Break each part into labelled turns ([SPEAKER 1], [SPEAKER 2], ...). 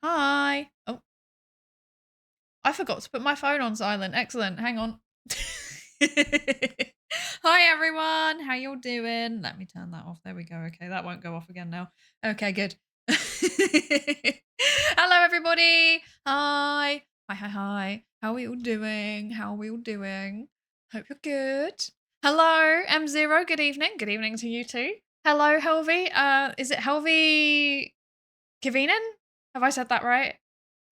[SPEAKER 1] Hi. Oh, I forgot to put my phone on silent. Excellent. Hang on. Hi everyone. How y'all doing? Let me turn that off. There we go. Okay, that won't go off again now. Okay, good. Hello everybody. Hi. Hi. How are you all doing? How are we all doing? Hope you're good. Hello, M0. Good evening. Good evening to you too. Hello, Helvi. Is it Helvi Kivinen? Have I said that right?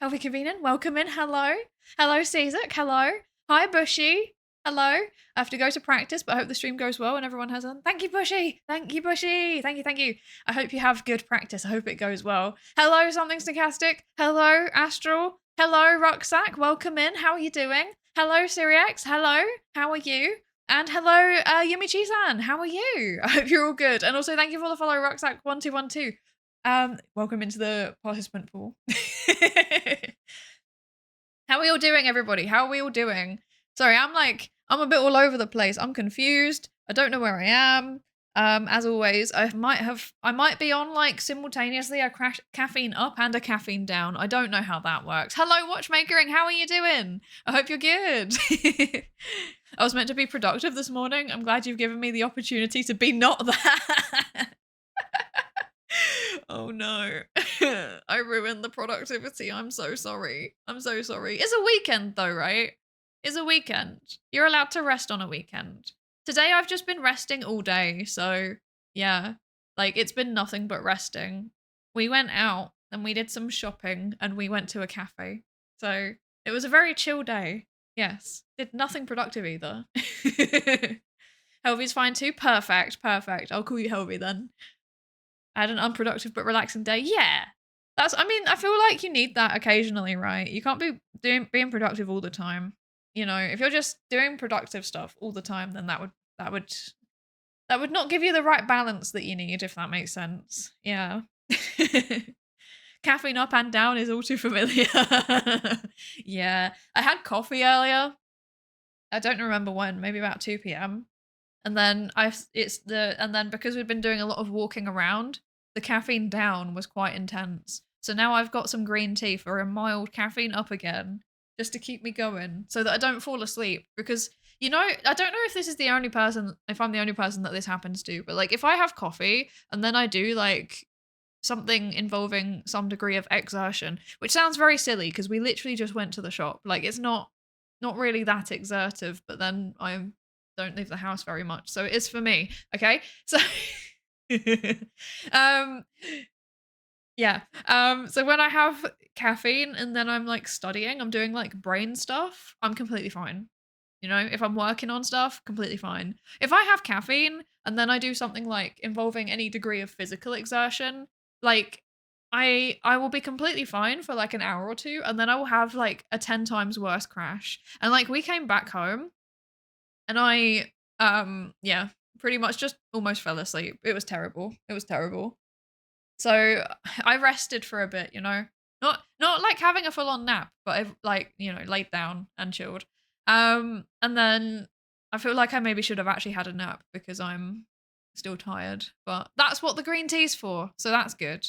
[SPEAKER 1] Helvi Kavinen, welcome in. Hello. Hello, Cezak. Hello. Hi, Bushy. Hello. I have to go to practice, but I hope the stream goes well and everyone has on. Thank you, Bushy. Thank you, Bushy. Thank you. I hope you have good practice. I hope it goes well. Hello, Something Stochastic. Hello, Astro. Hello, Rucksack. Welcome in. How are you doing? Hello, Syriax. Hello. How are you? And hello, Yumichi-san. How are you? I hope you're all good. And also, thank you for the follow, Rucksack1212. Welcome into the participant pool. How are we all doing, everybody? How are we all doing? Sorry, I'm a bit all over the place. I'm confused. I don't know where I am. As always, I might be on like simultaneously a caffeine up and a caffeine down. I don't know how that works. Hello, watchmakering. How are you doing? I hope you're good. I was meant to be productive this morning. I'm glad you've given me the opportunity to be not that. Oh no. I ruined the productivity. I'm so sorry. I'm so sorry. It's a weekend though, right? It's a weekend. You're allowed to rest on a weekend. Today I've just been resting all day, so yeah. Like it's been nothing but resting. We went out and we did some shopping and we went to a cafe. So it was a very chill day. Yes. Did nothing productive either. Helvy's fine too? Perfect. I'll call you Helvy then. I had an unproductive but relaxing day. Yeah. I feel like you need that occasionally, right? You can't be being productive all the time. You know, if you're just doing productive stuff all the time, then that would not give you the right balance that you need, if that makes sense. Yeah. Caffeine up and down is all too familiar. Yeah. I had coffee earlier. I don't remember when, maybe about 2 p.m. And then because we've been doing a lot of walking around, the caffeine down was quite intense. So now I've got some green tea for a mild caffeine up again, just to keep me going, so that I don't fall asleep. Because I don't know if I'm the only person that this happens to, but like if I have coffee and then I do like something involving some degree of exertion, which sounds very silly because we literally just went to the shop. Like it's not really that exertive, but then I don't leave the house very much, so it is for me. Okay, so um yeah, so when I have caffeine and then I'm like studying, I'm doing like brain stuff, I'm completely fine. If I'm working on stuff, completely fine. If I have caffeine and then I do something like involving any degree of physical exertion, like I will be completely fine for like an hour or two, and then I will have like a 10 times worse crash. And like we came back home and I yeah, pretty much just almost fell asleep. It was terrible. So I rested for a bit, Not like having a full on nap, but I've like, laid down and chilled. And then I feel like I maybe should have actually had a nap because I'm still tired. But that's what the green tea's for, so that's good.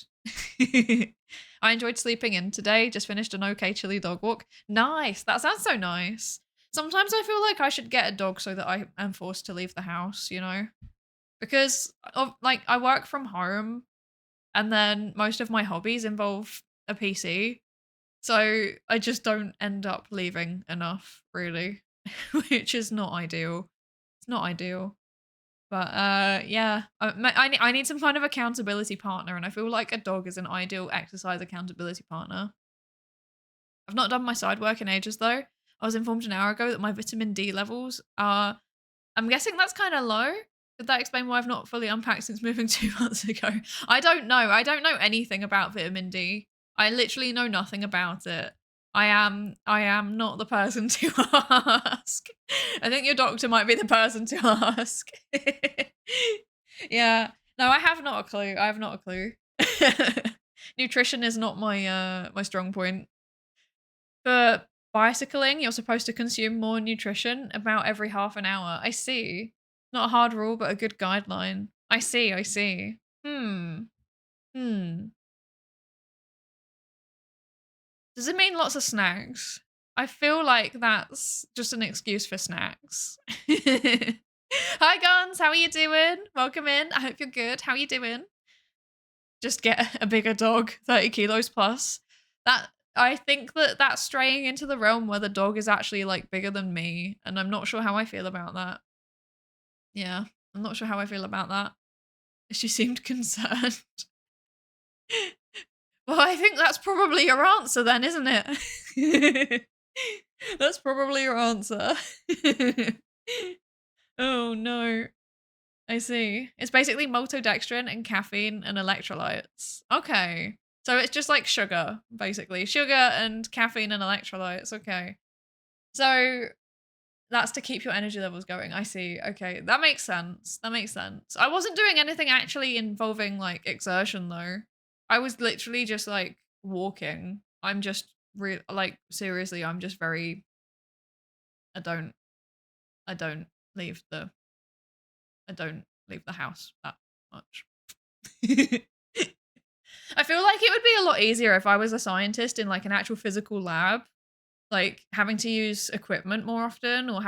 [SPEAKER 1] I enjoyed sleeping in today, just finished an okay chilly dog walk. Nice. That sounds so nice. Sometimes I feel like I should get a dog so that I am forced to leave the house, Because of like I work from home and then most of my hobbies involve a PC. So I just don't end up leaving enough, really, which is not ideal. It's not ideal. But yeah, I need some kind of accountability partner, and I feel like a dog is an ideal exercise accountability partner. I've not done my side work in ages though. I was informed an hour ago that my vitamin D levels are, I'm guessing that's kind of low. Could that explain why I've not fully unpacked since moving 2 months ago? I don't know. I don't know anything about vitamin D. I literally know nothing about it. I am not the person to ask. I think your doctor might be the person to ask. Yeah. No, I have not a clue. I have not a clue. Nutrition is not my strong point. For bicycling, you're supposed to consume more nutrition about every half an hour. I see. Not a hard rule, but a good guideline. I see. Hmm. Does it mean lots of snacks? I feel like that's just an excuse for snacks. Hi Guns, how are you doing? Welcome in. I hope you're good. How are you doing? Just get a bigger dog, 30 kilos plus. That I think that's straying into the realm where the dog is actually like bigger than me, and I'm not sure how I feel about that. Yeah, I'm not sure how I feel about that. She seemed concerned. Well, I think that's probably your answer then, isn't it? That's probably your answer. Oh no. I see. It's basically maltodextrin and caffeine and electrolytes. Okay. So it's just like sugar, basically. Sugar and caffeine and electrolytes. Okay. So that's to keep your energy levels going. I see. Okay. That makes sense. That makes sense. I wasn't doing anything actually involving like exertion though. I was literally just like walking. I'm just like seriously, I'm just very I don't leave the I don't leave the house that much. I feel like it would be a lot easier if I was a scientist in like an actual physical lab, like having to use equipment more often or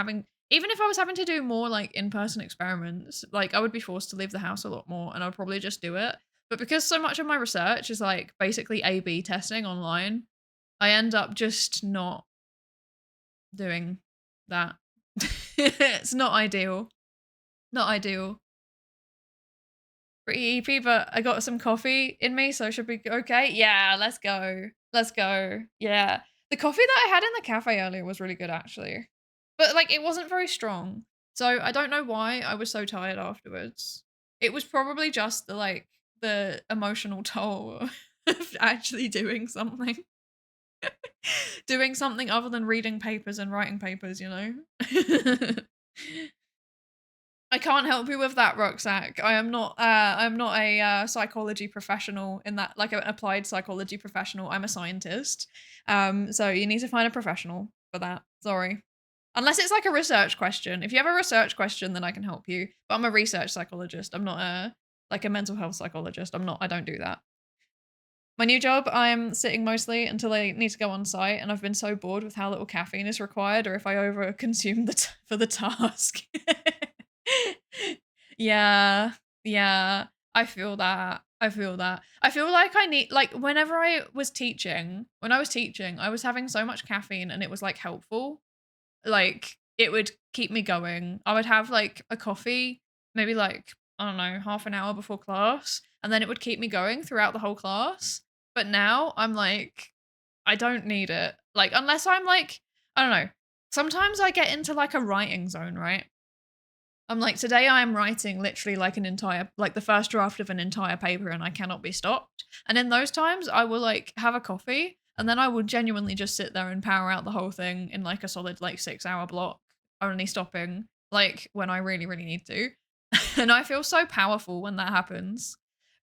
[SPEAKER 1] even if I was having to do more like in-person experiments, like I would be forced to leave the house a lot more and I'd probably just do it. But because so much of my research is like basically A/B testing online, I end up just not doing that. It's not ideal. Not ideal. Pretty EP, but I got some coffee in me, so should be okay. Yeah, let's go. Let's go. Yeah. The coffee that I had in the cafe earlier was really good, actually. But, like, it wasn't very strong. So I don't know why I was so tired afterwards. It was probably just the emotional toll of actually doing something. Doing something other than reading papers and writing papers, you know? I can't help you with that, Rucksack. I'm not a psychology professional in that, like an applied psychology professional. I'm a scientist. So you need to find a professional for that. Sorry. Unless it's like a research question. If you have a research question, then I can help you. But I'm a research psychologist. I'm not a mental health psychologist. I don't do that. My new job, I'm sitting mostly until I need to go on site, and I've been so bored with how little caffeine is required, or if I over consume for the task. Yeah, yeah. I feel that. I feel that. I feel like I need like whenever I was teaching, I was having so much caffeine and it was like helpful. Like it would keep me going. I would have like a coffee, maybe like, I don't know, half an hour before class, and then it would keep me going throughout the whole class. But now I'm like, I don't need it. Like, unless I'm like, I don't know. Sometimes I get into like a writing zone, right? I'm like, today I am writing literally like the first draft of an entire paper and I cannot be stopped. And in those times, I will like have a coffee and then I will genuinely just sit there and power out the whole thing in like a solid like 6-hour block, only stopping like when I really, really need to. And I feel so powerful when that happens.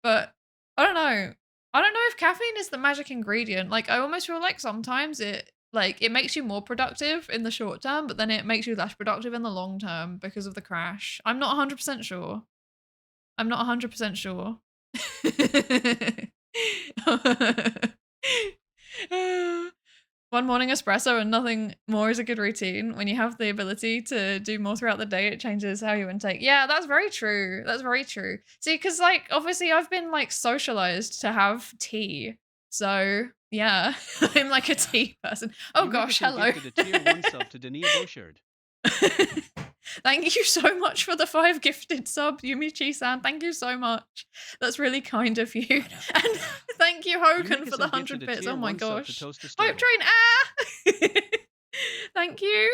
[SPEAKER 1] But I don't know. I don't know if caffeine is the magic ingredient. Like I almost feel like sometimes it makes you more productive in the short term, but then it makes you less productive in the long term because of the crash. I'm not 100% sure. I'm not 100% sure. One morning espresso and nothing more is a good routine. When you have the ability to do more throughout the day, it changes how you intake. Yeah, that's very true. That's very true. See, because like obviously I've been like socialized to have tea. So yeah, I'm like a tea person. Oh gosh, hello. Thank you so much for the 5 gifted sub, Yumichi-san. Thank you so much. That's really kind of you. And thank you, Hogan, for the 100 bits. Oh my gosh. Hype train, Thank you.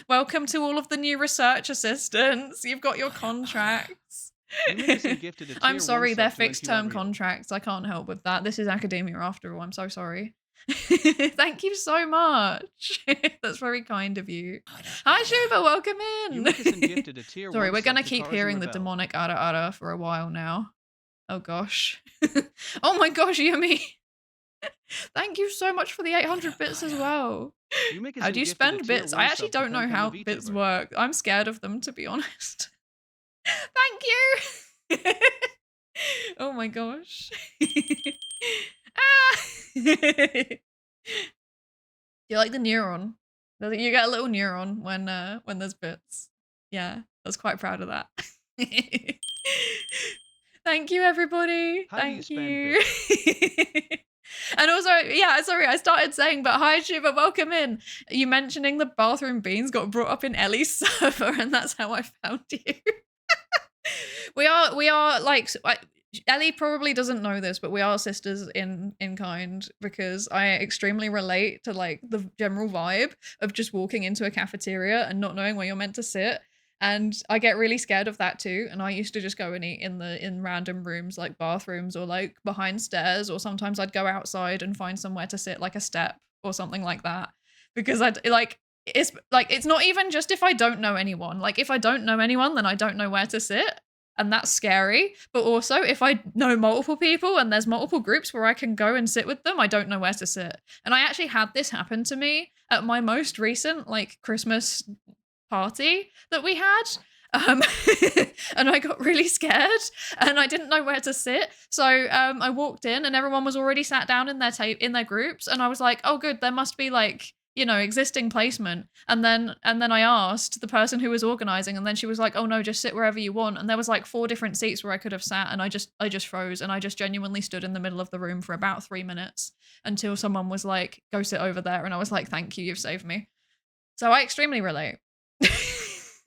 [SPEAKER 1] Welcome to all of the new research assistants. You've got your contracts. I'm sorry, they're fixed term contracts. I can't help with that. This is academia after all. I'm so sorry. Thank you so much. That's very kind of you. Hi, Jhove, welcome in. Sorry, we're gonna keep hearing the demonic ara for a while now. Oh gosh. Oh my gosh, Yumi. Thank you so much for the 800 bits as well. How do you spend bits? I actually don't know how bits work. I'm scared of them, to be honest. Thank you. Oh my gosh. Ah! You like the neuron? You get a little neuron when there's bits. Yeah, I was quite proud of that. Thank you, everybody.
[SPEAKER 2] How do you
[SPEAKER 1] Thank
[SPEAKER 2] spend
[SPEAKER 1] you. And also, yeah, sorry, I started saying, but hi, Shiva, welcome in. You mentioning the bathroom beans got brought up in Ellie's server, and that's how I found you. we are like, Ellie probably doesn't know this, but we are sisters in kind, because I extremely relate to like the general vibe of just walking into a cafeteria and not knowing where you're meant to sit. And I get really scared of that too. And I used to just go and eat in random rooms like bathrooms or like behind stairs, or sometimes I'd go outside and find somewhere to sit, like a step or something like that. Because it's not even just if I don't know anyone. Like if I don't know anyone, then I don't know where to sit. And that's scary. But also if I know multiple people and there's multiple groups where I can go and sit with them, I don't know where to sit. And I actually had this happen to me at my most recent like Christmas party that we had. And I got really scared and I didn't know where to sit. So I walked in and everyone was already sat down in their groups, and I was like, oh good, there must be like, you know, existing placement. And then I asked the person who was organizing, and then she was like, oh no, just sit wherever you want. And there was like 4 different seats where I could have sat, and I just froze, and I just genuinely stood in the middle of the room for about 3 minutes until someone was like, go sit over there. And I was like, thank you, you've saved me. So I extremely relate.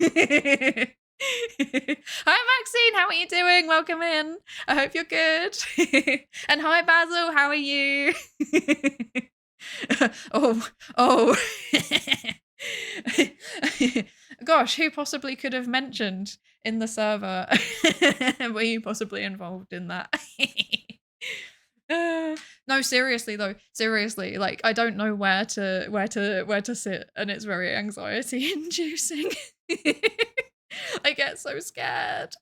[SPEAKER 1] Hi Maxine, how are you doing? Welcome in. I hope you're good. And hi Basil, how are you? oh. Gosh, who possibly could have mentioned in the server? Were you possibly involved in that? No, seriously though, seriously, like I don't know where to sit, and it's very anxiety inducing. I get so scared.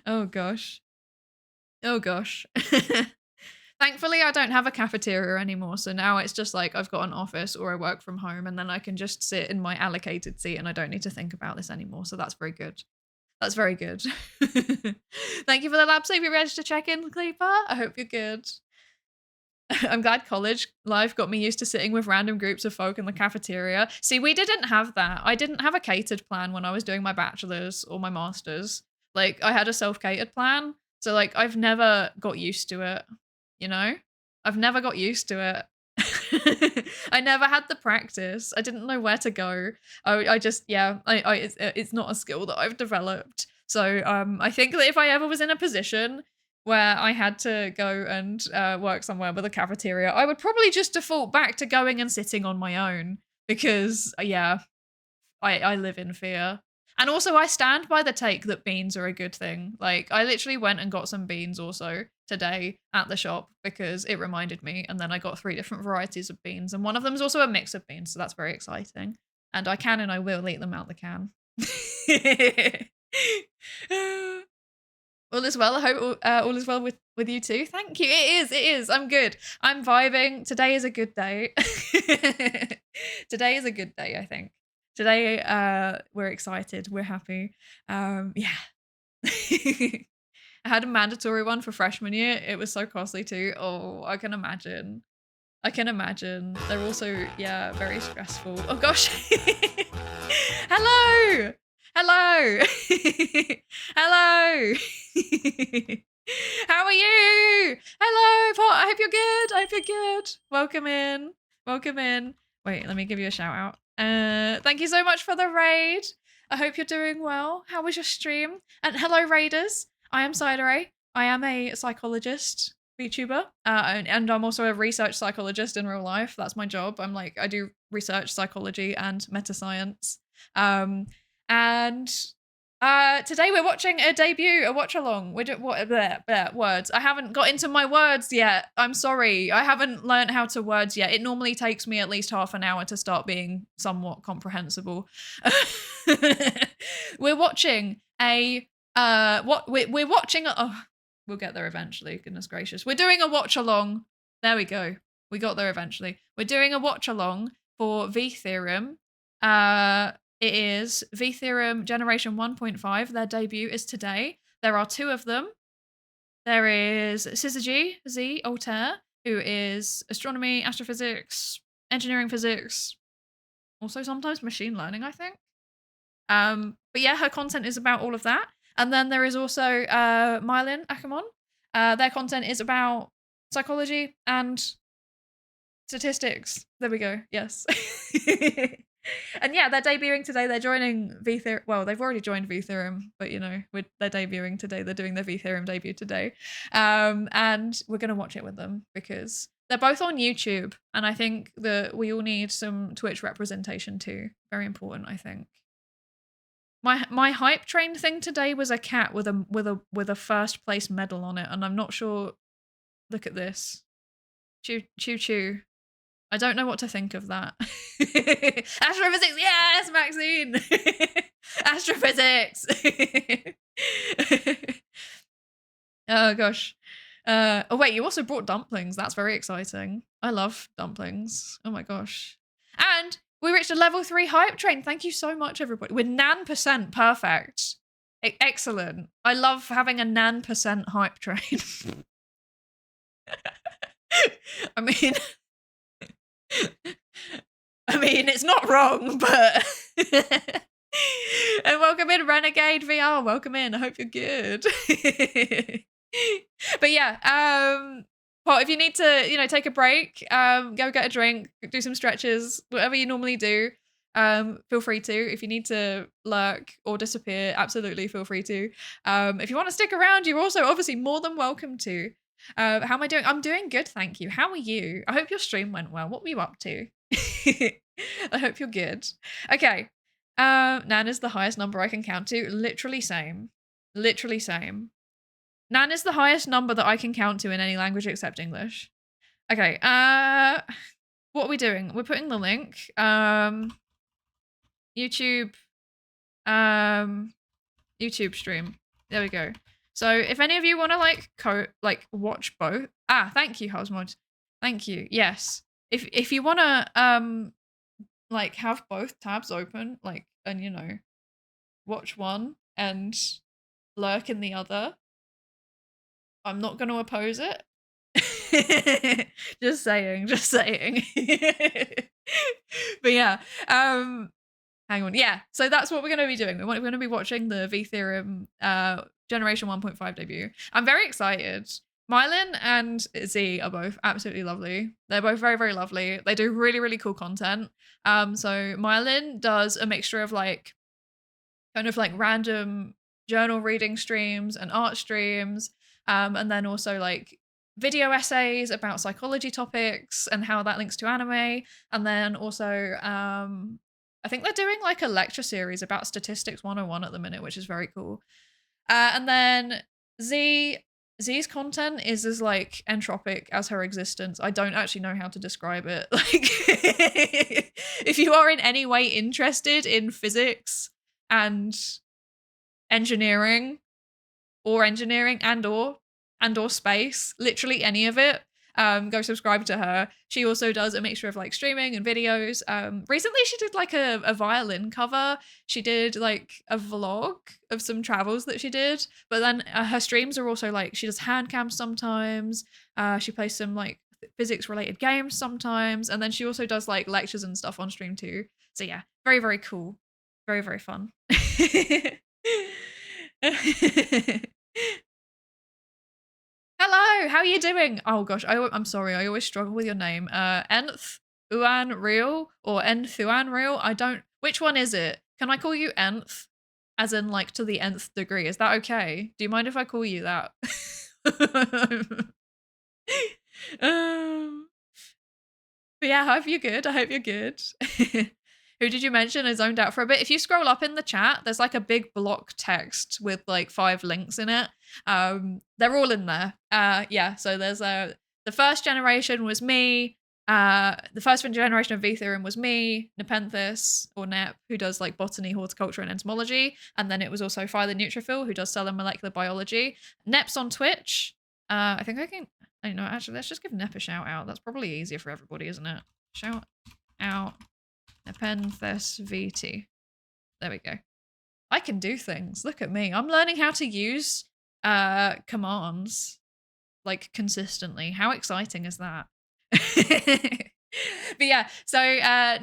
[SPEAKER 1] Oh gosh. Thankfully I don't have a cafeteria anymore, so now it's just like I've got an office or I work from home, and then I can just sit in my allocated seat and I don't need to think about this anymore, so that's very good. That's very good. Thank you for the lab savior reg to check in, Cleeper. I hope you're good. I'm glad college life got me used to sitting with random groups of folk in the cafeteria. See, we didn't have that. I didn't have a catered plan when I was doing my bachelor's or my master's. Like, I had a self-catered plan. So, like, I've never got used to it, you know? I've never got used to it. I never had the practice. I didn't know where to go. It's not a skill that I've developed. So I think that if I ever was in a position where I had to go and work somewhere with a cafeteria, I would probably just default back to going and sitting on my own, because yeah, I live in fear. And also I stand by the take that beans are a good thing. Like I literally went and got some beans also today at the shop because it reminded me, and then I got 3 different varieties of beans, and one of them is also a mix of beans, so that's very exciting. And I can and I will eat them out the can. All is well. I hope all is well with you too. Thank you. It is. I'm good. I'm vibing. Today is a good day. Today is a good day, I think. Today, we're excited. We're happy. Yeah. I had a mandatory one for freshman year. It was so costly too. Oh, I can imagine. They're also, yeah, very stressful. Oh gosh. Hello. Hello. How are you? Hello, Pot. I hope you're good. Welcome in. Wait, let me give you a shout out. Thank you so much for the raid. I hope you're doing well. How was your stream? And hello, raiders. I am Psydere. I am a psychologist VTuber, and I'm also a research psychologist in real life. That's my job. I do research psychology and meta science. And today we're watching a watch along. Words. I haven't got into my words yet. I'm sorry. I haven't learned how to words yet. It normally takes me at least half an hour to start being somewhat comprehensible. We're watching we'll get there eventually. Goodness gracious. We're doing a watch along. There we go. We got there eventually. We're doing a watch along for VTheorem. It is VTheorem Generation 1.5. Their debut is today. There are 2 of them. There is Syzygy Z Altair, who is astronomy, astrophysics, engineering physics, also sometimes machine learning, I think. But yeah, her content is about all of that. And then there is also Mylin Akamon. Their content is about psychology and statistics. There we go. Yes. And yeah, they're debuting today. They're joining VTheorem. Well, they've already joined VTheorem, but you know, they're debuting today. They're doing their VTheorem debut today. And we're going to watch it with them because they're both on YouTube. And I think that we all need some Twitch representation too. Very important, I think. My hype train thing today was a cat with a first place medal on it, and I'm not sure. Look at this. Choo choo choo. I don't know what to think of that. Astrophysics, yes, Maxine. Astrophysics. Oh gosh. Oh wait, you also brought dumplings. That's very exciting. I love dumplings. Oh my gosh. And we reached a level 3 hype train. Thank you so much, everybody. We're nan% perfect. Excellent. I love having a nan% hype train. I mean, it's not wrong, but and welcome in, Renegade VR. Welcome in. I hope you're good. But yeah, well, if you need to, you know, take a break, go get a drink, do some stretches, whatever you normally do, feel free to. If you need to lurk or disappear, absolutely feel free to. If you want to stick around, you're also obviously more than welcome to. How am I doing? I'm doing good, thank you. How are you? I hope your stream went well. What were you up to? I hope you're good. Okay. Nan is the highest number I can count to. Literally same. Literally same. Nan is the highest number that I can count to in any language except English. Okay. What are we doing? We're putting the link. YouTube. YouTube stream. There we go. So if any of you want to watch both. Thank you, Housemod. Thank you. Yes. If you want to have both tabs open, and you know, watch one and lurk in the other, I'm not going to oppose it. Just saying. But yeah, hang on. Yeah, so that's what we're going to be doing. We're going to be watching the VTheorem Generation 1.5 debut. I'm very excited. Mylin and Z are both absolutely lovely. They're both very, very lovely. They do really, really cool content. So Mylin does a mixture of random journal reading streams and art streams, and then also video essays about psychology topics and how that links to anime. And then also I think they're doing a lecture series about statistics 101 at the minute, which is very cool. And then Z's content is as entropic as her existence. I don't actually know how to describe it. If you are in any way interested in physics and engineering and or space, literally any of it, go subscribe to her. She also does a mixture of streaming and videos. Recently she did a violin cover. She did a vlog of some travels that she did, but then her streams are also she does hand cams sometimes. She plays some physics related games sometimes, and then she also does lectures and stuff on stream too. So yeah, very, very cool. Very, very fun. Hello, how are you doing? Oh gosh, I'm sorry, I always struggle with your name. Nth Uan Real or Enthuan Real? Which one is it? Can I call you Nth? As in to the nth degree. Is that okay? Do you mind if I call you that? But yeah, I hope you're good. Who did you mention? I zoned out for a bit. If you scroll up in the chat, there's a big block text with 5 links in it. They're all in there. Yeah, so there's the first generation was me. The first generation of VTheorem was me, Nepenthes, or Nep, who does botany, horticulture, and entomology. And then it was also Phi the Neutrophil, who does cell and molecular biology. Nep's on Twitch. I think I don't know, actually, let's just give Nep a shout out. That's probably easier for everybody, isn't it? Shout out Nepenthes VT. There we go. I can do things. Look at me. I'm learning how to use commands like consistently. How exciting is that? But yeah, so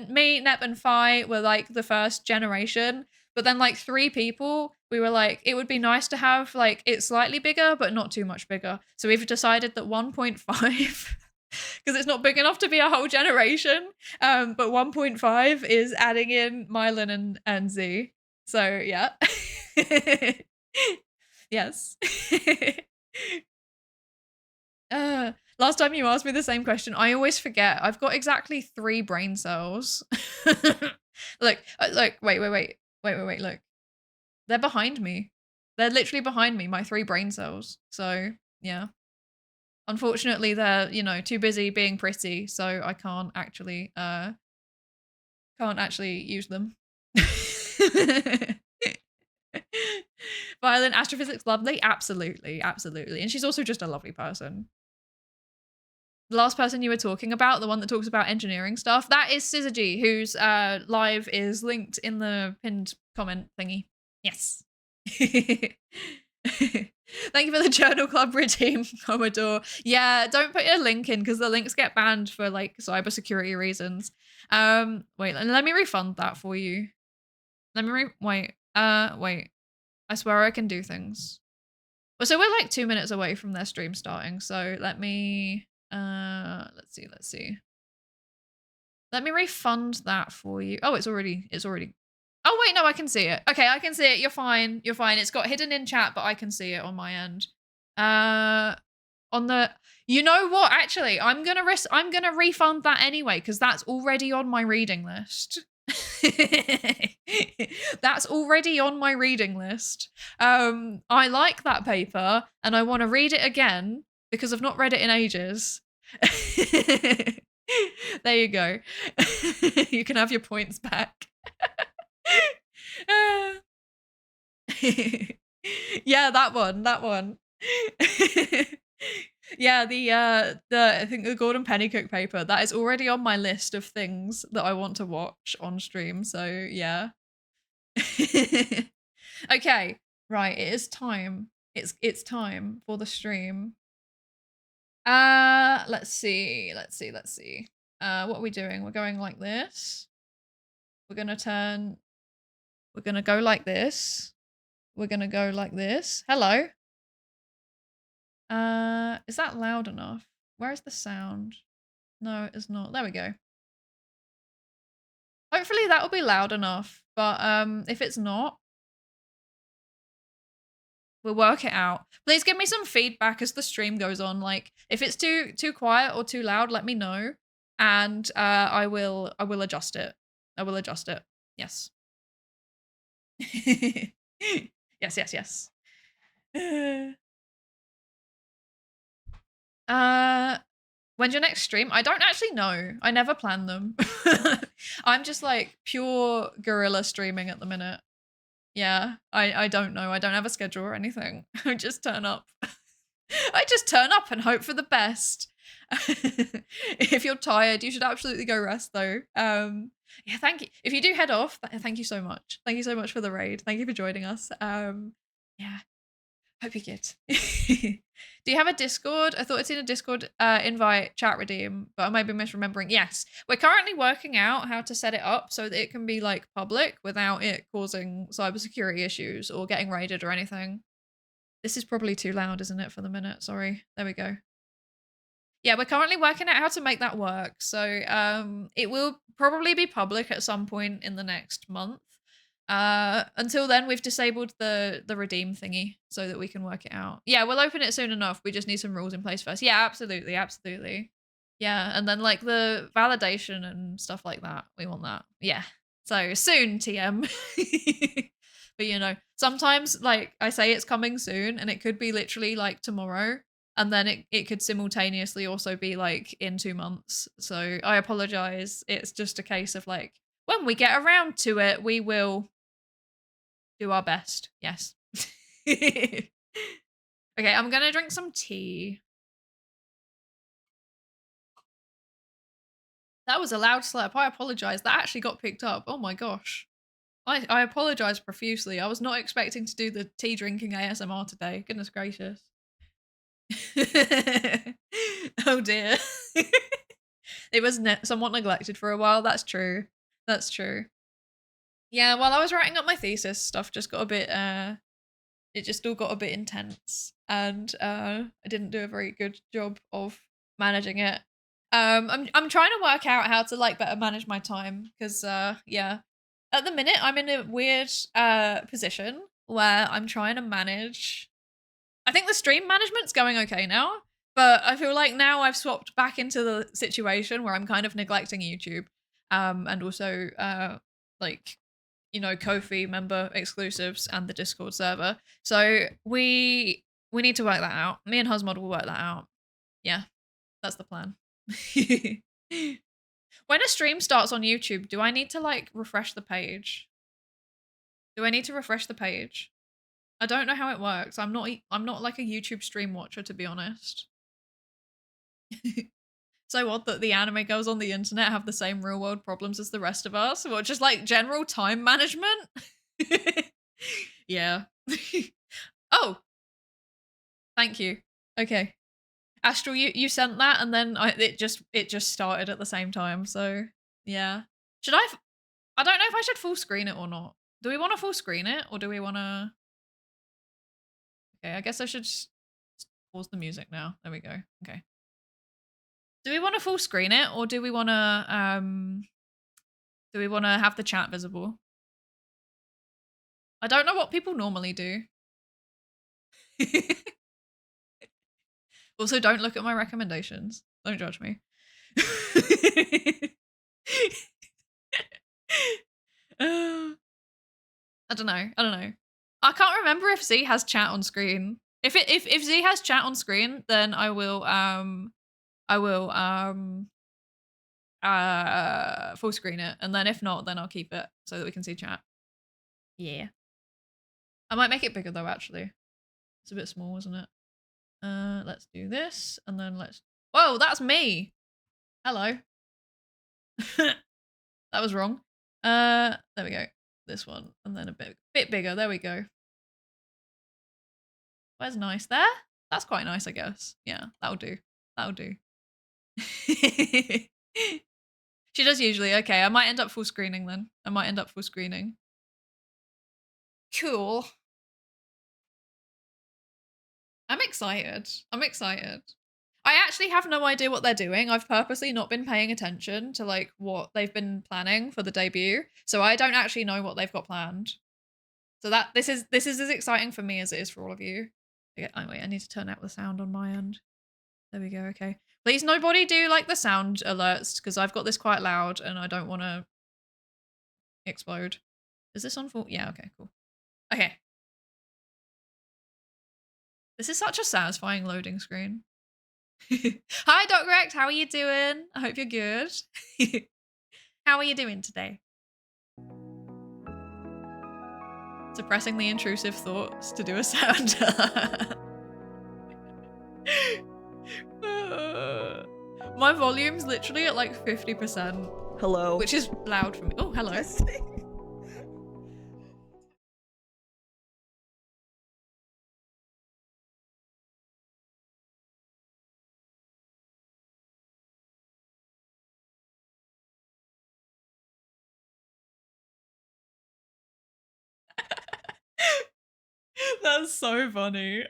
[SPEAKER 1] me, Nep, and Phi were like the first generation, but then like 3 people, we were like, it would be nice to have like it slightly bigger, but not too much bigger. So we've decided that 1.5, because it's not big enough to be a whole generation, but 1.5 is adding in Mylan and Z. So yeah. Yes. Last time you asked me the same question, I always forget. I've got exactly 3 brain cells. Look, wait, look. They're behind me. They're literally behind me, my 3 brain cells. So, yeah. Unfortunately, they're, you know, too busy being pretty, so I can't actually use them. Violin, astrophysics, lovely? Absolutely, absolutely. And she's also just a lovely person. The last person you were talking about, the one that talks about engineering stuff, that is Syzygy, whose live is linked in the pinned comment thingy. Yes. Thank you for the Journal Club redeem, Commodore. Yeah, don't put your link in because the links get banned for like cybersecurity reasons. Wait, let me refund that for you. Let me wait. Wait. I swear I can do things. Well, so we're like 2 minutes away from their stream starting, so let me let's see. Let me refund that for you. Oh, it's already. Oh wait, no, I can see it. Okay, I can see it. You're fine. It's got hidden in chat, but I can see it on my end. On the, you know what? Actually, I'm gonna refund that anyway because that's already on my reading list. That's already on my reading list. I like that paper and I want to read it again because I've not read it in ages. There you go. You can have your points back. Yeah, that one. Yeah, the I think the Gordon Pennycook paper, that is already on my list of things that I want to watch on stream. So yeah. Okay, right, it is time. It's time for the stream. Let's see. What are we doing? We're going like this. We're gonna go like this. We're gonna go like this. Hello. Is that loud enough? Where's the sound? No, it's not. There we go. Hopefully that will be loud enough, but if it's not, we'll work it out. Please give me some feedback as the stream goes on. Like if it's too quiet or too loud, let me know, and I will adjust it. Yes. Yes. When's your next stream? I don't actually know. I never plan them. I'm just like pure guerrilla streaming at the minute. Yeah, I don't know. I don't have a schedule or anything. I just turn up. I just turn up and hope for the best. If you're tired, you should absolutely go rest though. Yeah, thank you. If you do head off, thank you so much. Thank you so much for the raid. Thank you for joining us. Yeah. Hope you're good. Do you have a Discord? I thought I'd seen a Discord invite chat redeem, but I might be misremembering. Yes, we're currently working out how to set it up so that it can be like public without it causing cybersecurity issues or getting raided or anything. This is probably too loud, isn't it, for the minute? Sorry. There we go. Yeah, we're currently working out how to make that work. So it will probably be public at some point in the next month. Until then, we've disabled the redeem thingy so that we can work it out. Yeah, we'll open it soon enough. We just need some rules in place first. Yeah, absolutely. Yeah, and then like the validation and stuff like that. We want that. Yeah. So soon, TM. But you know, sometimes like I say it's coming soon and it could be literally like tomorrow. And then it could simultaneously also be like in 2 months. So I apologize. It's just a case of like, when we get around to it, we will do our best. Yes. Okay, I'm going to drink some tea. That was a loud slurp. I apologize. That actually got picked up. Oh my gosh. I apologize profusely. I was not expecting to do the tea drinking ASMR today. Goodness gracious. Oh dear. It was somewhat neglected for a while. That's true. That's true. Yeah, while I was writing up my thesis, stuff just got a bit it just all got a bit intense, and I didn't do a very good job of managing it. I'm trying to work out how to like better manage my time, because yeah, at the minute I'm in a weird position where I'm trying to manage. I think the stream management's going okay now, but I feel like now I've swapped back into the situation where I'm kind of neglecting YouTube, and also like, you know, Ko-fi member exclusives and the Discord server. So we need to work that out. Me and Husmod will work that out. Yeah, that's the plan. When a stream starts on YouTube, do I need to like refresh the page? Do I need to refresh the page? I don't know how it works. I'm not like a YouTube stream watcher, to be honest. So odd that the anime girls on the internet have the same real world problems as the rest of us. Well, just like general time management. Yeah. Oh, thank you. Okay. Astro, you sent that, and then it just started at the same time. So yeah. Should I don't know if I should full screen it or not. Do we want to full screen it, or do we want to? Okay, I guess I should pause the music now. There we go. Okay. Do we want to full screen it, or do we want to have the chat visible? I don't know what people normally do. Also, don't look at my recommendations. Don't judge me. I don't know. I can't remember if Z has chat on screen. If Z has chat on screen, then I will full screen it, and then if not, then I'll keep it so that we can see chat. Yeah. I might make it bigger though, actually. It's a bit small, isn't it? Let's do this, and then let's... Whoa, that's me! Hello. That was wrong. There we go. This one, and then a bit bigger. There we go. Where's nice? There? That's quite nice, I guess. Yeah, that'll do. That'll do. She does usually. Okay, I might end up full screening then. Cool. I'm excited. I actually have no idea what they're doing. I've purposely not been paying attention to like what they've been planning for the debut, so I don't actually know what they've got planned. So that this is as exciting for me as it is for all of you. Okay, oh, wait, I need to turn out the sound on my end. There we go. Okay, please nobody do like the sound alerts, because I've got this quite loud and I don't want to explode. Is this on full? Yeah. Okay. Cool. Okay. This is such a satisfying loading screen. Hi, Doc Rex. How are you doing? I hope you're good. How are you doing today? Suppressing the intrusive thoughts to do a sound. My volume's literally at like 50%.
[SPEAKER 2] Hello.
[SPEAKER 1] Which is loud for me. Oh, hello. That's so funny.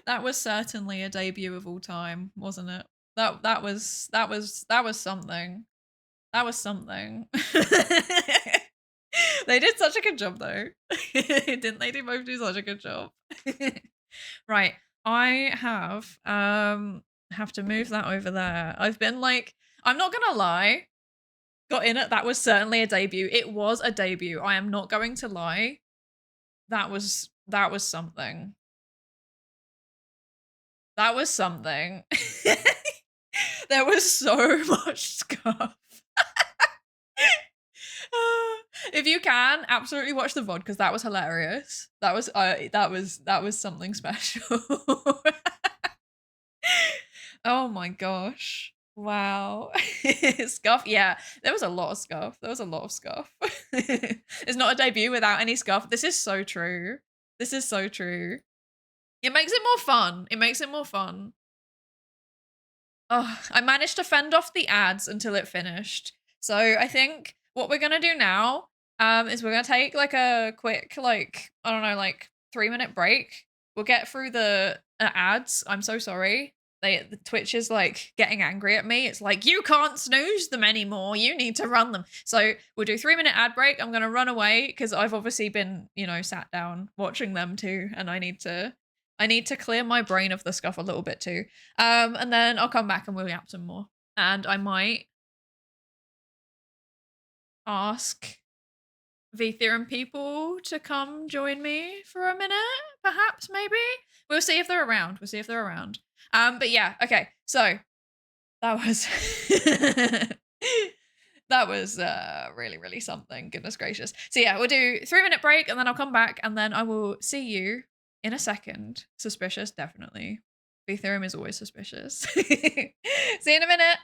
[SPEAKER 1] That was certainly a debut of all time, wasn't it? That was something. That was something. They did such a good job though. Didn't they both do such a good job? Right. I have to move that over there. I've been like, I'm not gonna lie. Got in it. That was certainly a debut. It was a debut. I am not going to lie. That was something. That was something. There was so much stuff. If you can, absolutely watch the VOD, because that was hilarious. That was something special. Oh my gosh. Wow. Scuff. Yeah, there was a lot of scuff. There was a lot of scuff. It's not a debut without any scuff. This is so true. This is so true. It makes it more fun. It makes it more fun. Oh, I managed to fend off the ads until it finished. So I think what we're gonna do now is we're gonna take like a quick, like, I don't know, like 3-minute break. We'll get through the ads. I'm so sorry. The Twitch is like getting angry at me. It's like, you can't snooze them anymore. You need to run them. So we'll do 3-minute ad break. I'm gonna run away because I've obviously been, you know, sat down watching them too, and I need to clear my brain of the scuff a little bit too. And then I'll come back and we'll yap some more. And I might ask VTheorem people to come join me for a minute, perhaps, maybe. We'll see if they're around. We'll see if they're around. But yeah, okay. So that was that was really, really something. Goodness gracious. So yeah, we'll do 3-minute break and then I'll come back and then I will see you in a second. Suspicious, definitely. VTheorem is always suspicious. See you in a minute.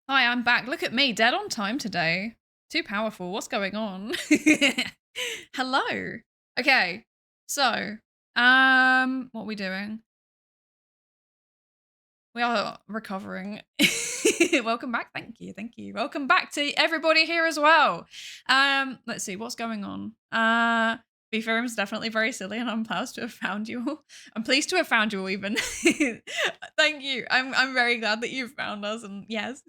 [SPEAKER 1] Hi, I'm back. Look at me, dead on time today. Too powerful. What's going on? Hello. Okay, so, what are we doing? We are recovering. Welcome back. Thank you. Welcome back to everybody here as well. Let's see what's going on. VTheorem's definitely very silly, and I'm pleased to have found you all. I'm pleased to have found you all even. Thank you. I'm very glad that you've found us, and yes,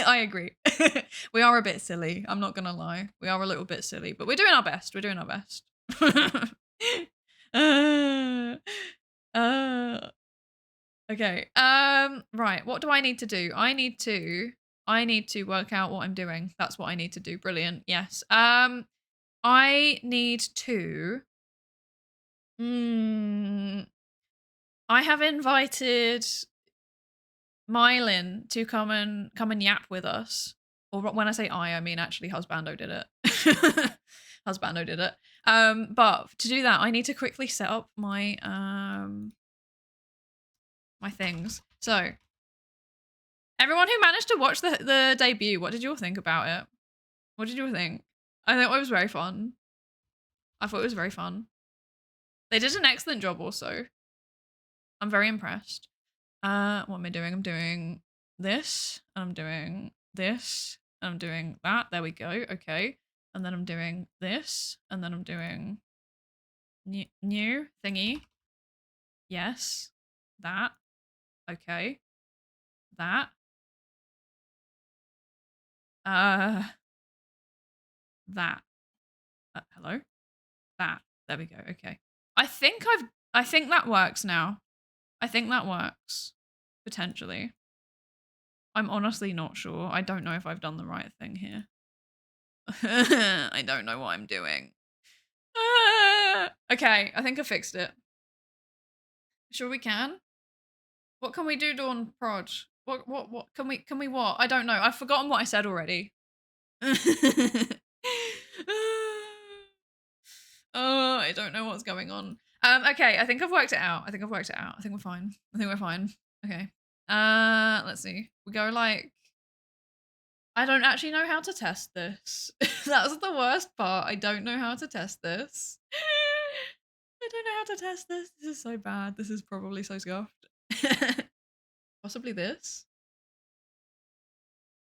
[SPEAKER 1] I agree. We are a bit silly. I'm not gonna lie. We are a little bit silly, but we're doing our best. Okay. Right. What do I need to do? I need to work out what I'm doing. That's what I need to do. Brilliant. Yes. I need to. I have invited Mylin to come and yap with us. Or when I say I mean actually Husbando did it. Husbando did it. But to do that, I need to quickly set up my my things. So, everyone who managed to watch the debut, what did you all think about it? What did you all think? I thought it was very fun. They did an excellent job also. I'm very impressed. What am I doing? I'm doing this, and I'm doing this, and I'm doing that. There we go. Okay. And then I'm doing this, and then I'm doing new thingy. Yes. That. Okay. That. That. Hello? That. There we go. Okay. I think that works now. I think that works. Potentially. I'm honestly not sure. I don't know if I've done the right thing here. I don't know what I'm doing. Okay, I think I fixed it. Sure we can? What can we do, Dawn Prod? What can we what? I don't know. I've forgotten what I said already. Oh, I don't know what's going on. Okay, I think I've worked it out. I think we're fine. Okay. Let's see. We go like, I don't actually know how to test this. That's the worst part. I don't know how to test this. I don't know how to test this. This is so bad. This is probably so scuffed. Possibly this.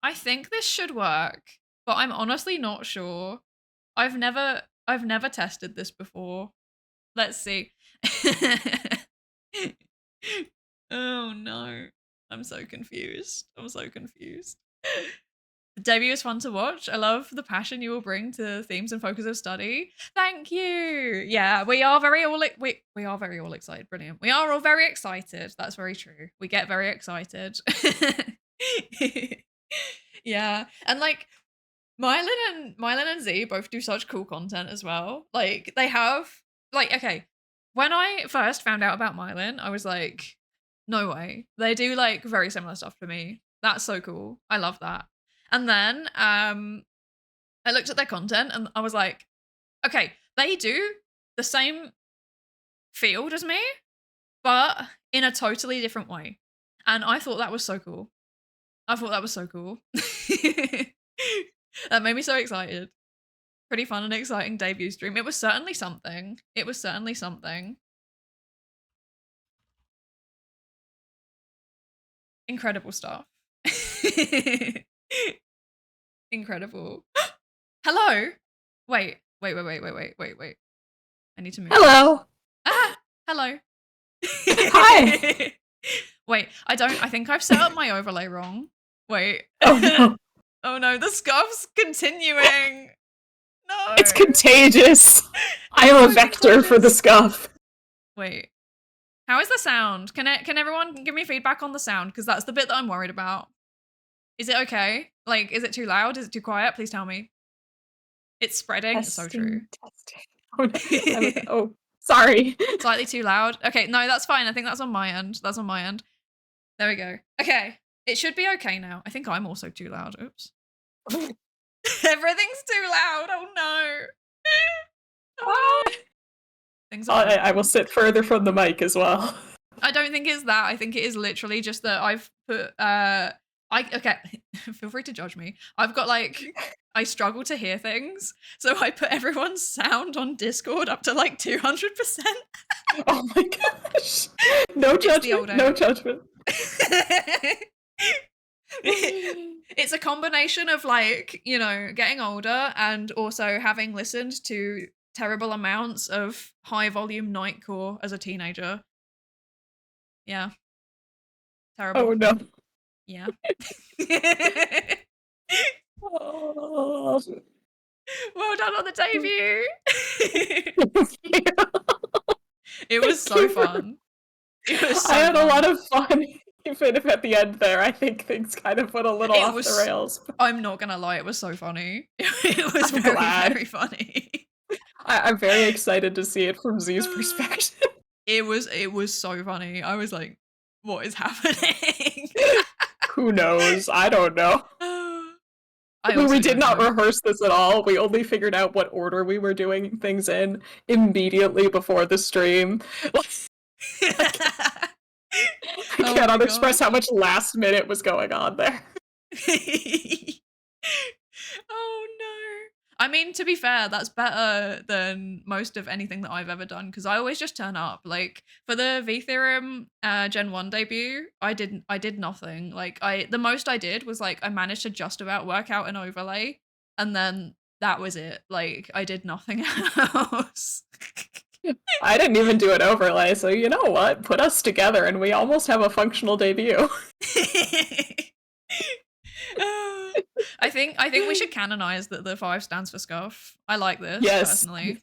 [SPEAKER 1] I think this should work, but I'm honestly not sure. I've never tested this before. Let's see. Oh no. I'm so confused. The debut is fun to watch. I love the passion you will bring to themes and focus of study. Thank you. Yeah, we are very all excited. Brilliant. We are all very excited. That's very true. We get very excited. Yeah, and like Mylin and Z both do such cool content as well. Like they have okay. When I first found out about Mylin, I was like, no way. They do like very similar stuff to me. That's so cool. I love that. And then I looked at their content and I was like, okay, they do the same field as me, but in a totally different way. And I thought that was so cool. That made me so excited. Pretty fun and exciting debut stream. It was certainly something. Incredible stuff. Incredible. Hello. Wait. I need to move.
[SPEAKER 2] Hello.
[SPEAKER 1] Hello.
[SPEAKER 2] Hi.
[SPEAKER 1] Wait, I think I've set up my overlay wrong. Wait.
[SPEAKER 2] Oh no.
[SPEAKER 1] Oh no, the scuff's continuing. No.
[SPEAKER 2] It's contagious. I am a vector for the scuff.
[SPEAKER 1] Wait. How is the sound? Can everyone give me feedback on the sound? Because that's the bit that I'm worried about. Is it okay? Like, is it too loud? Is it too quiet? Please tell me. It's spreading. It's so true.
[SPEAKER 2] Testing. Oh, sorry.
[SPEAKER 1] Slightly too loud. Okay, no, that's fine. I think that's on my end. There we go. Okay. It should be okay now. I think I'm also too loud. Oops. Everything's too loud. Oh no. Oh, no. Things are
[SPEAKER 2] I will sit further from the mic as well.
[SPEAKER 1] I don't think it's that. I think it is literally just that I've put okay, feel free to judge me. I've got like, I struggle to hear things, so I put everyone's sound on Discord up to like 200%.
[SPEAKER 2] Oh my gosh. No judgment.
[SPEAKER 1] It's a combination of like, you know, getting older and also having listened to terrible amounts of high volume nightcore as a teenager. Yeah,
[SPEAKER 2] Oh
[SPEAKER 1] terrible.
[SPEAKER 2] no.
[SPEAKER 1] Yeah.
[SPEAKER 2] Oh.
[SPEAKER 1] Well done on the debut.
[SPEAKER 2] Thank you.
[SPEAKER 1] It was
[SPEAKER 2] Thank
[SPEAKER 1] so
[SPEAKER 2] you
[SPEAKER 1] fun. It was
[SPEAKER 2] I
[SPEAKER 1] so
[SPEAKER 2] had a lot
[SPEAKER 1] fun.
[SPEAKER 2] of fun, even if at the end there, I think things kind of went a little
[SPEAKER 1] It
[SPEAKER 2] off the
[SPEAKER 1] was
[SPEAKER 2] rails.
[SPEAKER 1] I'm not gonna lie, it was so funny. It was
[SPEAKER 2] I'm
[SPEAKER 1] very,
[SPEAKER 2] glad.
[SPEAKER 1] very funny.
[SPEAKER 2] I'm very excited to see it from Z's perspective.
[SPEAKER 1] It was so funny. I was like, "What is happening?"
[SPEAKER 2] Who knows? I don't know.
[SPEAKER 1] I
[SPEAKER 2] We
[SPEAKER 1] also
[SPEAKER 2] did
[SPEAKER 1] don't
[SPEAKER 2] not
[SPEAKER 1] know.
[SPEAKER 2] rehearse this at all. We only figured out what order we were doing things in immediately before the stream. I
[SPEAKER 1] Oh my
[SPEAKER 2] cannot express how
[SPEAKER 1] gosh.
[SPEAKER 2] much last minute was going on there.
[SPEAKER 1] Oh no. I mean, to be fair, that's better than most of anything that I've ever done because I always just turn up. Like for the VTheorem Gen 1 debut, I did nothing. Like the most I did was like I managed to just about work out an overlay and then that was it. Like I did nothing else.
[SPEAKER 2] I didn't even do an overlay, so you know what? Put us together and we almost have a functional debut.
[SPEAKER 1] I think we should canonize that the 5 stands for scuff. I like this
[SPEAKER 2] Yes,
[SPEAKER 1] personally.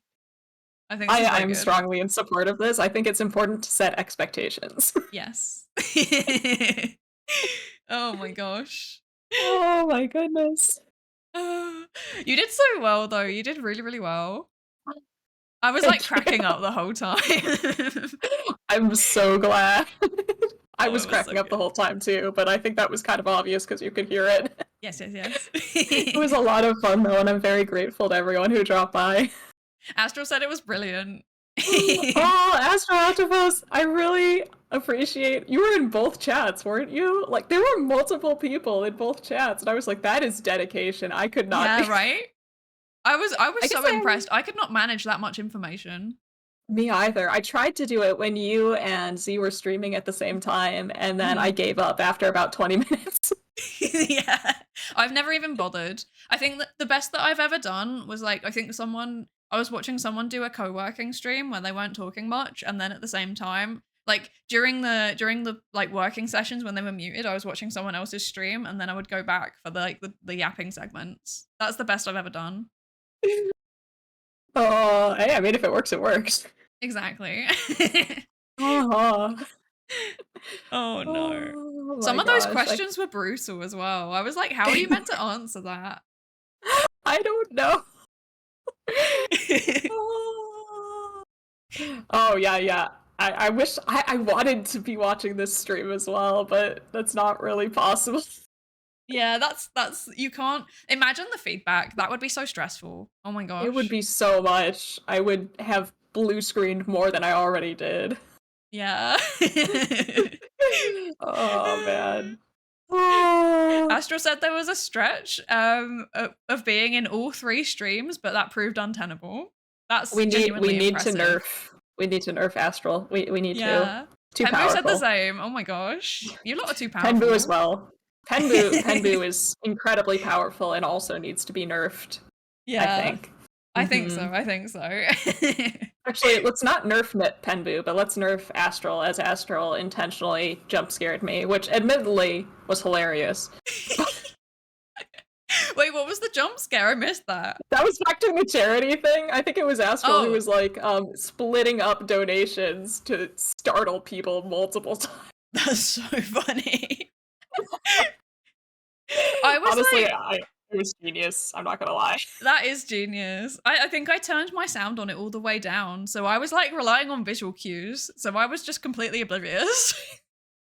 [SPEAKER 1] I think this is
[SPEAKER 2] I
[SPEAKER 1] very
[SPEAKER 2] am
[SPEAKER 1] good.
[SPEAKER 2] strongly in support of this. I think it's important to set expectations.
[SPEAKER 1] Yes. Oh my gosh.
[SPEAKER 2] Oh my goodness.
[SPEAKER 1] You did so well though. You did really, really well. I was like
[SPEAKER 2] Thank you.
[SPEAKER 1] cracking up the whole time.
[SPEAKER 2] I'm so glad. I
[SPEAKER 1] Oh,
[SPEAKER 2] was
[SPEAKER 1] it was so
[SPEAKER 2] cracking up the
[SPEAKER 1] good.
[SPEAKER 2] whole time too, but I think that was kind of obvious because you could hear it.
[SPEAKER 1] Yes, yes, yes.
[SPEAKER 2] It was a lot of fun though, and I'm very grateful to everyone who dropped by.
[SPEAKER 1] Astro said it was brilliant.
[SPEAKER 2] Oh, Astro Octopus, I really appreciate you were in both chats, weren't you? Like there were multiple people in both chats, and I was like, that is dedication. I could not
[SPEAKER 1] Yeah,
[SPEAKER 2] be.
[SPEAKER 1] right? I was
[SPEAKER 2] I guess
[SPEAKER 1] so impressed. I could not manage that much information.
[SPEAKER 2] me either. I tried to do it when you and Z were streaming at the same time, and then I
[SPEAKER 1] Mhm.
[SPEAKER 2] gave up after about 20 minutes.
[SPEAKER 1] Yeah. I've never even bothered. I think that the best that I've ever done was like I was watching someone do a co-working stream where they weren't talking much and then at the same time like during the like working sessions when they were muted, I was watching someone else's stream and then I would go back for the yapping segments. That's the best I've ever done.
[SPEAKER 2] Oh, hey, I mean, if it works, it works.
[SPEAKER 1] Exactly.
[SPEAKER 2] Oh,
[SPEAKER 1] Oh no.
[SPEAKER 2] oh my
[SPEAKER 1] Some of those
[SPEAKER 2] gosh.
[SPEAKER 1] questions were brutal as well. I was like, how are you meant to answer that?
[SPEAKER 2] I don't know. Oh yeah, yeah. I wish I wanted to be watching this stream as well, but that's not really possible.
[SPEAKER 1] Yeah, that's you can't imagine the feedback. That would be so stressful. Oh my
[SPEAKER 2] It would
[SPEAKER 1] gosh.
[SPEAKER 2] be so much. I would have blue screened more than I already did.
[SPEAKER 1] Yeah.
[SPEAKER 2] Oh man. Oh.
[SPEAKER 1] Astro said there was a stretch of being in all 3 streams, but that proved untenable. That's
[SPEAKER 2] We
[SPEAKER 1] genuinely
[SPEAKER 2] need to
[SPEAKER 1] impressive.
[SPEAKER 2] nerf Astral. We need to.
[SPEAKER 1] Yeah.
[SPEAKER 2] Too
[SPEAKER 1] Penbu said the
[SPEAKER 2] powerful.
[SPEAKER 1] same. Oh my gosh. You lot are too
[SPEAKER 2] Penbu as
[SPEAKER 1] powerful.
[SPEAKER 2] well. Penbu is incredibly powerful and also needs to be nerfed, I
[SPEAKER 1] Yeah.
[SPEAKER 2] think.
[SPEAKER 1] I think so.
[SPEAKER 2] Mhm.
[SPEAKER 1] I think so.
[SPEAKER 2] Actually, let's not nerf Penbu, but let's nerf Astral, as Astral intentionally jump scared me, which admittedly was hilarious.
[SPEAKER 1] Wait, what was the jump scare? I missed that.
[SPEAKER 2] That was back to the charity thing. I think it was Astral who
[SPEAKER 1] Oh,
[SPEAKER 2] was like splitting up donations to startle people multiple times.
[SPEAKER 1] that's so funny. I was
[SPEAKER 2] Honestly,
[SPEAKER 1] like,
[SPEAKER 2] it was genius. I'm not gonna lie.
[SPEAKER 1] that is genius. I think I turned my sound on it all the way down. So I was like relying on visual cues. So I was just completely oblivious.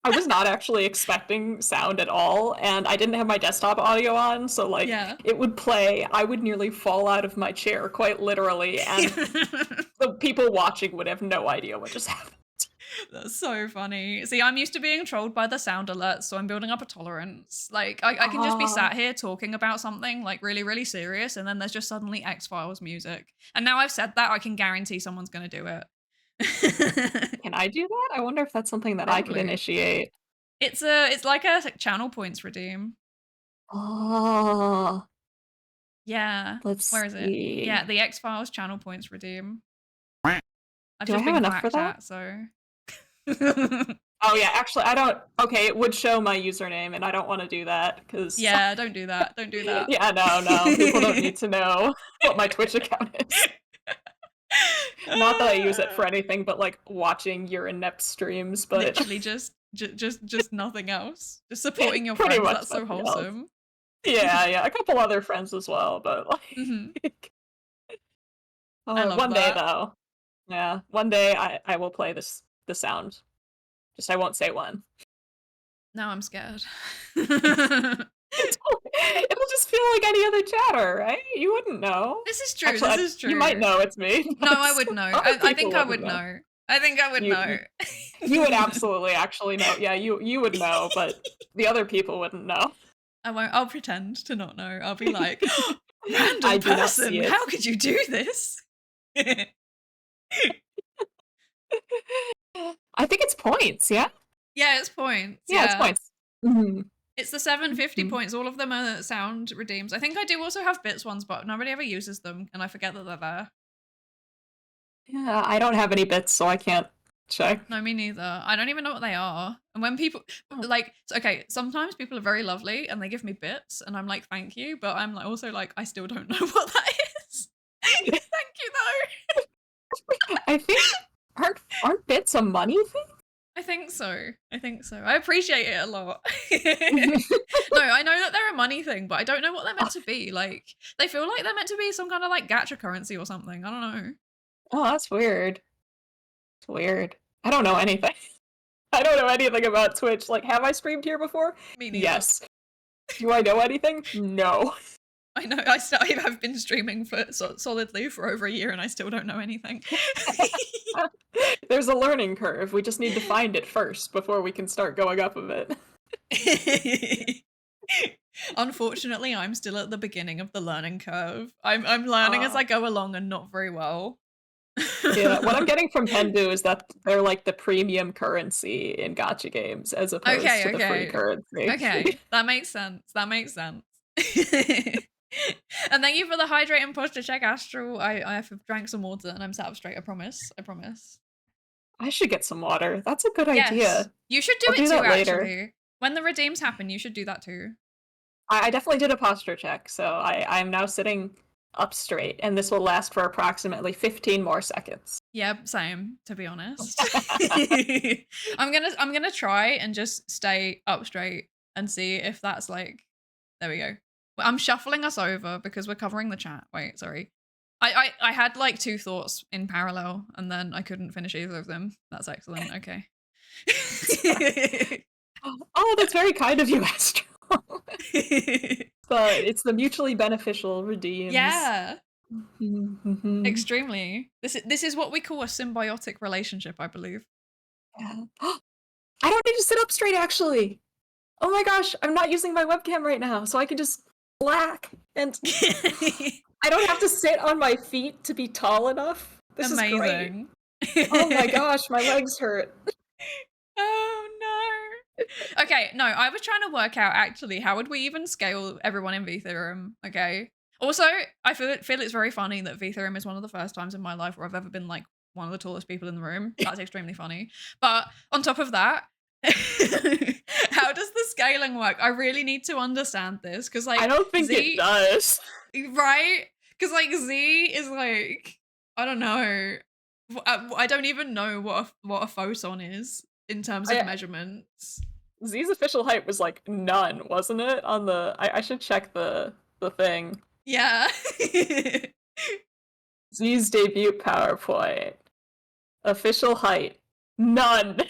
[SPEAKER 2] I was not actually expecting sound at all, and I didn't have my desktop audio on, so like
[SPEAKER 1] Yeah.
[SPEAKER 2] it would play. I would nearly fall out of my chair, quite literally, and the people watching would have no idea what just happened.
[SPEAKER 1] That's so funny. See, I'm used to being trolled by the sound alerts, so I'm building up a tolerance. Like, I can just be
[SPEAKER 2] Ah,
[SPEAKER 1] sat here talking about something like really, really serious, and then there's just suddenly X-Files music. And now I've said that, I can guarantee someone's gonna do it.
[SPEAKER 2] can I do that? I wonder if that's something that I could
[SPEAKER 1] Probably.
[SPEAKER 2] initiate.
[SPEAKER 1] It's like a channel points redeem.
[SPEAKER 2] Oh,
[SPEAKER 1] Yeah.
[SPEAKER 2] let's
[SPEAKER 1] Where is it?
[SPEAKER 2] see.
[SPEAKER 1] Yeah, the X-Files channel points redeem. I've
[SPEAKER 2] Do I
[SPEAKER 1] just
[SPEAKER 2] have
[SPEAKER 1] been
[SPEAKER 2] enough
[SPEAKER 1] quack
[SPEAKER 2] for that?
[SPEAKER 1] chat, so.
[SPEAKER 2] Oh yeah, actually I don't. Okay, it would show my username, and I don't want to do that because.
[SPEAKER 1] Yeah, don't do that. Don't do that.
[SPEAKER 2] Yeah, no, people don't need to know what my Twitch account is. Not that I use it for anything but like watching your inept streams, but
[SPEAKER 1] Literally just nothing else. Just supporting your
[SPEAKER 2] pretty
[SPEAKER 1] friends.
[SPEAKER 2] much
[SPEAKER 1] That's so
[SPEAKER 2] nothing else.
[SPEAKER 1] wholesome.
[SPEAKER 2] Yeah, a couple other friends as well, but
[SPEAKER 1] Mhm. I
[SPEAKER 2] like,
[SPEAKER 1] love
[SPEAKER 2] one day
[SPEAKER 1] that.
[SPEAKER 2] though. Yeah, one day I will play the sound. Just I won't say when.
[SPEAKER 1] Now I'm scared.
[SPEAKER 2] It'll just feel like any other chatter, right? You wouldn't know.
[SPEAKER 1] This is true.
[SPEAKER 2] Actually,
[SPEAKER 1] This is true.
[SPEAKER 2] you might know it's me.
[SPEAKER 1] No, I would know.
[SPEAKER 2] Other
[SPEAKER 1] I
[SPEAKER 2] people
[SPEAKER 1] think I
[SPEAKER 2] wouldn't
[SPEAKER 1] would know. I think I would know.
[SPEAKER 2] You would absolutely actually know. Yeah, you would know, but the other people wouldn't know.
[SPEAKER 1] I won't. I'll pretend to not know. I'll be like, random
[SPEAKER 2] I do not
[SPEAKER 1] person.
[SPEAKER 2] see it.
[SPEAKER 1] How could you do this?
[SPEAKER 2] I think it's points, yeah?
[SPEAKER 1] Yeah, it's points.
[SPEAKER 2] Yeah, it's points. Mhm.
[SPEAKER 1] It's the 750
[SPEAKER 2] Mhm.
[SPEAKER 1] points. All of them are sound redeems. I think I do also have bits ones, but nobody ever uses them, and I forget that they're there.
[SPEAKER 2] Yeah, I don't have any bits, so I can't check.
[SPEAKER 1] No, me neither. I don't even know what they are. And when people
[SPEAKER 2] Oh.
[SPEAKER 1] like, okay, sometimes people are very lovely and they give me bits, and I'm like, thank you, but I'm like also like, I still don't know what that is. Thank you though.
[SPEAKER 2] I think aren't bits a money thing?
[SPEAKER 1] I think so. I think so. I appreciate it a lot. No, I know that they're a money thing, but I don't know what they're meant to be. Like, they feel like they're meant to be some kind of like gacha currency or something. I don't know.
[SPEAKER 2] Oh, that's weird. It's weird. I don't know anything. I don't know anything about Twitch. Like, have I streamed here before?
[SPEAKER 1] Me neither.
[SPEAKER 2] Yes. Do I know anything? No.
[SPEAKER 1] I know. I've been streaming for solidly for over a year, and I still don't know anything.
[SPEAKER 2] There's a learning curve. We just need to find it first before we can start going up a bit.
[SPEAKER 1] Unfortunately, I'm still at the beginning of the learning curve. I'm learning as I go along, and not very well.
[SPEAKER 2] Yeah, what I'm getting from Pendu is that they're like the premium currency in gacha games as opposed to the free currency.
[SPEAKER 1] Okay, that makes sense. That makes sense. And thank you for the hydrate and push to check Astro. I have drank some water and I'm sat up straight. I promise. I promise.
[SPEAKER 2] I should get some water. That's a good
[SPEAKER 1] Yes.
[SPEAKER 2] idea.
[SPEAKER 1] You should do
[SPEAKER 2] I'll
[SPEAKER 1] it
[SPEAKER 2] do
[SPEAKER 1] too,
[SPEAKER 2] that later.
[SPEAKER 1] actually. When the redeems happen, you should do that too.
[SPEAKER 2] I definitely did a posture check, so I'm now sitting up straight, and this will last for approximately 15 more seconds.
[SPEAKER 1] Yep, same, to be honest. I'm gonna try and just stay up straight and see if that's like, there we go. I'm shuffling us over because we're covering the chat. Wait, sorry. I had like two thoughts in parallel and then I couldn't finish either of them. That's excellent. Okay.
[SPEAKER 2] Oh, that's very kind of you, Astro. But it's the mutually beneficial redeems.
[SPEAKER 1] Yeah.
[SPEAKER 2] Mhm.
[SPEAKER 1] Extremely. This is what we call a symbiotic relationship, I believe.
[SPEAKER 2] Yeah. I don't need to sit up straight, actually. Oh my gosh, I'm not using my webcam right now, so I can just black and I don't have to sit on my feet to be tall enough. This
[SPEAKER 1] Amazing.
[SPEAKER 2] is great. Oh my gosh, my legs hurt.
[SPEAKER 1] Oh no. Okay, no, I was trying to work out actually how would we even scale everyone in VTheorem, okay? Also, I feel it's very funny that VTheorem is one of the first times in my life where I've ever been like one of the tallest people in the room. That's extremely funny. But on top of that, how does the scaling work? I really need to understand this because like
[SPEAKER 2] I don't think it does.
[SPEAKER 1] Right? Because like Z is like, I don't know. I don't even know what a photon is in terms of measurements.
[SPEAKER 2] Z's official height was like none, wasn't it? On the I should check the thing.
[SPEAKER 1] Yeah.
[SPEAKER 2] Z's debut PowerPoint. Official height. None.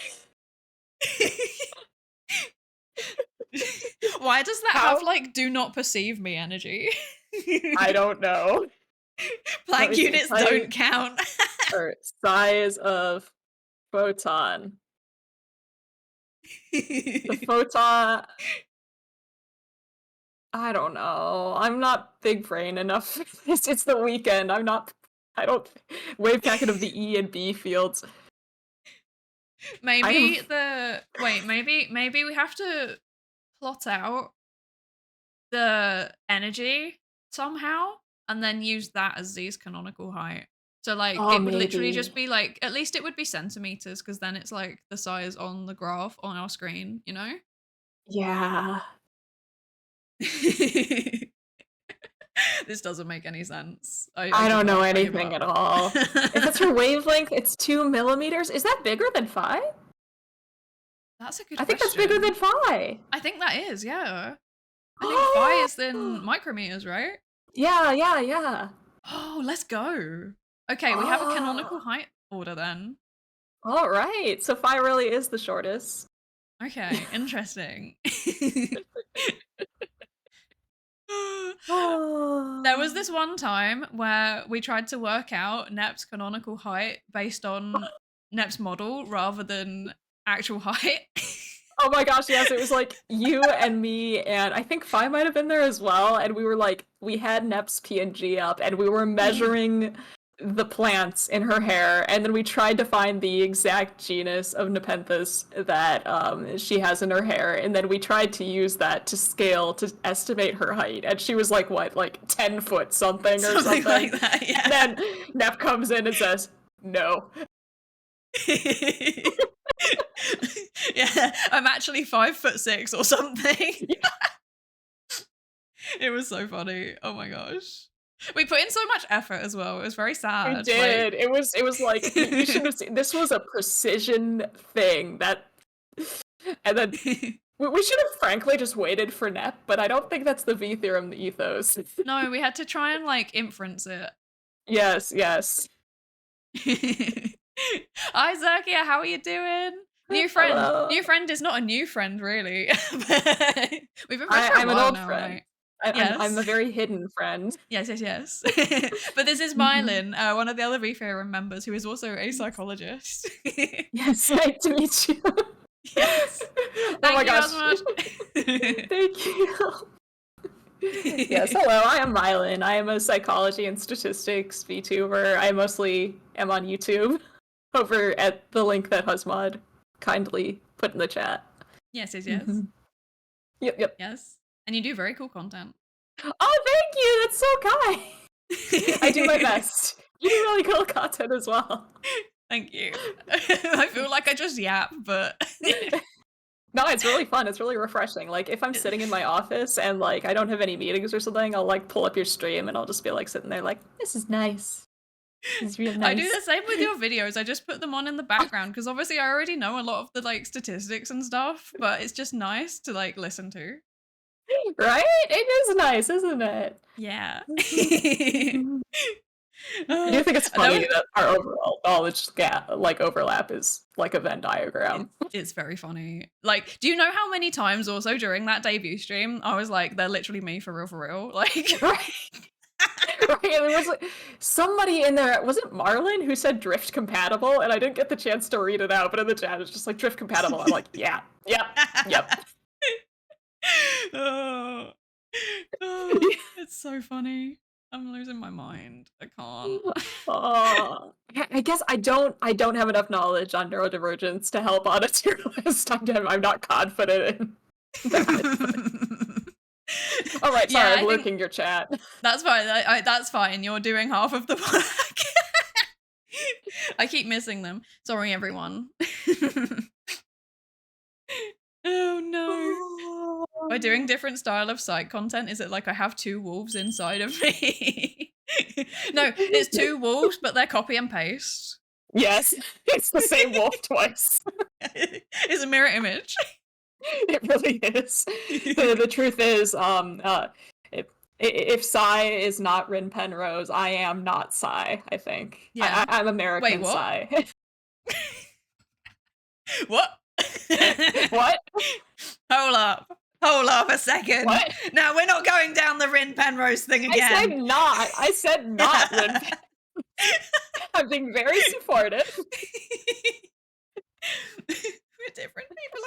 [SPEAKER 1] Why does that have like do not perceive me energy?
[SPEAKER 2] I don't know.
[SPEAKER 1] Planck units don't count.
[SPEAKER 2] Or size of photon. The photon. I don't know. I'm not big brain enough. It's the weekend. I don't wave packet of the E and B fields.
[SPEAKER 1] Maybe maybe we have to plot out the energy somehow and then use that as Z's canonical height. So like
[SPEAKER 2] Oh,
[SPEAKER 1] it would literally just
[SPEAKER 2] maybe.
[SPEAKER 1] be like, at least it would be centimeters because then it's like the size on the graph on our screen, you know?
[SPEAKER 2] Yeah.
[SPEAKER 1] This doesn't make any sense. I
[SPEAKER 2] I
[SPEAKER 1] give
[SPEAKER 2] don't know
[SPEAKER 1] up. I give
[SPEAKER 2] anything
[SPEAKER 1] up.
[SPEAKER 2] at all. If it's her wavelength, it's 2 millimeters. Is that bigger than phi?
[SPEAKER 1] That's a good
[SPEAKER 2] I think that's bigger than
[SPEAKER 1] question.
[SPEAKER 2] phi.
[SPEAKER 1] I think that is, yeah. I think phi is in micrometers, right?
[SPEAKER 2] Yeah, yeah, yeah.
[SPEAKER 1] Oh, let's go. Okay, we have a canonical
[SPEAKER 2] Oh.
[SPEAKER 1] height order then.
[SPEAKER 2] All right. So phi really is the shortest.
[SPEAKER 1] Okay, interesting. There was this
[SPEAKER 2] Oh.
[SPEAKER 1] one time where we tried to work out Nep's canonical height based on Nep's model rather than actual height.
[SPEAKER 2] Oh my gosh, yes, it was like you and me, and I think Phi might have been there as well, and we were like, we had Nep's PNG up, and we were measuring the plants in her hair, and then we tried to find the exact genus of Nepenthes that she has in her hair, and then we tried to use that to scale to estimate her height, and she was like, what, like 10 foot something or
[SPEAKER 1] Something
[SPEAKER 2] something?
[SPEAKER 1] like that, yeah.
[SPEAKER 2] And then Nep comes in and says, no.
[SPEAKER 1] Yeah, I'm actually 5'6" or something.
[SPEAKER 2] Yeah.
[SPEAKER 1] It was so funny. Oh my gosh. We put in so much effort as well. It was very sad.
[SPEAKER 2] We did. It was like you should have seen. This was a precision thing that, and then we should have frankly just waited for Nep, but I don't think that's the V theorem ethos.
[SPEAKER 1] No, we had to try and like inference it.
[SPEAKER 2] Yes, yes.
[SPEAKER 1] Hi Zerkia, how are you doing? New friend.
[SPEAKER 2] Hello.
[SPEAKER 1] New friend is not a new friend, really. We've been friends for a
[SPEAKER 2] I'm an
[SPEAKER 1] while
[SPEAKER 2] old
[SPEAKER 1] now,
[SPEAKER 2] friend.
[SPEAKER 1] right?
[SPEAKER 2] I'm a very hidden friend.
[SPEAKER 1] Yes. But this is Mylin, one of the other VTheorem members, who is also a psychologist.
[SPEAKER 2] Yes, nice to meet you.
[SPEAKER 1] Yes.
[SPEAKER 2] Oh
[SPEAKER 1] Thank
[SPEAKER 2] my
[SPEAKER 1] you,
[SPEAKER 2] gosh.
[SPEAKER 1] Osmond.
[SPEAKER 2] Thank you. Yes, hello, I am Mylin. I am a psychology and statistics VTuber. I mostly am on YouTube over at the link that Husmod kindly put in the chat.
[SPEAKER 1] Yes.
[SPEAKER 2] Mhm. Yep.
[SPEAKER 1] Yes. And you do very cool content.
[SPEAKER 2] Oh, thank you! That's so kind! I do my best. You do really cool content as well.
[SPEAKER 1] Thank you. I feel like I just yap, but...
[SPEAKER 2] No, it's really fun. It's really refreshing. Like, if I'm sitting in my office and, like, I don't have any meetings or something, I'll, like, pull up your stream and I'll just be, like, sitting there like, this is nice. This is real nice.
[SPEAKER 1] I do the same with your videos. I just put them on in the background because obviously I already know a lot of the, like, statistics and stuff, but it's just nice to, like, listen to.
[SPEAKER 2] Right? It is nice, isn't it?
[SPEAKER 1] Yeah.
[SPEAKER 2] I do think it's funny that our overall knowledge gap, like overlap, is like a Venn diagram.
[SPEAKER 1] It's very funny. Like, do you know how many times also during that debut stream I was like, they're literally me for real? Like,
[SPEAKER 2] Right. Right. There was like somebody in there. Was it Marlon who said drift compatible? And I didn't get the chance to read it out, but in the chat it's just like drift compatible. I'm like, yeah, yep.
[SPEAKER 1] Oh, it's so funny. I'm losing my mind. I can't.
[SPEAKER 2] Oh, I guess I don't have enough knowledge on neurodivergence to help on a tier list. I'm not confident in that. All right, sorry, I'm lurking your chat.
[SPEAKER 1] That's fine. That's fine. You're doing half of the work. I keep missing them. Sorry, everyone. Oh no. By doing different style of site content, is it like I have two wolves inside of me? No, it's two wolves, but they're copy and paste.
[SPEAKER 2] Yes, it's the same wolf twice.
[SPEAKER 1] It's a mirror image.
[SPEAKER 2] It really is. The truth is, if Psy is not Rin Penrose, I am not Psy, I think.
[SPEAKER 1] Yeah.
[SPEAKER 2] I'm American. Wait, what? Psy.
[SPEAKER 1] What?
[SPEAKER 2] What?
[SPEAKER 1] Hold up a second.
[SPEAKER 2] What?
[SPEAKER 1] No, we're not going down the Rin Penrose thing again.
[SPEAKER 2] I said not Rin Penrose. I'm being very supportive.
[SPEAKER 1] We're different people,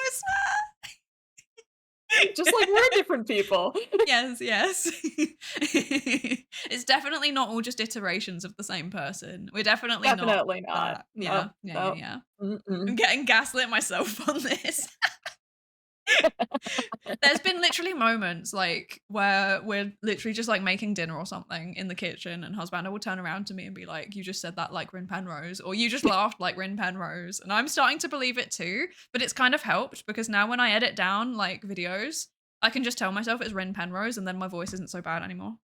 [SPEAKER 1] I
[SPEAKER 2] Just like we're different people.
[SPEAKER 1] Yes, yes. It's definitely not all just iterations of the same person. We're definitely not
[SPEAKER 2] Definitely not.
[SPEAKER 1] that.
[SPEAKER 2] Nope,
[SPEAKER 1] Yeah, yeah, yeah,
[SPEAKER 2] nope.
[SPEAKER 1] yeah. I'm
[SPEAKER 2] Mm-mm.
[SPEAKER 1] getting gaslit myself on this. There's been literally moments like where we're literally just like making dinner or something in the kitchen, and husband will turn around to me and be like, "You just said that like Rin Penrose," or "You just laughed like Rin Penrose," and I'm starting to believe it too. But it's kind of helped because now when I edit down like videos, I can just tell myself it's Rin Penrose, and then my voice isn't so bad anymore.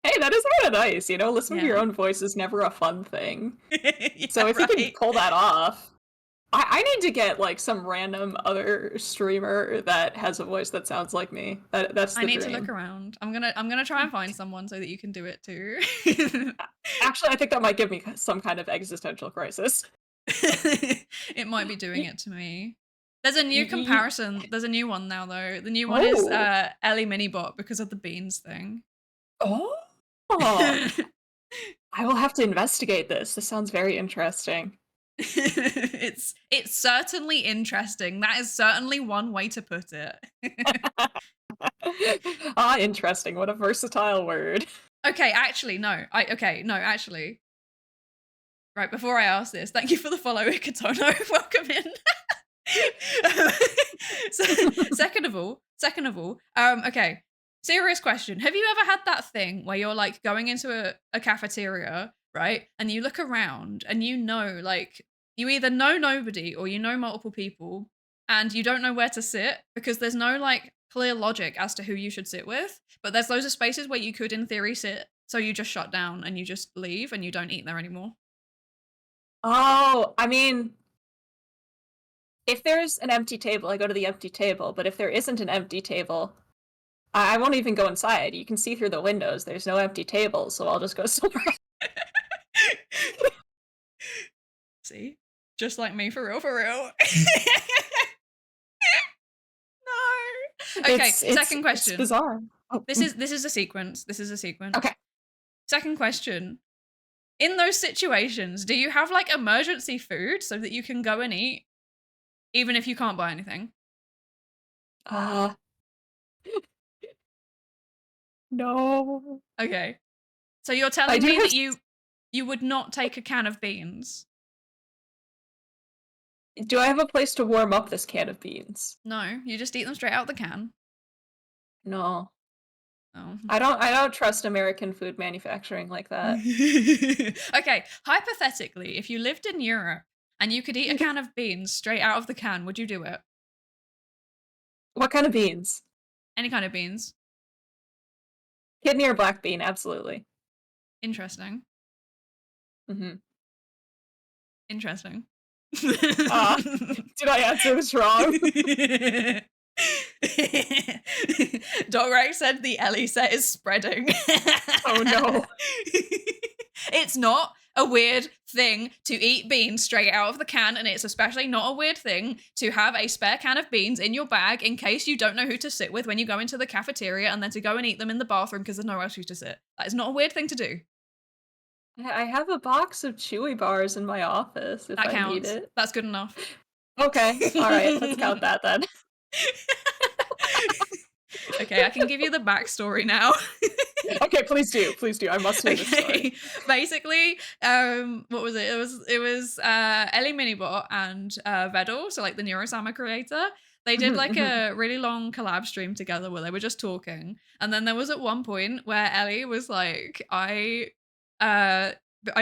[SPEAKER 2] Hey, that is kind of nice, you know? Listening to your
[SPEAKER 1] Yeah.
[SPEAKER 2] own voice is never a fun thing. So
[SPEAKER 1] Yeah,
[SPEAKER 2] if you can
[SPEAKER 1] right.
[SPEAKER 2] pull that off, I need to get like some random other streamer that has a voice that sounds like me. That's
[SPEAKER 1] I
[SPEAKER 2] the
[SPEAKER 1] need to look
[SPEAKER 2] dream.
[SPEAKER 1] around. I'm gonna try and find someone so that you can do it too.
[SPEAKER 2] Actually, I think that might give me some kind of existential crisis.
[SPEAKER 1] It might be doing
[SPEAKER 2] Y-
[SPEAKER 1] it to me. There's a new
[SPEAKER 2] y-
[SPEAKER 1] comparison. There's a new one now though. The new one is
[SPEAKER 2] Oh.
[SPEAKER 1] Ellie Minibot because of the beans thing.
[SPEAKER 2] Oh. I will have to investigate this. This sounds very interesting.
[SPEAKER 1] It's certainly interesting. That is certainly one way to put it.
[SPEAKER 2] Ah, interesting. What a versatile word.
[SPEAKER 1] Okay, actually, no. Actually. Right, before I ask this, thank you for the follow, Ikatono. Welcome in. So, second of all, okay. Serious question. Have you ever had that thing where you're like going into a cafeteria, right? And you look around and you know, like, you either know nobody or you know multiple people and you don't know where to sit because there's no like clear logic as to who you should sit with. But there's loads of spaces where you could, in theory, sit. So you just shut down and you just leave and you don't eat there anymore.
[SPEAKER 2] Oh, I mean, if there's an empty table, I go to the empty table. But if there isn't an empty table, I won't even go inside. You can see through the windows. There's no empty tables, so I'll just go somewhere else.
[SPEAKER 1] See? Just like me, for real, for real. No. Okay, second
[SPEAKER 2] It's
[SPEAKER 1] question.
[SPEAKER 2] bizarre. Oh,
[SPEAKER 1] This is a sequence. This is a sequence.
[SPEAKER 2] okay.
[SPEAKER 1] Second question. In those situations, do you have like emergency food so that you can go and eat even if you can't buy anything?
[SPEAKER 2] Uh, no.
[SPEAKER 1] Okay. So you're
[SPEAKER 2] I
[SPEAKER 1] telling
[SPEAKER 2] do
[SPEAKER 1] me
[SPEAKER 2] have.
[SPEAKER 1] that you would not take a can of beans?
[SPEAKER 2] Do I have a place to warm up this can of beans?
[SPEAKER 1] No, you just eat them straight out the can.
[SPEAKER 2] No.
[SPEAKER 1] Oh.
[SPEAKER 2] I don't trust American food manufacturing like that.
[SPEAKER 1] Okay, hypothetically, if you lived in Europe and you could eat a can of beans straight out of the can, would you do it?
[SPEAKER 2] What kind of beans?
[SPEAKER 1] Any kind of beans.
[SPEAKER 2] Kidney or black bean? Absolutely.
[SPEAKER 1] Interesting.
[SPEAKER 2] Mm-hmm.
[SPEAKER 1] Interesting.
[SPEAKER 2] Did I answer this wrong?
[SPEAKER 1] Dogrex said the Ellie set is spreading.
[SPEAKER 2] Oh no.
[SPEAKER 1] It's not a weird thing to eat beans straight out of the can, and it's especially not a weird thing to have a spare can of beans in your bag in case you don't know who to sit with when you go into the cafeteria, and then to go and eat them in the bathroom because there's nowhere else for you to sit. That is not a weird thing to do.
[SPEAKER 2] I have a box of Chewy bars in my office if
[SPEAKER 1] That
[SPEAKER 2] I need
[SPEAKER 1] counts.
[SPEAKER 2] it.
[SPEAKER 1] That's good enough.
[SPEAKER 2] Okay. All right. Let's count that then.
[SPEAKER 1] Okay, I can give you the backstory now.
[SPEAKER 2] Okay, please do. Please do. I must hear this story.
[SPEAKER 1] Basically, what was it? It was Ellie Minibot and Vedal, so like the Neurosama creator. They did like a really long collab stream together where they were just talking. And then there was at one point where Ellie was like, I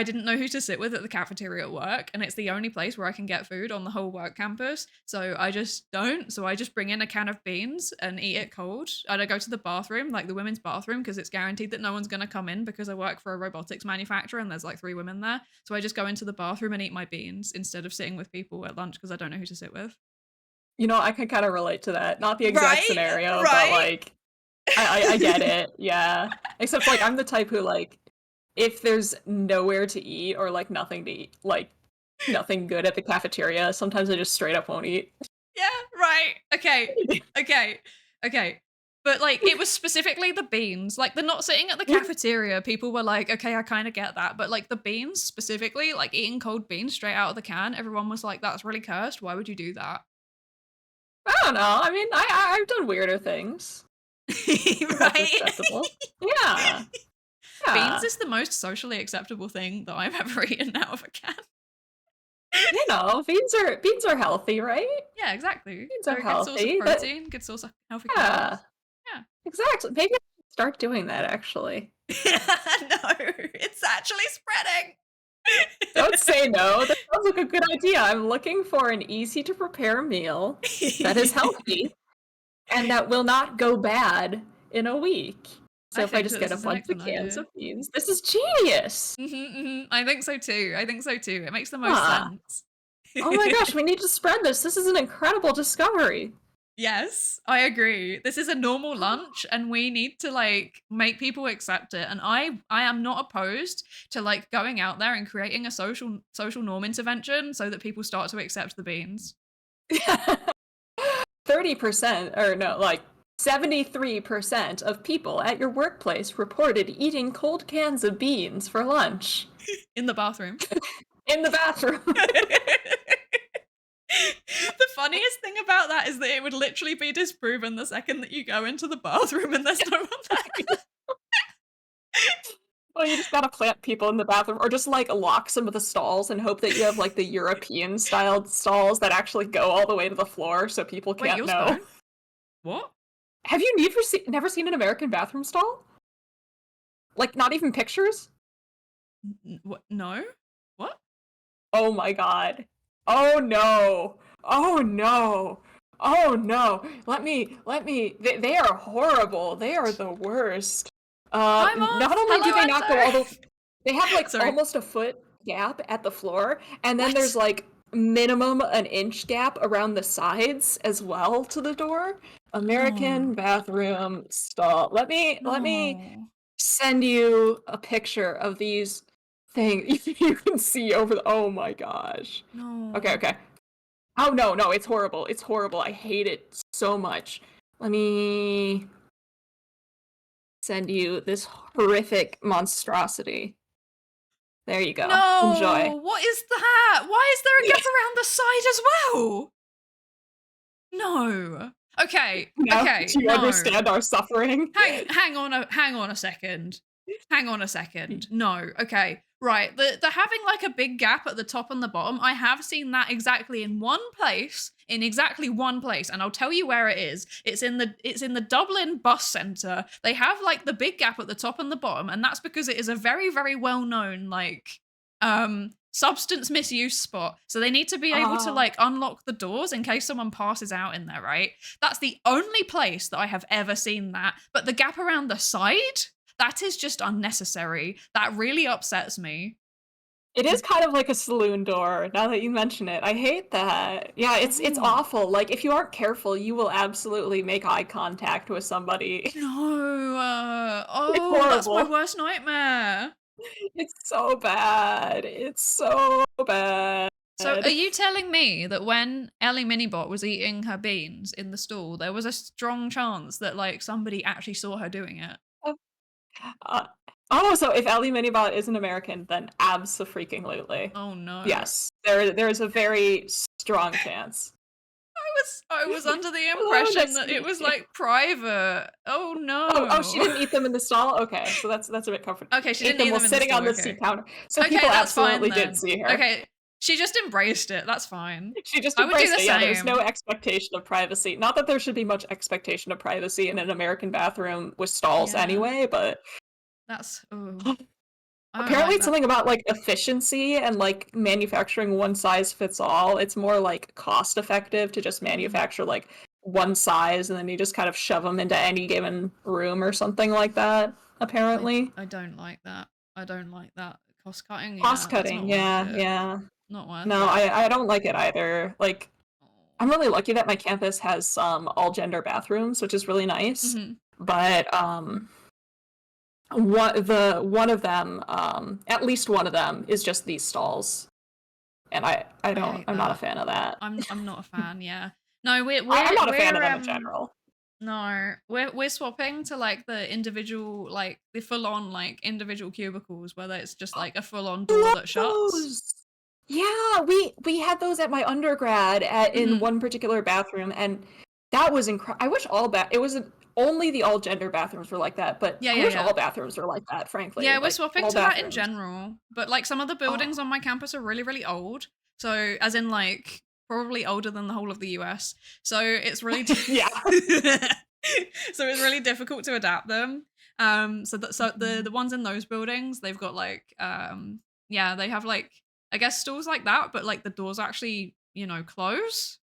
[SPEAKER 1] didn't know who to sit with at the cafeteria at work, and it's the only place where I can get food on the whole work campus. So I just don't. So I just bring in a can of beans and eat it cold. And I go to the bathroom, like the women's bathroom, because it's guaranteed that no one's going to come in because I work for a robotics manufacturer and there's like 3 women there. So I just go into the bathroom and eat my beans instead of sitting with people at lunch because I don't know who to sit with.
[SPEAKER 2] You know, I can kind of relate to that. Not the exact
[SPEAKER 1] Right?
[SPEAKER 2] scenario, but
[SPEAKER 1] Right?
[SPEAKER 2] like, I get it. Yeah. Except like I'm the type who like, if there's nowhere to eat or like nothing to eat, like nothing good at the cafeteria, sometimes I just straight up won't eat.
[SPEAKER 1] Yeah, right. Okay. But like it was specifically the beans. Like the not sitting at the cafeteria, people were like, okay, I kind of get that. But like the beans specifically, like eating cold beans straight out of the can, everyone was like, that's really cursed. Why would you do that?
[SPEAKER 2] I don't know. I mean, I've done weirder things. That's
[SPEAKER 1] Right?
[SPEAKER 2] acceptable. Yeah.
[SPEAKER 1] Beans
[SPEAKER 2] Yeah.
[SPEAKER 1] is the most socially acceptable thing that I've ever eaten out of a can.
[SPEAKER 2] You know, beans are healthy, right?
[SPEAKER 1] Yeah, exactly.
[SPEAKER 2] Beans are
[SPEAKER 1] They're a good source of
[SPEAKER 2] healthy. That
[SPEAKER 1] protein, good source of healthy
[SPEAKER 2] yeah,
[SPEAKER 1] carbs. Yeah.
[SPEAKER 2] exactly. Maybe I should start doing that actually.
[SPEAKER 1] No, it's actually spreading.
[SPEAKER 2] Don't say no. That sounds like a good idea. I'm looking for an easy to prepare meal that is healthy and that will not go bad in a week. So
[SPEAKER 1] I
[SPEAKER 2] if I
[SPEAKER 1] think
[SPEAKER 2] just
[SPEAKER 1] that
[SPEAKER 2] get
[SPEAKER 1] this
[SPEAKER 2] a
[SPEAKER 1] is an
[SPEAKER 2] bunch of
[SPEAKER 1] excellent
[SPEAKER 2] cans
[SPEAKER 1] idea.
[SPEAKER 2] of beans, this is genius.
[SPEAKER 1] I think so too. I think so too. It makes the most
[SPEAKER 2] Ah.
[SPEAKER 1] sense.
[SPEAKER 2] Oh my gosh, we need to spread this. This is an incredible discovery.
[SPEAKER 1] Yes, I agree. This is a normal lunch and we need to like make people accept it. And I am not opposed to like going out there and creating a social norm intervention so that people start to accept the beans.
[SPEAKER 2] 30%, or no, like 73% of people at your workplace reported eating cold cans of beans for lunch
[SPEAKER 1] In the bathroom.
[SPEAKER 2] in the bathroom.
[SPEAKER 1] The funniest thing about that is that it would literally be disproven the second that you go into the bathroom and there's no one there.
[SPEAKER 2] Well, you just gotta plant people in the bathroom, or just like lock some of the stalls and hope that you have like the European styled stalls that actually go all the way to the floor so people
[SPEAKER 1] Wait,
[SPEAKER 2] can't
[SPEAKER 1] yours
[SPEAKER 2] know.
[SPEAKER 1] don't? What?
[SPEAKER 2] Have you never seen an American bathroom stall? Like, not even pictures?
[SPEAKER 1] What? No? What?
[SPEAKER 2] Oh my god. Oh no. Oh no. Oh no. They are horrible. They are the worst.
[SPEAKER 1] I'm
[SPEAKER 2] Not
[SPEAKER 1] off.
[SPEAKER 2] only do
[SPEAKER 1] Hello,
[SPEAKER 2] they not go all the,
[SPEAKER 1] Enzo.
[SPEAKER 2] they have like
[SPEAKER 1] Sorry.
[SPEAKER 2] almost a foot gap at the floor, and then
[SPEAKER 1] What?
[SPEAKER 2] there's like minimum an inch gap around the sides as well to the door. American
[SPEAKER 1] No.
[SPEAKER 2] bathroom stall. Let me
[SPEAKER 1] No.
[SPEAKER 2] send you a picture of these things you can see over the, oh my gosh.
[SPEAKER 1] No.
[SPEAKER 2] Okay. Oh no, it's horrible. It's horrible. I hate it so much. Let me send you this horrific monstrosity. There you go. Enjoy.
[SPEAKER 1] No. What is that? Why is there a gap around the side as well? No. Okay.
[SPEAKER 2] Now,
[SPEAKER 1] Okay.
[SPEAKER 2] do you
[SPEAKER 1] No.
[SPEAKER 2] understand our suffering?
[SPEAKER 1] Hang on a second. Hang on a second. No. Okay. Right. The having like a big gap at the top and the bottom, I have seen that exactly in one place, and I'll tell you where it is. It's in the Dublin bus centre. They have like the big gap at the top and the bottom, and that's because it is a very, very well-known like substance misuse spot. So they need to be able to like unlock the doors in case someone passes out in there, right? That's the only place that I have ever seen that. But the gap around the side, that is just unnecessary. That really upsets me.
[SPEAKER 2] It is kind of like a saloon door, now that you mention it. I hate that. Yeah, it's
[SPEAKER 1] Oh.
[SPEAKER 2] awful. Like, if you aren't careful, you will absolutely make eye contact with somebody.
[SPEAKER 1] No.
[SPEAKER 2] It's
[SPEAKER 1] That's my
[SPEAKER 2] horrible.
[SPEAKER 1] worst nightmare.
[SPEAKER 2] It's so bad. It's so bad.
[SPEAKER 1] So are you telling me that when Ellie Minibot was eating her beans in the stall, there was a strong chance that like somebody actually saw her doing it?
[SPEAKER 2] So if Ellie Minibot is an American, then abso-freaking-lutely.
[SPEAKER 1] Oh no.
[SPEAKER 2] Yes, there is a very strong chance.
[SPEAKER 1] I was under the impression that it was like private. Oh no.
[SPEAKER 2] Oh, she didn't eat them in the stall? Okay, so that's a bit comforting.
[SPEAKER 1] Okay, she
[SPEAKER 2] Ate
[SPEAKER 1] didn't
[SPEAKER 2] them
[SPEAKER 1] eat
[SPEAKER 2] while
[SPEAKER 1] them in the
[SPEAKER 2] sitting on
[SPEAKER 1] stall,
[SPEAKER 2] the
[SPEAKER 1] okay.
[SPEAKER 2] seat counter. So
[SPEAKER 1] Okay,
[SPEAKER 2] people
[SPEAKER 1] that's fine
[SPEAKER 2] absolutely
[SPEAKER 1] then.
[SPEAKER 2] did see her.
[SPEAKER 1] Okay, she just embraced it. That's fine.
[SPEAKER 2] She just
[SPEAKER 1] I would do
[SPEAKER 2] embraced
[SPEAKER 1] the
[SPEAKER 2] it. Yeah, there's
[SPEAKER 1] same.
[SPEAKER 2] no expectation of privacy. Not that there should be much expectation of privacy in an American bathroom with stalls
[SPEAKER 1] Yeah.
[SPEAKER 2] anyway, but
[SPEAKER 1] That's
[SPEAKER 2] apparently it's something about like efficiency and like manufacturing one size fits all. It's more like cost effective to just manufacture like one size and then you just kind of shove them into any given room or something like that, apparently.
[SPEAKER 1] I don't like that. I don't like that. Cost cutting?
[SPEAKER 2] Cost cutting, yeah.
[SPEAKER 1] Not worth
[SPEAKER 2] No,
[SPEAKER 1] it.
[SPEAKER 2] I don't like it either. Like, I'm really lucky that my campus has all gender bathrooms, which is really nice. But one of them, at least one of them, is just these stalls, and I'm not a fan of that.
[SPEAKER 1] I'm not a fan. Yeah. No,
[SPEAKER 2] I'm not a fan of them in general.
[SPEAKER 1] No, we're swapping to like the individual, like the full on like individual cubicles, where it's just like a full on door that shuts.
[SPEAKER 2] Yeah, we had those at my undergrad in one particular bathroom, and that was incredible. I wish it wasn't only the all gender bathrooms were like that, but
[SPEAKER 1] Yeah,
[SPEAKER 2] I
[SPEAKER 1] yeah,
[SPEAKER 2] wish
[SPEAKER 1] yeah.
[SPEAKER 2] all bathrooms were like that, frankly.
[SPEAKER 1] Yeah, we're
[SPEAKER 2] Like
[SPEAKER 1] swapping
[SPEAKER 2] all
[SPEAKER 1] to that in
[SPEAKER 2] bathrooms.
[SPEAKER 1] general, but like some of the buildings
[SPEAKER 2] Oh,
[SPEAKER 1] on my campus are really, really old. So, as in like probably older than the whole of the US. So it's really
[SPEAKER 2] yeah.
[SPEAKER 1] so it's really difficult to adapt them. So the ones in those buildings, they've got like yeah, they have like I guess stalls like that, but like the doors actually close.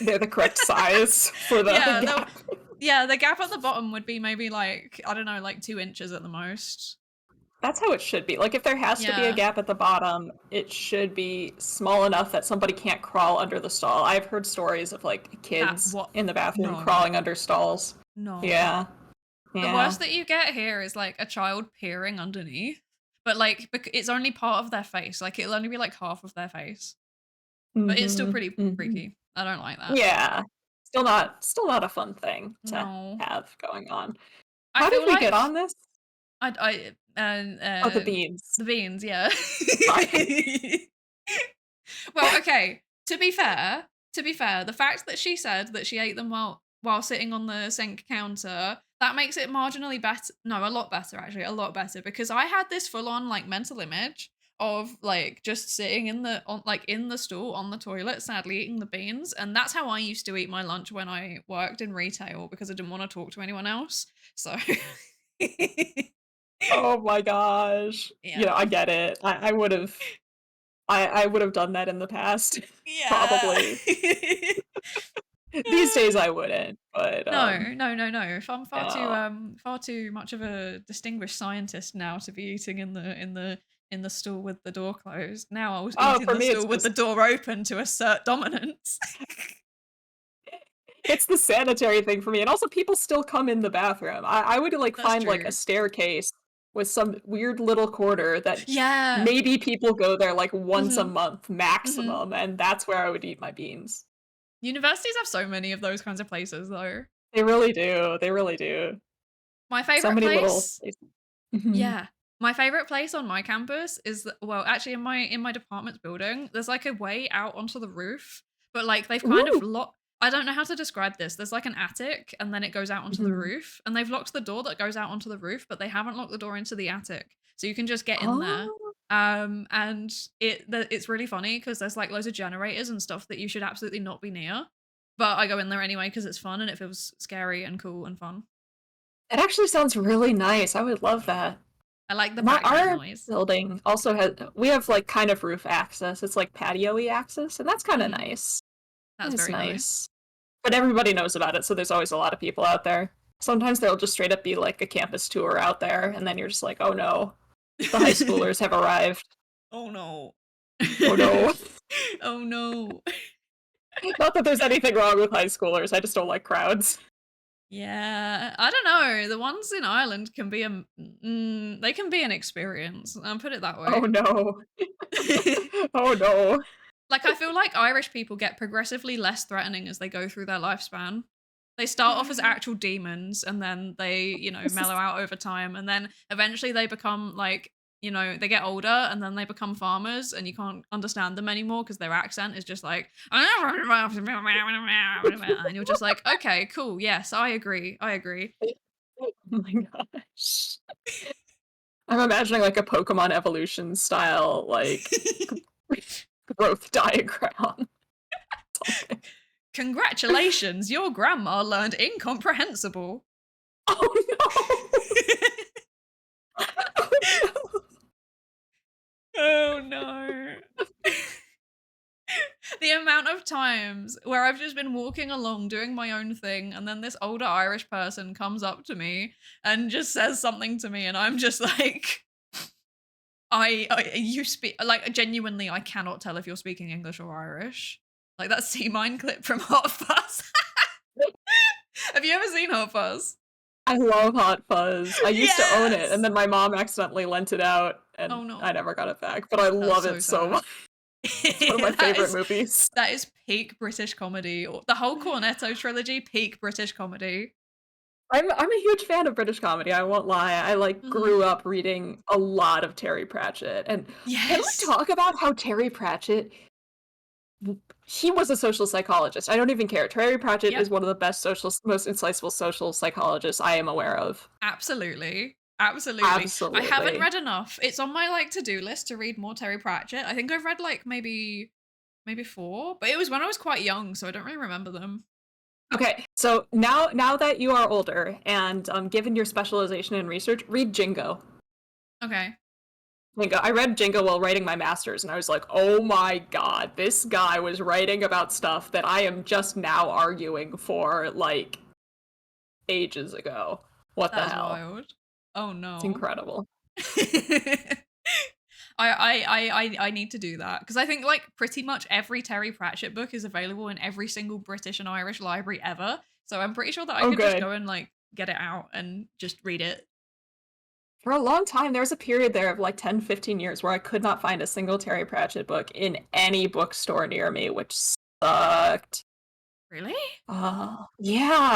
[SPEAKER 2] They're the correct size for the
[SPEAKER 1] Yeah,
[SPEAKER 2] gap.
[SPEAKER 1] yeah, the gap at the bottom would be maybe like I don't know, like 2 inches at the most.
[SPEAKER 2] That's how it should be. Like if there has to be a
[SPEAKER 1] Yeah.
[SPEAKER 2] gap at the bottom, it should be small enough that somebody can't crawl under the stall. I've heard stories of like
[SPEAKER 1] That
[SPEAKER 2] kids
[SPEAKER 1] what?
[SPEAKER 2] in the bathroom
[SPEAKER 1] No.
[SPEAKER 2] crawling under stalls.
[SPEAKER 1] No.
[SPEAKER 2] Yeah.
[SPEAKER 1] The
[SPEAKER 2] Yeah.
[SPEAKER 1] worst that you get here is like a child peering underneath, but like it's only part of their face. Like it'll only be like half of their face, but it's still
[SPEAKER 2] Mhm.
[SPEAKER 1] pretty
[SPEAKER 2] Mhm.
[SPEAKER 1] freaky. I don't like that.
[SPEAKER 2] Yeah. Still not a fun thing to
[SPEAKER 1] No,
[SPEAKER 2] have going on.
[SPEAKER 1] I
[SPEAKER 2] How did
[SPEAKER 1] feel
[SPEAKER 2] we get
[SPEAKER 1] like
[SPEAKER 2] on this? Oh, the beans.
[SPEAKER 1] the beans. Yeah.
[SPEAKER 2] Sorry.
[SPEAKER 1] Well, okay. To be fair, the fact that she said that she ate them while sitting on the sink counter, that makes it marginally better. No, a lot better actually, a lot better because I had this full on like mental image of like just sitting in the stool on the toilet, sadly eating the beans, and that's how I used to eat my lunch when I worked in retail because I didn't want to talk to anyone else. So
[SPEAKER 2] Oh my gosh. You know,
[SPEAKER 1] yeah.
[SPEAKER 2] I get it. I would have done that in the past.
[SPEAKER 1] Yeah.
[SPEAKER 2] Probably. These days I wouldn't, but
[SPEAKER 1] No, no, no, no. If I'm
[SPEAKER 2] yeah.
[SPEAKER 1] far too much of a distinguished scientist now to be eating in the stool with the door closed. Now I was
[SPEAKER 2] Oh,
[SPEAKER 1] eating
[SPEAKER 2] for
[SPEAKER 1] the
[SPEAKER 2] me it's
[SPEAKER 1] stool with the
[SPEAKER 2] just
[SPEAKER 1] door open to assert dominance.
[SPEAKER 2] it's the sanitary thing for me, and also people still come in the bathroom. I would, like,
[SPEAKER 1] That's
[SPEAKER 2] find, like, a
[SPEAKER 1] true.
[SPEAKER 2] staircase with some weird little corner that
[SPEAKER 1] Yeah.
[SPEAKER 2] maybe people go there, like, once a
[SPEAKER 1] Mhm.
[SPEAKER 2] month
[SPEAKER 1] Mhm.
[SPEAKER 2] maximum, and that's where I would eat my beans.
[SPEAKER 1] Universities have so many of those kinds of places though.
[SPEAKER 2] They really do, they really do.
[SPEAKER 1] My
[SPEAKER 2] So
[SPEAKER 1] favorite
[SPEAKER 2] many little
[SPEAKER 1] place
[SPEAKER 2] places. Mhm.
[SPEAKER 1] Yeah. My favorite place on my campus is well, actually in my department's building, there's like a way out onto the roof, but like they've kind of
[SPEAKER 2] Ooh.
[SPEAKER 1] locked I don't know how to describe this. There's like an attic and then it goes out onto the
[SPEAKER 2] Mhm.
[SPEAKER 1] roof and they've locked the door that goes out onto the roof, but they haven't locked the door into the attic. So you can just get in there.
[SPEAKER 2] Oh.
[SPEAKER 1] And it's really funny because there's like loads of generators and stuff that you should absolutely not be near. But I go in there anyway because it's fun and it feels scary and cool and fun.
[SPEAKER 2] That actually sounds really nice, I would love that.
[SPEAKER 1] I like the background
[SPEAKER 2] Our
[SPEAKER 1] noise.
[SPEAKER 2] building also has we have, like, kind of roof access, it's, like, patio-y access, and that's kinda
[SPEAKER 1] Mhm.
[SPEAKER 2] nice.
[SPEAKER 1] That's
[SPEAKER 2] It's
[SPEAKER 1] very nice.
[SPEAKER 2] nice. But everybody knows about it, so there's always a lot of people out there. Sometimes there'll just straight up be, like, a campus tour out there, and then you're just like, "Oh, no. The high schoolers have arrived.
[SPEAKER 1] Oh no.
[SPEAKER 2] Oh, no."
[SPEAKER 1] Oh no.
[SPEAKER 2] Not that there's anything wrong with high schoolers, I just don't like crowds.
[SPEAKER 1] Yeah, I don't know. The ones in Ireland can be they can be an experience. I'll put it that
[SPEAKER 2] Oh,
[SPEAKER 1] way.
[SPEAKER 2] no. Oh, no.
[SPEAKER 1] Like I feel like Irish people get progressively less threatening as they go through their lifespan. They start off as actual demons and then they,
[SPEAKER 2] This
[SPEAKER 1] mellow
[SPEAKER 2] is
[SPEAKER 1] out over time and then eventually they become like, they get older and then they become farmers and you can't understand them anymore because their accent is just like and you're just like, "Okay, cool. Yes, I agree. I agree."
[SPEAKER 2] oh my gosh. I'm imagining, like, a Pokemon evolution style, like, growth diagram. Something.
[SPEAKER 1] Congratulations, your grandma learned incomprehensible.
[SPEAKER 2] Oh, no. Oh, no.
[SPEAKER 1] Oh no. The amount of times where I've just been walking along doing my own thing and then this older Irish person comes up to me and just says something to me and I'm just like you speak like genuinely I cannot tell if you're speaking English or Irish. Like that Sea Mine clip from Hot Fuzz. Have you ever seen Hot Fuzz?
[SPEAKER 2] I love Hot Fuzz. I used to own it, and
[SPEAKER 1] Yes.
[SPEAKER 2] then my mom accidentally lent it out, and
[SPEAKER 1] Oh
[SPEAKER 2] I
[SPEAKER 1] no.
[SPEAKER 2] never got it back, but I
[SPEAKER 1] That's
[SPEAKER 2] love
[SPEAKER 1] so
[SPEAKER 2] it so
[SPEAKER 1] sad.
[SPEAKER 2] much. It's one of my
[SPEAKER 1] that
[SPEAKER 2] favorite
[SPEAKER 1] is
[SPEAKER 2] movies.
[SPEAKER 1] that is peak British comedy. The whole Cornetto trilogy, peak British comedy.
[SPEAKER 2] I'm a huge fan of British comedy, I won't lie. I, like,
[SPEAKER 1] Mhm.
[SPEAKER 2] grew up reading a lot of Terry Pratchett, and can we
[SPEAKER 1] Yes.
[SPEAKER 2] talk about how Terry Pratchett he was a social psychologist. I don't even care. Terry Pratchett
[SPEAKER 1] Yep.
[SPEAKER 2] is one of the best most insightful social psychologists I am aware of.
[SPEAKER 1] Absolutely. Absolutely. I haven't
[SPEAKER 2] Absolutely.
[SPEAKER 1] read enough. It's on my, like, to-do list to read more Terry Pratchett. I think I've read, like, maybe 4, but it was when I was quite young, so I don't really remember them.
[SPEAKER 2] Okay, so now that you are older and given your specialization in research, read Jingo.
[SPEAKER 1] Okay.
[SPEAKER 2] Jingo. I read Jingo while writing my master's, and I was like, oh my god, this guy was writing about stuff that I am just now arguing for, like, ages ago. What the
[SPEAKER 1] That is
[SPEAKER 2] hell?
[SPEAKER 1] wild. Oh,
[SPEAKER 2] It's
[SPEAKER 1] no.
[SPEAKER 2] incredible.
[SPEAKER 1] I need to do that because I think like pretty much every Terry Pratchett book is available in every single British and Irish library ever. So I'm pretty sure that I
[SPEAKER 2] Oh,
[SPEAKER 1] could just
[SPEAKER 2] good.
[SPEAKER 1] go and like get it out and just read it.
[SPEAKER 2] For a long time, there was a period there of like 10, 15 years where I could not find a single Terry Pratchett book in any bookstore near me, which sucked.
[SPEAKER 1] Really?
[SPEAKER 2] Yeah.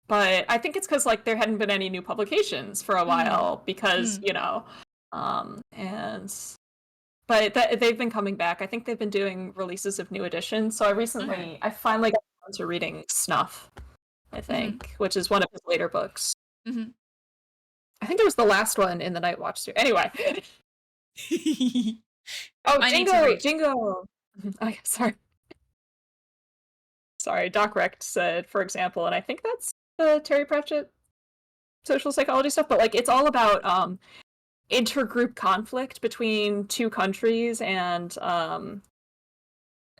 [SPEAKER 2] But I think it's because like there hadn't been any new publications for a
[SPEAKER 1] Mm.
[SPEAKER 2] while because,
[SPEAKER 1] Mm.
[SPEAKER 2] and but they've been coming back. I think they've been doing releases of new editions. So
[SPEAKER 1] Okay.
[SPEAKER 2] I finally got around to reading Snuff, I
[SPEAKER 1] Hmm.
[SPEAKER 2] think, which is one of his later books.
[SPEAKER 1] Hmm.
[SPEAKER 2] I think it was the last one in the Night Watch series. Anyway. Oh,
[SPEAKER 1] I need to
[SPEAKER 2] Jingo!
[SPEAKER 1] read.
[SPEAKER 2] Jingo! Okay, sorry. Sorry, Doc Recht said, for example, and I think that's the Terry Pratchett social psychology stuff, but like it's all about intergroup conflict between two countries and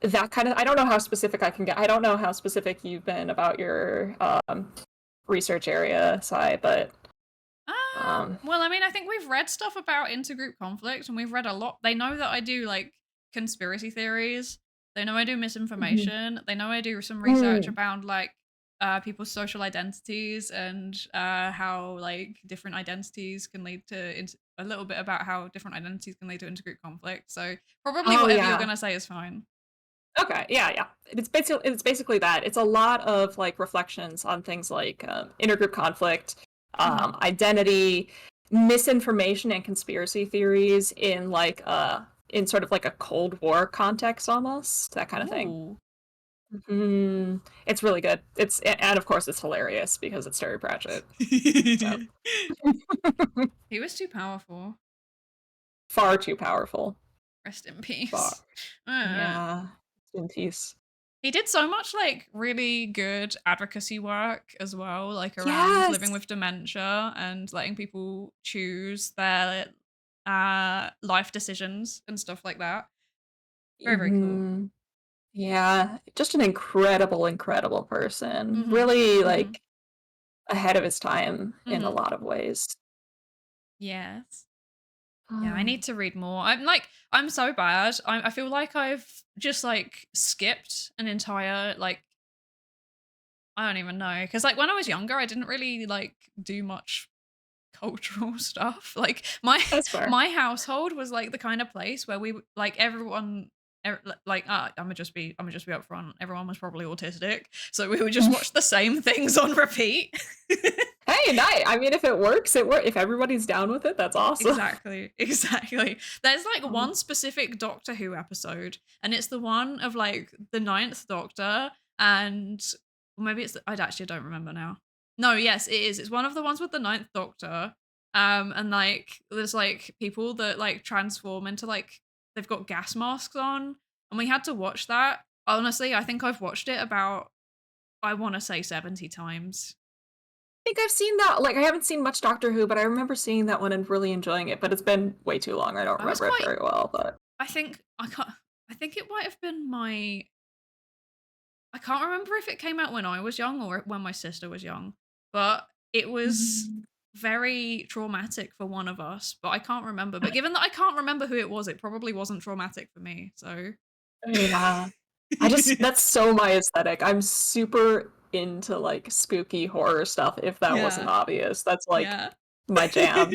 [SPEAKER 2] that kind of I don't know how specific I can get. I don't know how specific you've been about your research area, Sai, but
[SPEAKER 1] Well, I mean, I think we've read stuff about intergroup conflict and we've read a lot. They know that I do like conspiracy theories. They know I do
[SPEAKER 2] Mhm.
[SPEAKER 1] misinformation. They know I do some research
[SPEAKER 2] Mm.
[SPEAKER 1] about like people's social identities and how like different identities can lead to a little bit about how different identities can lead to intergroup conflict. So probably
[SPEAKER 2] Oh
[SPEAKER 1] whatever you're
[SPEAKER 2] yeah.
[SPEAKER 1] gonna say is fine.
[SPEAKER 2] Okay, yeah, yeah. It's basically that. It's a lot of like reflections on things like intergroup conflict,
[SPEAKER 1] Hmm.
[SPEAKER 2] identity, misinformation, and conspiracy theories in sort of like a Cold War context, almost that kind of thing.
[SPEAKER 1] Ooh.
[SPEAKER 2] It's really good. And of course it's hilarious because it's Terry Pratchett. So
[SPEAKER 1] He was too powerful.
[SPEAKER 2] far too powerful.
[SPEAKER 1] Rest in
[SPEAKER 2] Far.
[SPEAKER 1] peace. Uh,
[SPEAKER 2] Yeah. In peace.
[SPEAKER 1] He did so much like really good advocacy work as well, like around living
[SPEAKER 2] Yes.
[SPEAKER 1] with dementia and letting people choose their life decisions and stuff like that. Very, very cool.
[SPEAKER 2] Hmm. Yeah, just an incredible, incredible person.
[SPEAKER 1] Mhm.
[SPEAKER 2] Really,
[SPEAKER 1] Mhm.
[SPEAKER 2] like, ahead of his time in a
[SPEAKER 1] Mhm.
[SPEAKER 2] lot of ways.
[SPEAKER 1] Yes. Yeah, I
[SPEAKER 2] Um,
[SPEAKER 1] need to read more. I'm so bad. I feel like I've just like skipped an entire like I don't even know because like when I was younger, I didn't really like do much cultural stuff. Like my
[SPEAKER 2] that's fair.
[SPEAKER 1] my household was like the kind of place where like everyone like I'm gonna just be upfront. Everyone was probably autistic, so we would just watch the same things on repeat.
[SPEAKER 2] Hey, nice. I mean, if it works, it works. If everybody's down with it, that's awesome.
[SPEAKER 1] Exactly, exactly. There's like
[SPEAKER 2] Um,
[SPEAKER 1] one specific Doctor Who episode, and it's the one of like the ninth Doctor, and maybe I actually don't remember now. No, yes, it is. It's one of the ones with the ninth Doctor. And like there's like people that like transform into like they've got gas masks on, and we had to watch that. Honestly, I think I've watched it about I want to say 70 times.
[SPEAKER 2] I think I've seen that. Like, I haven't seen much Doctor Who, but I remember seeing that one and really enjoying it. But it's been way too long. I don't
[SPEAKER 1] I was
[SPEAKER 2] remember it
[SPEAKER 1] quite
[SPEAKER 2] very well. But
[SPEAKER 1] I think I can't I think it might have been I can't remember if it came out when I was young or when my sister was young, but it was
[SPEAKER 2] Mhm.
[SPEAKER 1] very traumatic for one of us, but I can't remember. But given that I can't remember who it was, it probably wasn't traumatic for me. So
[SPEAKER 2] Yeah. That's so my aesthetic. I'm super into like spooky horror stuff, if that wasn't
[SPEAKER 1] yeah.
[SPEAKER 2] obvious. That's like
[SPEAKER 1] Yeah.
[SPEAKER 2] my jam.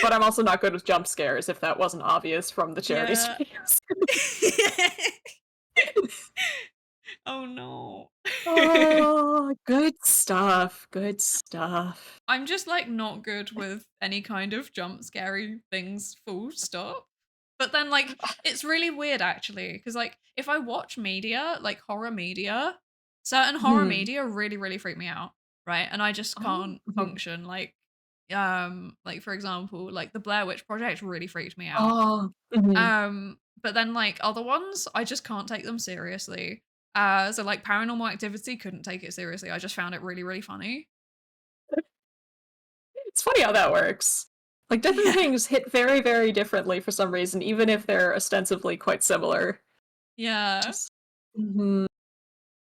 [SPEAKER 2] But I'm also not good with jump scares, if that wasn't obvious from the charity
[SPEAKER 1] yeah.
[SPEAKER 2] streams.
[SPEAKER 1] Oh no.
[SPEAKER 2] Oh, good stuff. Good stuff.
[SPEAKER 1] I'm just like not good with any kind of jump scary things, full stop. But then like it's really weird actually, because like if I watch media, like horror media, certain horror
[SPEAKER 2] Mhm.
[SPEAKER 1] media really, really freak me out, right? And I just
[SPEAKER 2] Oh,
[SPEAKER 1] can't
[SPEAKER 2] mhm.
[SPEAKER 1] function. Like for example, like the Blair Witch Project really freaked me out.
[SPEAKER 2] Oh, mhm.
[SPEAKER 1] But then like other ones, I just can't take them seriously. So like Paranormal Activity couldn't take it seriously. I just found it really, really funny.
[SPEAKER 2] It's funny how that works. Like, different
[SPEAKER 1] Yeah.
[SPEAKER 2] things hit very, very differently for some reason, even if they're ostensibly quite similar.
[SPEAKER 1] Yeah.
[SPEAKER 2] Just mhm.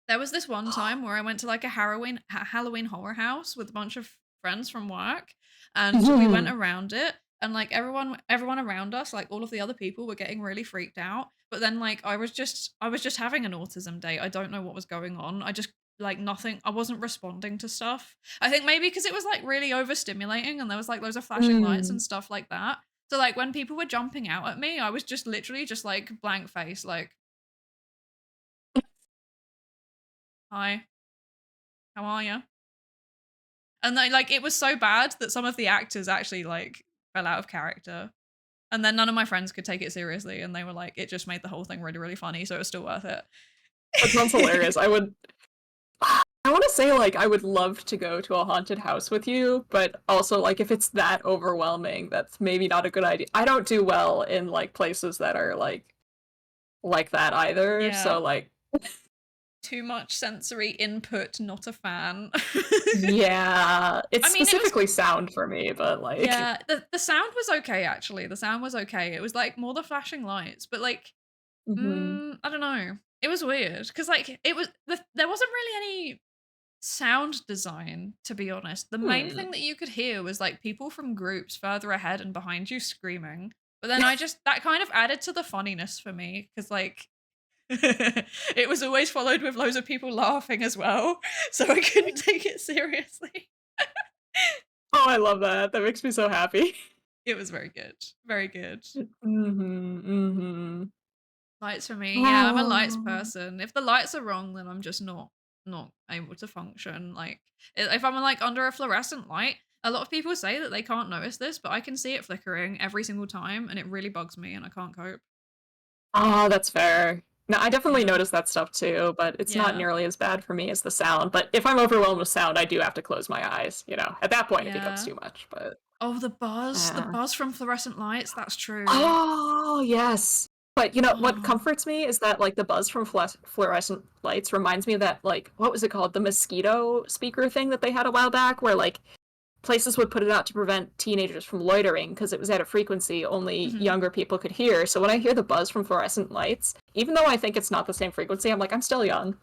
[SPEAKER 1] There was this one time where I went to like a Halloween horror house with a bunch of friends from work, and we went
[SPEAKER 2] Mhm.
[SPEAKER 1] around it, and like everyone around us, like all of the other people were getting really freaked out. But then like I was just having an autism day. I don't know what was going on. I just like nothing. I wasn't responding to stuff. I think maybe because it was like really overstimulating and there was like loads of flashing lights
[SPEAKER 2] Mm.
[SPEAKER 1] and stuff like that. So like when people were jumping out at me, I was just literally just like blank face, like, "Hi, how are you?" And then, like, it was so bad that some of the actors actually, like, fell out of character. And then none of my friends could take it seriously, and they were like, it just made the whole thing really, really funny, so it was still worth
[SPEAKER 2] That sounds
[SPEAKER 1] it.
[SPEAKER 2] hilarious. I wanna say, like, I would love to go to a haunted house with you, but also, like, if it's that overwhelming, that's maybe not a good idea. I don't do well in, like, places that are, like that either,
[SPEAKER 1] Yeah.
[SPEAKER 2] so, like
[SPEAKER 1] Too much sensory input, not a fan.
[SPEAKER 2] yeah, it's
[SPEAKER 1] I mean, it was
[SPEAKER 2] specifically sound for me, but, like
[SPEAKER 1] yeah, the sound was okay, actually, the sound was okay. It was, like, more the flashing lights, but, like,
[SPEAKER 2] mhm.
[SPEAKER 1] I don't know. It was weird because like, there wasn't really any sound design, to be honest. The main
[SPEAKER 2] Hmm.
[SPEAKER 1] thing that you could hear was like people from groups further ahead and behind you screaming. But then I just that kind of added to the funniness for me because like it was always followed with loads of people laughing as well. So I couldn't take it seriously.
[SPEAKER 2] Oh, I love that. That makes me so happy.
[SPEAKER 1] It was very good. Very good.
[SPEAKER 2] Mhm, mhm.
[SPEAKER 1] Lights for me. Yeah, I'm a lights
[SPEAKER 2] Oh.
[SPEAKER 1] person. If the lights are wrong, then I'm just not able to function. Like if I'm like under a fluorescent light, a lot of people say that they can't notice this, but I can see it flickering every single time and it really bugs me and I can't cope.
[SPEAKER 2] Oh, that's fair. No, I definitely
[SPEAKER 1] Yeah.
[SPEAKER 2] notice that stuff too, but it's not
[SPEAKER 1] Yeah.
[SPEAKER 2] nearly as bad for me as the sound. But if I'm overwhelmed with sound, I do have to close my eyes, At that point, it becomes
[SPEAKER 1] Yeah.
[SPEAKER 2] too much, but
[SPEAKER 1] Oh, the
[SPEAKER 2] yeah.
[SPEAKER 1] buzz from fluorescent lights, that's true.
[SPEAKER 2] Oh, yes. But what
[SPEAKER 1] Oh.
[SPEAKER 2] comforts me is that like the buzz from fluorescent lights reminds me of that like what was it called? The mosquito speaker thing that they had a while back where like places would put it out to prevent teenagers from loitering because it was at a frequency only
[SPEAKER 1] Mhm.
[SPEAKER 2] younger people could hear. So when I hear the buzz from fluorescent lights, even though I think it's not the same frequency, I'm like, I'm still young.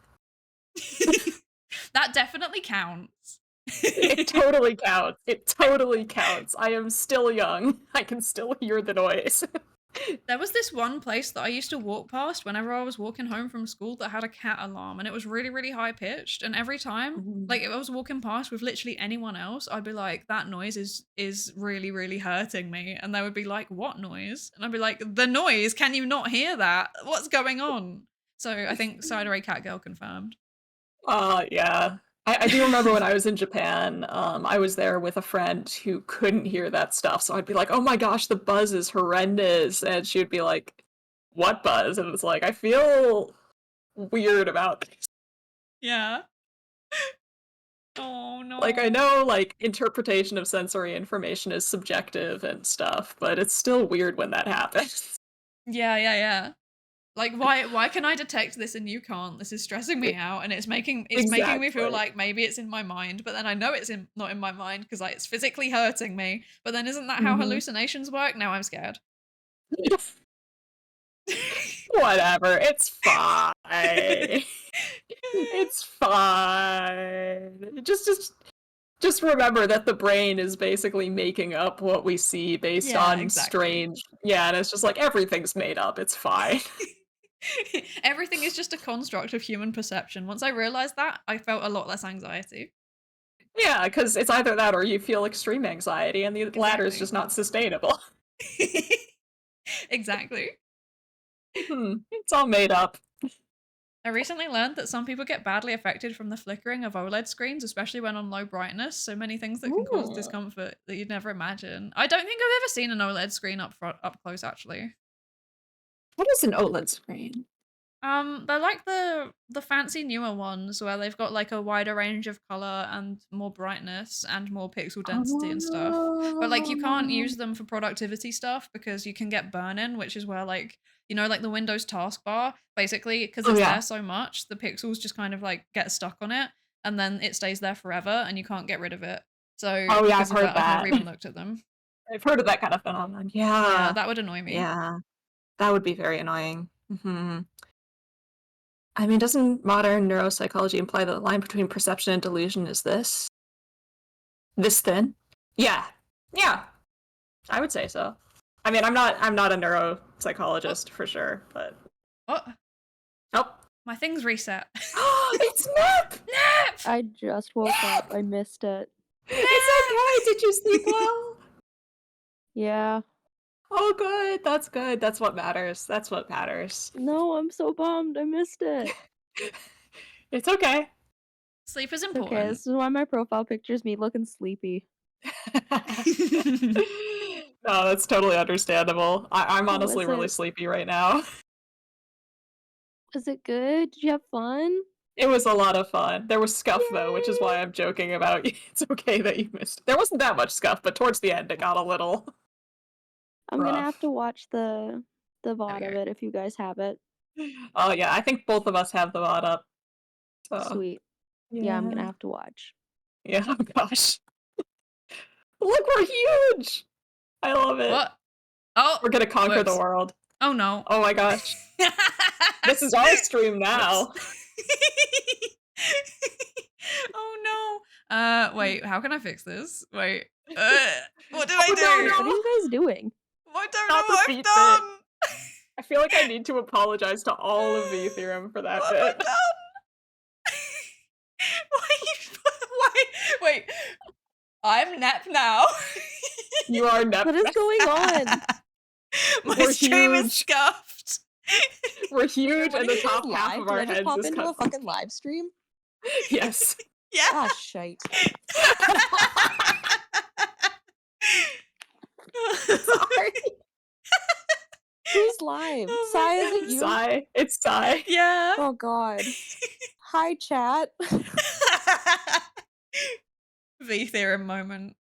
[SPEAKER 1] That definitely counts.
[SPEAKER 2] It totally counts. It totally counts. I am still young. I can still hear the noise.
[SPEAKER 1] There was this one place that I used to walk past whenever I was walking home from school that had a cat alarm and it was really, really high pitched. And every time,
[SPEAKER 2] Mhm.
[SPEAKER 1] like if I was walking past with literally anyone else, I'd be like, that noise is really, really hurting me. And they would be like, what noise? And I'd be like, the noise, can you not hear that? What's going on? So I think Psydere Cat Girl confirmed.
[SPEAKER 2] Yeah. I do remember when I was in Japan, I was there with a friend who couldn't hear that stuff. So I'd be like, oh my gosh, the buzz is horrendous. And she would be like, what buzz? And it's like, I feel weird about this.
[SPEAKER 1] Yeah. Oh
[SPEAKER 2] Like, I
[SPEAKER 1] no.
[SPEAKER 2] know, like, interpretation of sensory information is subjective and stuff, but it's still weird when that happens.
[SPEAKER 1] Yeah, yeah, yeah. Like why can I detect this and you can't? This is stressing me out and it's making me feel
[SPEAKER 2] Exactly.
[SPEAKER 1] like maybe it's in my mind, but then I know it's not in my mind because like it's physically hurting me. But then isn't that how
[SPEAKER 2] Mhm.
[SPEAKER 1] hallucinations work? Now I'm scared.
[SPEAKER 2] Whatever, it's fine. It's fine. Just remember that the brain is basically making up what we see based
[SPEAKER 1] Yeah,
[SPEAKER 2] on
[SPEAKER 1] exactly.
[SPEAKER 2] strange and it's just like everything's made up, it's fine.
[SPEAKER 1] Everything is just a construct of human perception. Once I realized that, I felt a lot less anxiety.
[SPEAKER 2] Yeah, because it's either that or you feel extreme anxiety, and the latter is
[SPEAKER 1] Exactly.
[SPEAKER 2] just not sustainable.
[SPEAKER 1] Exactly.
[SPEAKER 2] It's all made up.
[SPEAKER 1] I recently learned that some people get badly affected from the flickering of OLED screens, especially when on low brightness. So many things that can cause
[SPEAKER 2] Ooh.
[SPEAKER 1] discomfort that you'd never imagine. I don't think I've ever seen an OLED screen up close, actually.
[SPEAKER 2] What is an OLED screen?
[SPEAKER 1] They're like the fancy newer ones where they've got like a wider range of color and more brightness and more pixel density and stuff. But like you can't use them for productivity stuff because you can get burn-in, which is where like like the Windows taskbar, basically, because
[SPEAKER 2] Oh,
[SPEAKER 1] it's
[SPEAKER 2] yeah.
[SPEAKER 1] there so much, the pixels just kind of like get stuck on it and then it stays there forever and you can't get rid of it. So
[SPEAKER 2] Oh, yeah,
[SPEAKER 1] because
[SPEAKER 2] I've
[SPEAKER 1] of
[SPEAKER 2] heard
[SPEAKER 1] that, I've never
[SPEAKER 2] that.
[SPEAKER 1] even looked at them.
[SPEAKER 2] I've heard of that kind of phenomenon.
[SPEAKER 1] Yeah,
[SPEAKER 2] Yeah.
[SPEAKER 1] that would annoy me.
[SPEAKER 2] Yeah. That would be very annoying. I mean, doesn't modern neuropsychology imply that the line between perception and delusion is this thin? Yeah. Yeah. I would say so. I mean, I'm not a neuropsychologist for sure, but
[SPEAKER 1] What?
[SPEAKER 2] oh,
[SPEAKER 1] My thing's reset.
[SPEAKER 2] it's Nip!
[SPEAKER 1] Nip!
[SPEAKER 3] I just woke up. I missed it.
[SPEAKER 2] It's okay. Did you sleep well?
[SPEAKER 3] Yeah.
[SPEAKER 2] Oh, good. That's good. That's what matters. That's what matters.
[SPEAKER 3] No, I'm so bummed. I missed it.
[SPEAKER 2] It's okay.
[SPEAKER 1] Sleep is
[SPEAKER 3] It's
[SPEAKER 1] important.
[SPEAKER 3] okay. This is why my profile picture is me looking sleepy.
[SPEAKER 2] No, that's totally understandable. I'm
[SPEAKER 3] Oh,
[SPEAKER 2] honestly
[SPEAKER 3] is
[SPEAKER 2] really
[SPEAKER 3] it?
[SPEAKER 2] sleepy right now.
[SPEAKER 3] Is it good? Did you have fun?
[SPEAKER 2] It was a lot of fun. There was scuff though, which is why
[SPEAKER 3] Yay!
[SPEAKER 2] I'm joking about it's okay that you missed. There wasn't that much scuff, but towards the end it got a little
[SPEAKER 3] I'm gonna
[SPEAKER 2] rough.
[SPEAKER 3] have to watch the
[SPEAKER 1] There we
[SPEAKER 3] VOD of
[SPEAKER 1] go.
[SPEAKER 3] it if you guys have it.
[SPEAKER 2] Oh yeah, I think both of us have the VOD up. So
[SPEAKER 3] Sweet. Yeah, I'm gonna have to watch.
[SPEAKER 2] Yeah, oh gosh. Look, we're huge! I love it.
[SPEAKER 1] What? Oh,
[SPEAKER 2] We're gonna conquer
[SPEAKER 1] whoops.
[SPEAKER 2] the world.
[SPEAKER 1] Oh no.
[SPEAKER 2] Oh my gosh. This is our stream now.
[SPEAKER 1] Oh no. Wait, how can I fix this? Wait. What did I
[SPEAKER 2] Oh,
[SPEAKER 1] do?
[SPEAKER 2] no,
[SPEAKER 3] What are you guys doing?
[SPEAKER 1] I don't
[SPEAKER 2] Not
[SPEAKER 1] know
[SPEAKER 2] the
[SPEAKER 1] what
[SPEAKER 2] beat
[SPEAKER 1] I've done.
[SPEAKER 2] I feel like I need to apologize to all of VTheorem for that
[SPEAKER 1] What have I
[SPEAKER 2] bit.
[SPEAKER 1] done? Wait. I'm Nep now.
[SPEAKER 2] You are Nep.
[SPEAKER 3] What is going on?
[SPEAKER 1] My
[SPEAKER 2] We're
[SPEAKER 1] stream is
[SPEAKER 2] huge.
[SPEAKER 1] scuffed.
[SPEAKER 2] We're huge,
[SPEAKER 3] What
[SPEAKER 2] and
[SPEAKER 3] are
[SPEAKER 2] the
[SPEAKER 3] you
[SPEAKER 2] top
[SPEAKER 3] doing
[SPEAKER 2] half
[SPEAKER 3] live?
[SPEAKER 2] of our
[SPEAKER 3] Did I just
[SPEAKER 2] heads
[SPEAKER 3] pop
[SPEAKER 2] is
[SPEAKER 3] into a
[SPEAKER 2] cut.
[SPEAKER 3] fucking live stream?
[SPEAKER 2] Yes.
[SPEAKER 1] Yeah.
[SPEAKER 3] Ah, shite.
[SPEAKER 2] Sorry.
[SPEAKER 3] Who's live?
[SPEAKER 1] Oh
[SPEAKER 3] Sai,
[SPEAKER 1] my
[SPEAKER 3] is it
[SPEAKER 1] God.
[SPEAKER 3] you?
[SPEAKER 2] Sigh. It's Sigh.
[SPEAKER 1] Yeah.
[SPEAKER 3] Oh god. Hi, chat.
[SPEAKER 1] VTheorem moment.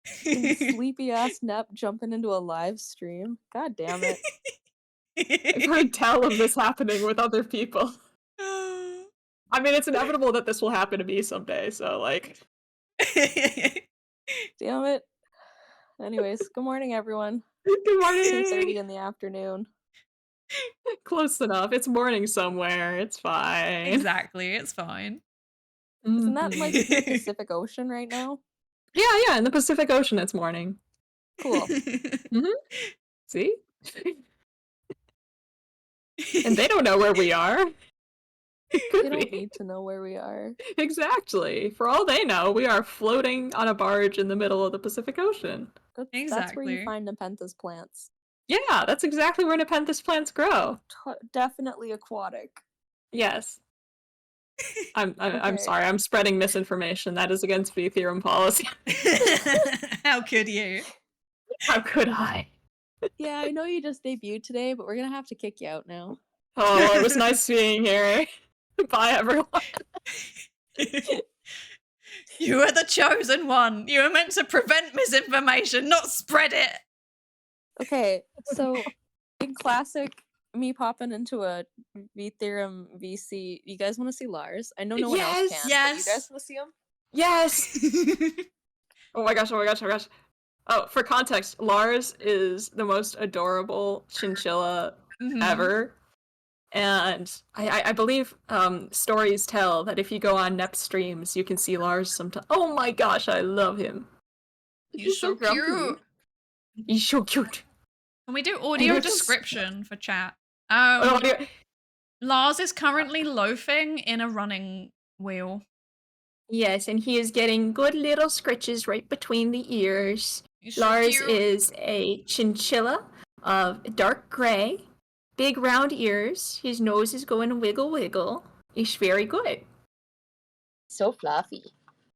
[SPEAKER 3] Sleepy ass Nep jumping into a live stream. God damn it.
[SPEAKER 2] I've heard tell of this happening with other people. I mean, it's inevitable that this will happen to me someday, so, like...
[SPEAKER 3] Damn it. Anyways, good morning, everyone.
[SPEAKER 2] Good morning!
[SPEAKER 3] 2:30 in the afternoon.
[SPEAKER 2] Close enough. It's morning somewhere. It's fine.
[SPEAKER 1] Exactly, it's fine.
[SPEAKER 3] Isn't that like in the
[SPEAKER 2] Mhm.
[SPEAKER 3] Pacific Ocean right now?
[SPEAKER 2] Yeah, in the Pacific Ocean it's morning.
[SPEAKER 3] Cool.
[SPEAKER 2] See? And they don't know where we are. It
[SPEAKER 3] They
[SPEAKER 2] could
[SPEAKER 3] don't
[SPEAKER 2] be.
[SPEAKER 3] need to know where we are.
[SPEAKER 2] Exactly. For all they know, we are floating on a barge in the middle of the Pacific Ocean.
[SPEAKER 3] That's where
[SPEAKER 1] Exactly.
[SPEAKER 3] you find Nepenthes plants.
[SPEAKER 2] Yeah, that's exactly where Nepenthes plants grow.
[SPEAKER 3] Definitely aquatic.
[SPEAKER 2] Yes. I'm
[SPEAKER 3] Okay.
[SPEAKER 2] sorry, I'm spreading misinformation. That is against VTheorem policy.
[SPEAKER 1] How could you?
[SPEAKER 2] How could I?
[SPEAKER 3] Yeah, I know you just debuted today, but we're gonna have to kick you out now.
[SPEAKER 2] Oh, well, it was nice being here. Bye, everyone.
[SPEAKER 1] You are the chosen one. You are meant to prevent misinformation, not spread it.
[SPEAKER 3] Okay, so in classic me popping into a VTheorem VC, you guys want to see Lars? I know no one else can.
[SPEAKER 1] Yes.
[SPEAKER 3] But you guys want to see him?
[SPEAKER 2] Yes! Oh my gosh. Oh, for context, Lars is the most adorable chinchilla ever. And I believe stories tell that if you go on Nep streams, you can see Lars sometimes. Oh my gosh, I love him.
[SPEAKER 1] He's so
[SPEAKER 2] grumpy.
[SPEAKER 1] cute.
[SPEAKER 2] He's so cute.
[SPEAKER 1] Can we do audio
[SPEAKER 2] it's-
[SPEAKER 1] description for chat?
[SPEAKER 2] Oh,
[SPEAKER 1] Lars is currently loafing in a running wheel.
[SPEAKER 2] yes, and he is getting good little scritches right between the ears.
[SPEAKER 1] He's so
[SPEAKER 2] Lars
[SPEAKER 1] cute.
[SPEAKER 2] is a chinchilla of dark gray, big round ears. His nose is going wiggle wiggle. It's very good.
[SPEAKER 3] So fluffy.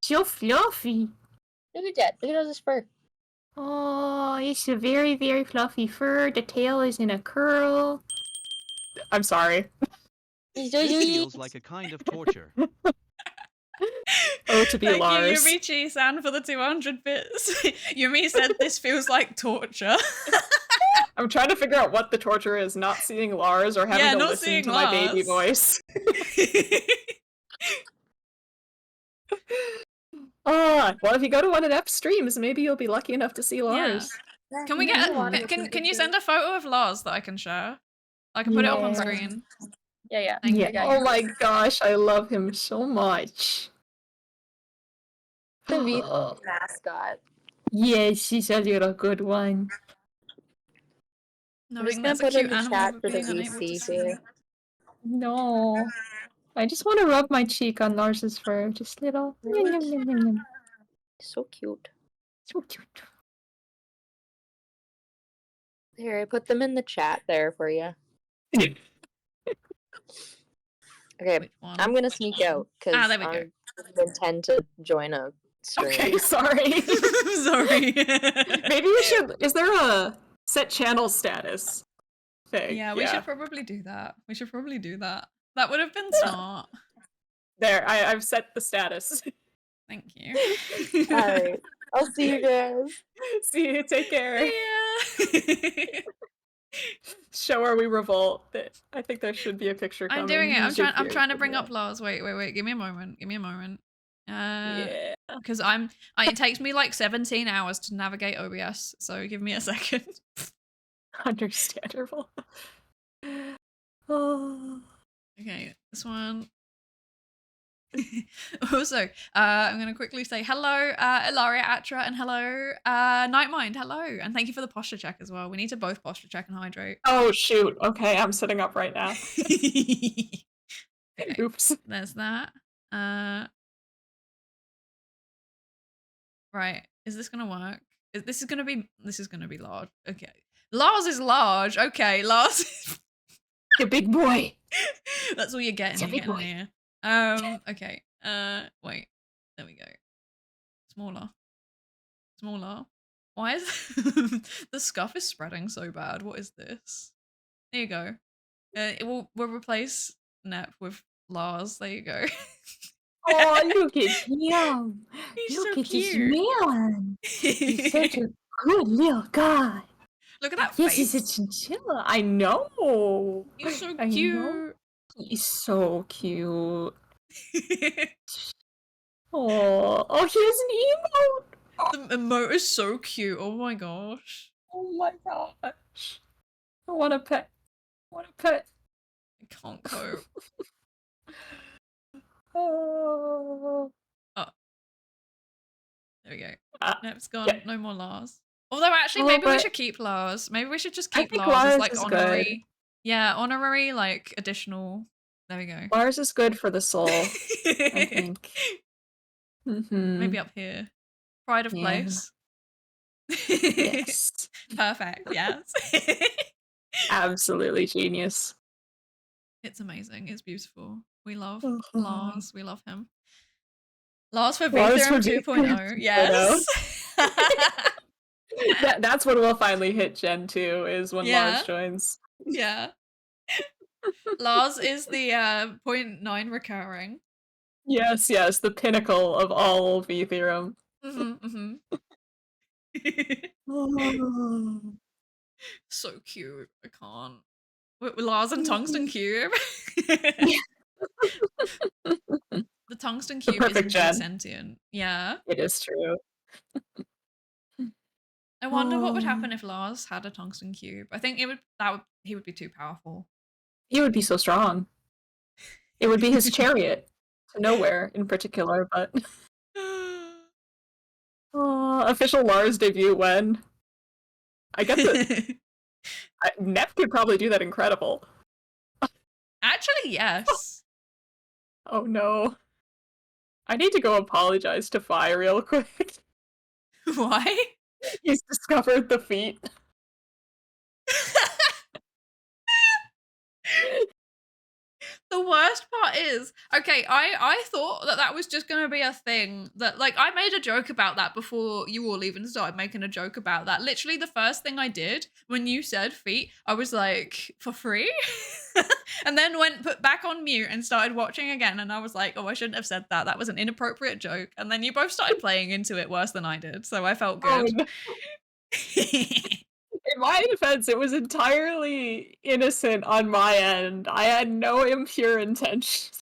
[SPEAKER 2] So fluffy.
[SPEAKER 3] Look at that. Look at all this fur.
[SPEAKER 2] Oh, it's a very, very fluffy fur. The tail is in a curl. I'm sorry.
[SPEAKER 4] This feels like a kind of torture.
[SPEAKER 2] Oh, to be
[SPEAKER 1] Thank
[SPEAKER 2] Lars.
[SPEAKER 1] you, Yumichi-san, for the 200 bits. Yumi said this feels like torture.
[SPEAKER 2] I'm trying to figure out what the torture is, not seeing Lars or having to
[SPEAKER 1] not
[SPEAKER 2] listen
[SPEAKER 1] seeing
[SPEAKER 2] to my baby
[SPEAKER 1] Lars.
[SPEAKER 2] voice. Oh, well, if you go to one of Ep's streams, maybe you'll be lucky enough to see Lars.
[SPEAKER 1] Can we get can you send a photo of Lars that I can share? I can put it up on screen.
[SPEAKER 3] Yeah.
[SPEAKER 1] Thank
[SPEAKER 2] Yeah.
[SPEAKER 1] you.
[SPEAKER 2] Oh my gosh, I love him so much.
[SPEAKER 3] The VTheorem mascot.
[SPEAKER 2] Yes, she's a little good one.
[SPEAKER 1] No,
[SPEAKER 3] I'm just
[SPEAKER 1] that's
[SPEAKER 3] gonna
[SPEAKER 1] a
[SPEAKER 3] put in
[SPEAKER 1] cute
[SPEAKER 3] the
[SPEAKER 1] animal,
[SPEAKER 3] chat
[SPEAKER 1] but
[SPEAKER 3] for the
[SPEAKER 1] being unable to
[SPEAKER 3] VC
[SPEAKER 1] see.
[SPEAKER 3] here.
[SPEAKER 2] No. I just want to rub my cheek on Lars's fur. Just little. Yum, yum, yum, yum, yum.
[SPEAKER 3] So cute.
[SPEAKER 2] So cute.
[SPEAKER 3] Here, I put them in the chat there for you. Okay,
[SPEAKER 1] Which one?
[SPEAKER 3] I'm gonna sneak out because
[SPEAKER 1] there we go.
[SPEAKER 3] I intend to join a stream.
[SPEAKER 2] Okay, sorry.
[SPEAKER 1] Sorry.
[SPEAKER 2] Maybe we should. Is there a set channel status thing?
[SPEAKER 1] Yeah, we should probably do that. That would have been smart.
[SPEAKER 2] There, I've set the status.
[SPEAKER 1] Thank you.
[SPEAKER 3] Alright, I'll see you guys.
[SPEAKER 2] See you. Take care.
[SPEAKER 1] Yeah.
[SPEAKER 2] Show her we revolt. I think there should be a picture coming.
[SPEAKER 1] I'm doing it.
[SPEAKER 2] Use
[SPEAKER 1] I'm
[SPEAKER 2] your
[SPEAKER 1] trying to
[SPEAKER 2] fears
[SPEAKER 1] bring
[SPEAKER 2] for
[SPEAKER 1] up Lars. Wait. Give me a moment.
[SPEAKER 2] Yeah.
[SPEAKER 1] Because it takes me like 17 hours to navigate OBS, so give me a second.
[SPEAKER 2] Understandable. Oh.
[SPEAKER 1] Okay, this one. Also, I'm going to quickly say hello, Ilaria Atra, and hello, Nightmind, hello, and thank you for the posture check as well. We need to both posture check and hydrate.
[SPEAKER 2] Oh shoot. Okay, I'm sitting up right now.
[SPEAKER 1] Okay,
[SPEAKER 2] Oops.
[SPEAKER 1] there's that. Right, is this going to work? This is going to be large. Okay. Lars is large. Okay, Lars.
[SPEAKER 2] The big boy.
[SPEAKER 1] That's all you're getting.
[SPEAKER 2] It's a big boy.
[SPEAKER 1] Here. Okay. Wait. There we go. Smaller. Why is the scuff is spreading so bad? What is this? There you go. We'll replace Nep with Lars. There you go.
[SPEAKER 2] Oh, look at him.
[SPEAKER 1] He's
[SPEAKER 2] Look
[SPEAKER 1] so
[SPEAKER 2] at this
[SPEAKER 1] cute.
[SPEAKER 2] man. He's such a good little guy.
[SPEAKER 1] Look at that
[SPEAKER 2] Yes,
[SPEAKER 1] face.
[SPEAKER 2] he's a chinchilla. I know.
[SPEAKER 1] He's so
[SPEAKER 2] I know.
[SPEAKER 1] cute.
[SPEAKER 2] He's so cute. Oh, he has an emote.
[SPEAKER 1] The emote is so cute. Oh my gosh.
[SPEAKER 2] Oh my gosh. I want a pet.
[SPEAKER 1] I can't cope.
[SPEAKER 2] Oh.
[SPEAKER 1] There we go.
[SPEAKER 2] Ah,
[SPEAKER 1] Nep's gone.
[SPEAKER 2] yeah.
[SPEAKER 1] No more Lars. Although actually,
[SPEAKER 2] Oh,
[SPEAKER 1] maybe we
[SPEAKER 2] but-
[SPEAKER 1] should keep Lars. Maybe we should just
[SPEAKER 2] I
[SPEAKER 1] keep
[SPEAKER 2] think
[SPEAKER 1] Lars as
[SPEAKER 2] Lars
[SPEAKER 1] like
[SPEAKER 2] is
[SPEAKER 1] honorary.
[SPEAKER 2] good.
[SPEAKER 1] Yeah, honorary like additional. There we go.
[SPEAKER 2] Lars is good for the soul, I think. Mm-hmm.
[SPEAKER 1] Maybe up here. Pride of
[SPEAKER 2] Yeah.
[SPEAKER 1] place.
[SPEAKER 2] Yes.
[SPEAKER 1] Perfect. Yes.
[SPEAKER 2] Absolutely genius.
[SPEAKER 1] It's amazing. It's beautiful. We love
[SPEAKER 2] Mhm.
[SPEAKER 1] Lars. We love him. Lars for
[SPEAKER 2] Lars for
[SPEAKER 1] VTheorem 2.0. Yes.
[SPEAKER 2] That's when we'll finally hit Gen 2 is when
[SPEAKER 1] Yeah.
[SPEAKER 2] Lars joins.
[SPEAKER 1] Yeah. Lars is the 0.9 recurring.
[SPEAKER 2] Yes, the pinnacle of all VTheorem.
[SPEAKER 1] Mm-hmm.
[SPEAKER 2] Oh.
[SPEAKER 1] So cute. I can't. With Lars and Tungsten Cube. The Tungsten Cube is
[SPEAKER 2] perfect
[SPEAKER 1] indeed
[SPEAKER 2] gen.
[SPEAKER 1] sentient. Yeah.
[SPEAKER 2] It is true.
[SPEAKER 1] I wonder what would happen if Lars had a Tungsten Cube. I think he would be too powerful.
[SPEAKER 2] He would be so strong. It would be his chariot to nowhere in particular, but official Lars debut when? I guess Nep could probably do that incredible.
[SPEAKER 1] Actually, yes.
[SPEAKER 2] Oh no. I need to go apologize to Fi real quick.
[SPEAKER 1] Why?
[SPEAKER 2] He's discovered the feat.
[SPEAKER 1] the worst part is, okay, I thought that was just gonna be a thing that, like, I made a joke about that before you all even started making a joke about that. Literally, the first thing I did when you said feet, I was like, for free? And then put back on mute and started watching again, and I was like, oh, I shouldn't have said that. That was an inappropriate joke. And then you both started playing into it worse than I did, so I felt
[SPEAKER 2] Oh,
[SPEAKER 1] good.
[SPEAKER 2] no. In my defense, it was entirely innocent on my end. I had no impure intentions.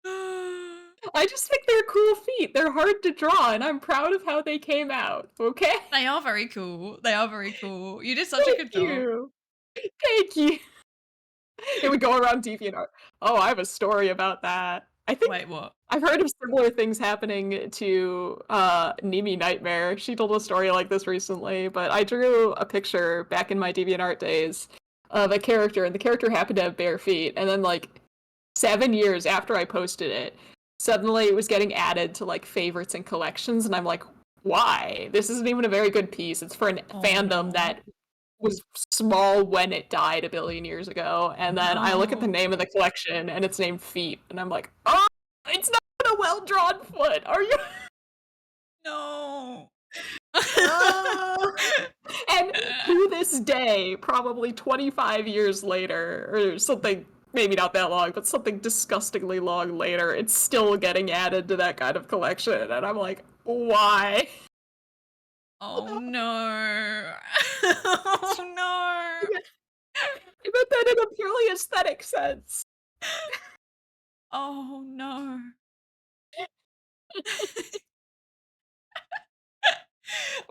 [SPEAKER 2] I just think they're cool feet. They're hard to draw, and I'm proud of how they came out, okay?
[SPEAKER 1] They are very cool. They are very cool. You did such a good job.
[SPEAKER 2] Thank you. It would go around DeviantArt. Oh, I have a story about that. I think
[SPEAKER 1] Wait, what?
[SPEAKER 2] I've heard of similar things happening to Nimi Nightmare. She told a story like this recently, but I drew a picture back in my DeviantArt days of a character, and the character happened to have bare feet, and then like 7 years after I posted it, suddenly it was getting added to like favorites and collections, and I'm like, why? This isn't even a very good piece. It's for a fandom that was small when it died a billion years ago, and then I look at the name of the collection and it's named Feet, and I'm like, oh, it's not a well-drawn foot. Are you?
[SPEAKER 1] No.
[SPEAKER 2] And to this day, probably 25 years later, or something, maybe not that long, but something disgustingly long later, it's still getting added to that kind of collection, and I'm like, why?
[SPEAKER 1] Oh no. Oh no.
[SPEAKER 2] I meant that in a purely aesthetic sense.
[SPEAKER 1] Oh no.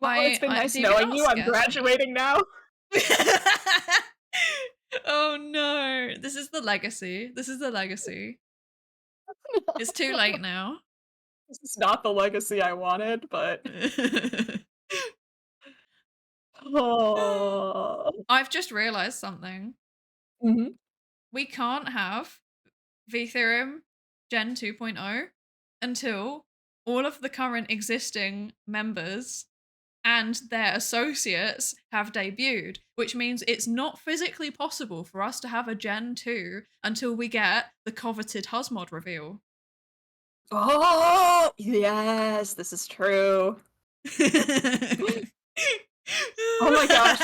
[SPEAKER 2] Well, it's been nice knowing you. I'm graduating now.
[SPEAKER 1] Oh no. This is the legacy. This is the legacy. It's too late now.
[SPEAKER 2] This is not the legacy I wanted, but oh.
[SPEAKER 1] I've just realized something.
[SPEAKER 2] Mm-hmm.
[SPEAKER 1] We can't have VTheorem Gen 2.0 until all of the current existing members and their associates have debuted, which means it's not physically possible for us to have a Gen 2 until we get the coveted Husmod reveal.
[SPEAKER 2] Oh, yes, this is true. Oh my gosh.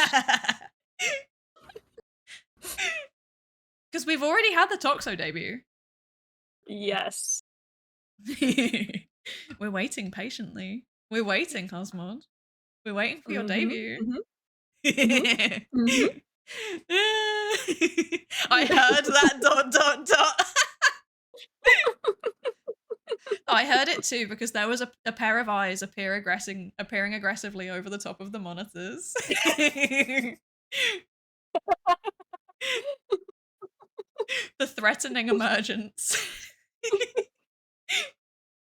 [SPEAKER 1] Because we've already had the Toxo debut.
[SPEAKER 2] Yes.
[SPEAKER 1] We're waiting patiently. We're waiting, Husmod. We're waiting for your debut. I heard that ... I heard it too because there was a pair of eyes appearing aggressively over the top of the monitors. The threatening emergence.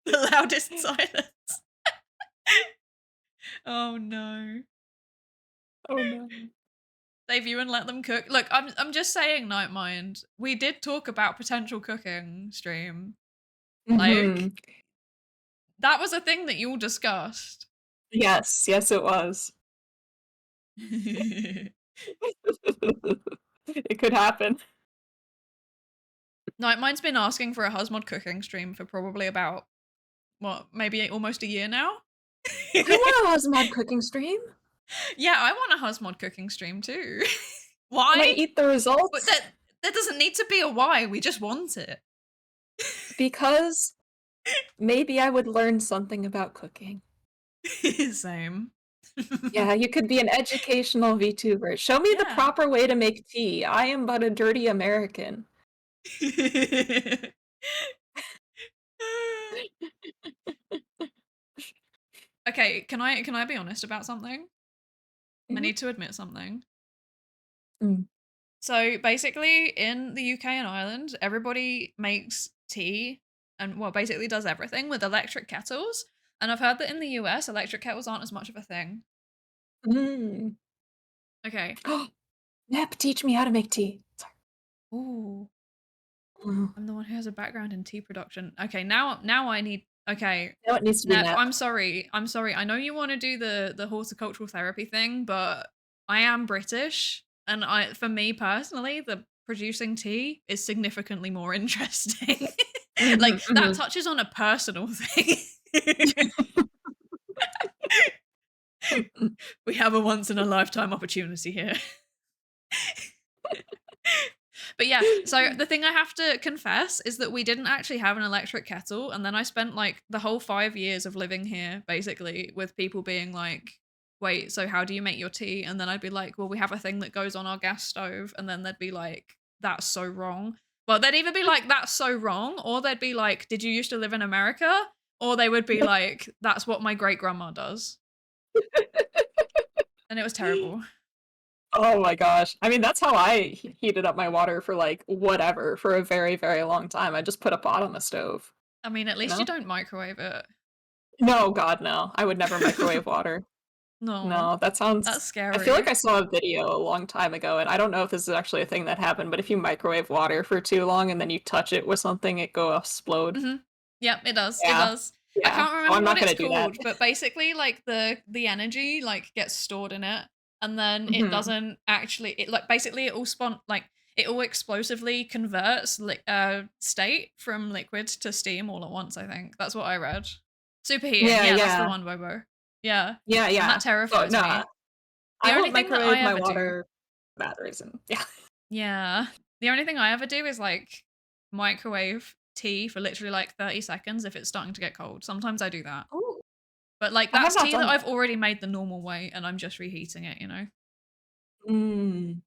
[SPEAKER 1] The loudest silence. Oh no.
[SPEAKER 2] Oh no.
[SPEAKER 1] Save you and let them cook. Look, I'm just saying, Nightmind. We did talk about potential cooking stream. Like that was a thing that you all discussed.
[SPEAKER 2] Yes, yes it was. It could happen.
[SPEAKER 1] Nightmind's been asking for a Husmod cooking stream for probably about what, maybe almost a year now?
[SPEAKER 2] I want a Husmod cooking stream.
[SPEAKER 1] Yeah, I want a Husmod cooking stream too. Why?
[SPEAKER 2] Can I eat the results?
[SPEAKER 1] But that doesn't need to be a why, we just want it.
[SPEAKER 2] Because maybe I would learn something about cooking.
[SPEAKER 1] Same.
[SPEAKER 2] Yeah, you could be an educational VTuber. Show me the proper way to make tea. I am but a dirty American.
[SPEAKER 1] Okay, can I be honest about something? I need to admit something. So basically in the UK and Ireland, everybody makes tea and, well, basically does everything with electric kettles. And I've heard that in the US, electric kettles aren't as much of a thing. Okay.
[SPEAKER 2] Nep, teach me how to make tea. Sorry.
[SPEAKER 1] Ooh. I'm the one who has a background in tea production. Okay, now I need... Okay.
[SPEAKER 2] Now it needs to be
[SPEAKER 1] Nep,
[SPEAKER 2] Nep.
[SPEAKER 1] I'm sorry. I know you want to do the horticultural therapy thing, but I am British. And for me personally, the producing tea is significantly more interesting.
[SPEAKER 2] Mhm,
[SPEAKER 1] Like that
[SPEAKER 2] mhm.
[SPEAKER 1] touches on a personal thing. We have a once in a lifetime opportunity here. But yeah, so the thing I have to confess is that we didn't actually have an electric kettle. And then I spent like the whole 5 years of living here basically with people being like, wait, so how do you make your tea? And then I'd be like, well, we have a thing that goes on our gas stove. And then they'd be like, that's so wrong. Well, they'd either be like, that's so wrong, or they'd be like, did you used to live in America? Or they would be like, that's what my great grandma does. And it was terrible.
[SPEAKER 2] Oh my gosh. I mean, that's how I heated up my water for like whatever for a very, very long time. I just put a pot on the stove.
[SPEAKER 1] I mean, at least
[SPEAKER 2] know?
[SPEAKER 1] you don't microwave it.
[SPEAKER 2] No, God, no. I would never microwave water.
[SPEAKER 1] No,
[SPEAKER 2] No, that sounds.
[SPEAKER 1] that's scary.
[SPEAKER 2] I feel like I saw a video a long time ago, and I don't know if this is actually a thing that happened, but if you microwave water for too long and then you touch it with something, it go explode.
[SPEAKER 1] Yep, it does.
[SPEAKER 2] Yeah.
[SPEAKER 1] It does. I
[SPEAKER 2] Yeah.
[SPEAKER 1] can't
[SPEAKER 2] So
[SPEAKER 1] remember
[SPEAKER 2] I'm not
[SPEAKER 1] what it's
[SPEAKER 2] gonna do that.
[SPEAKER 1] called, but basically, like the energy like gets stored in it, and then it
[SPEAKER 2] Mhm.
[SPEAKER 1] doesn't actually. It like basically it all it all explosively converts state from liquid to steam all at once. I think that's what I read. Superheating.
[SPEAKER 2] Yeah,
[SPEAKER 1] Yeah, that's the
[SPEAKER 2] yeah.
[SPEAKER 1] one, Bobo. Yeah,
[SPEAKER 2] Yeah,
[SPEAKER 1] and
[SPEAKER 2] yeah.
[SPEAKER 1] that
[SPEAKER 2] So,
[SPEAKER 1] terrifies
[SPEAKER 2] no,
[SPEAKER 1] me.
[SPEAKER 2] I
[SPEAKER 1] The only
[SPEAKER 2] won't
[SPEAKER 1] thing that
[SPEAKER 2] microwave
[SPEAKER 1] I
[SPEAKER 2] my
[SPEAKER 1] ever do.
[SPEAKER 2] water for that reason. Yeah.
[SPEAKER 1] Yeah. The only thing I ever do is like microwave tea for literally like 30 seconds if it's starting to get cold. Sometimes I do that.
[SPEAKER 2] Ooh.
[SPEAKER 1] But like
[SPEAKER 2] I have
[SPEAKER 1] that's
[SPEAKER 2] not
[SPEAKER 1] tea
[SPEAKER 2] done
[SPEAKER 1] that I've
[SPEAKER 2] that.
[SPEAKER 1] already made the normal way and I'm just reheating it, you know?
[SPEAKER 2] Mm.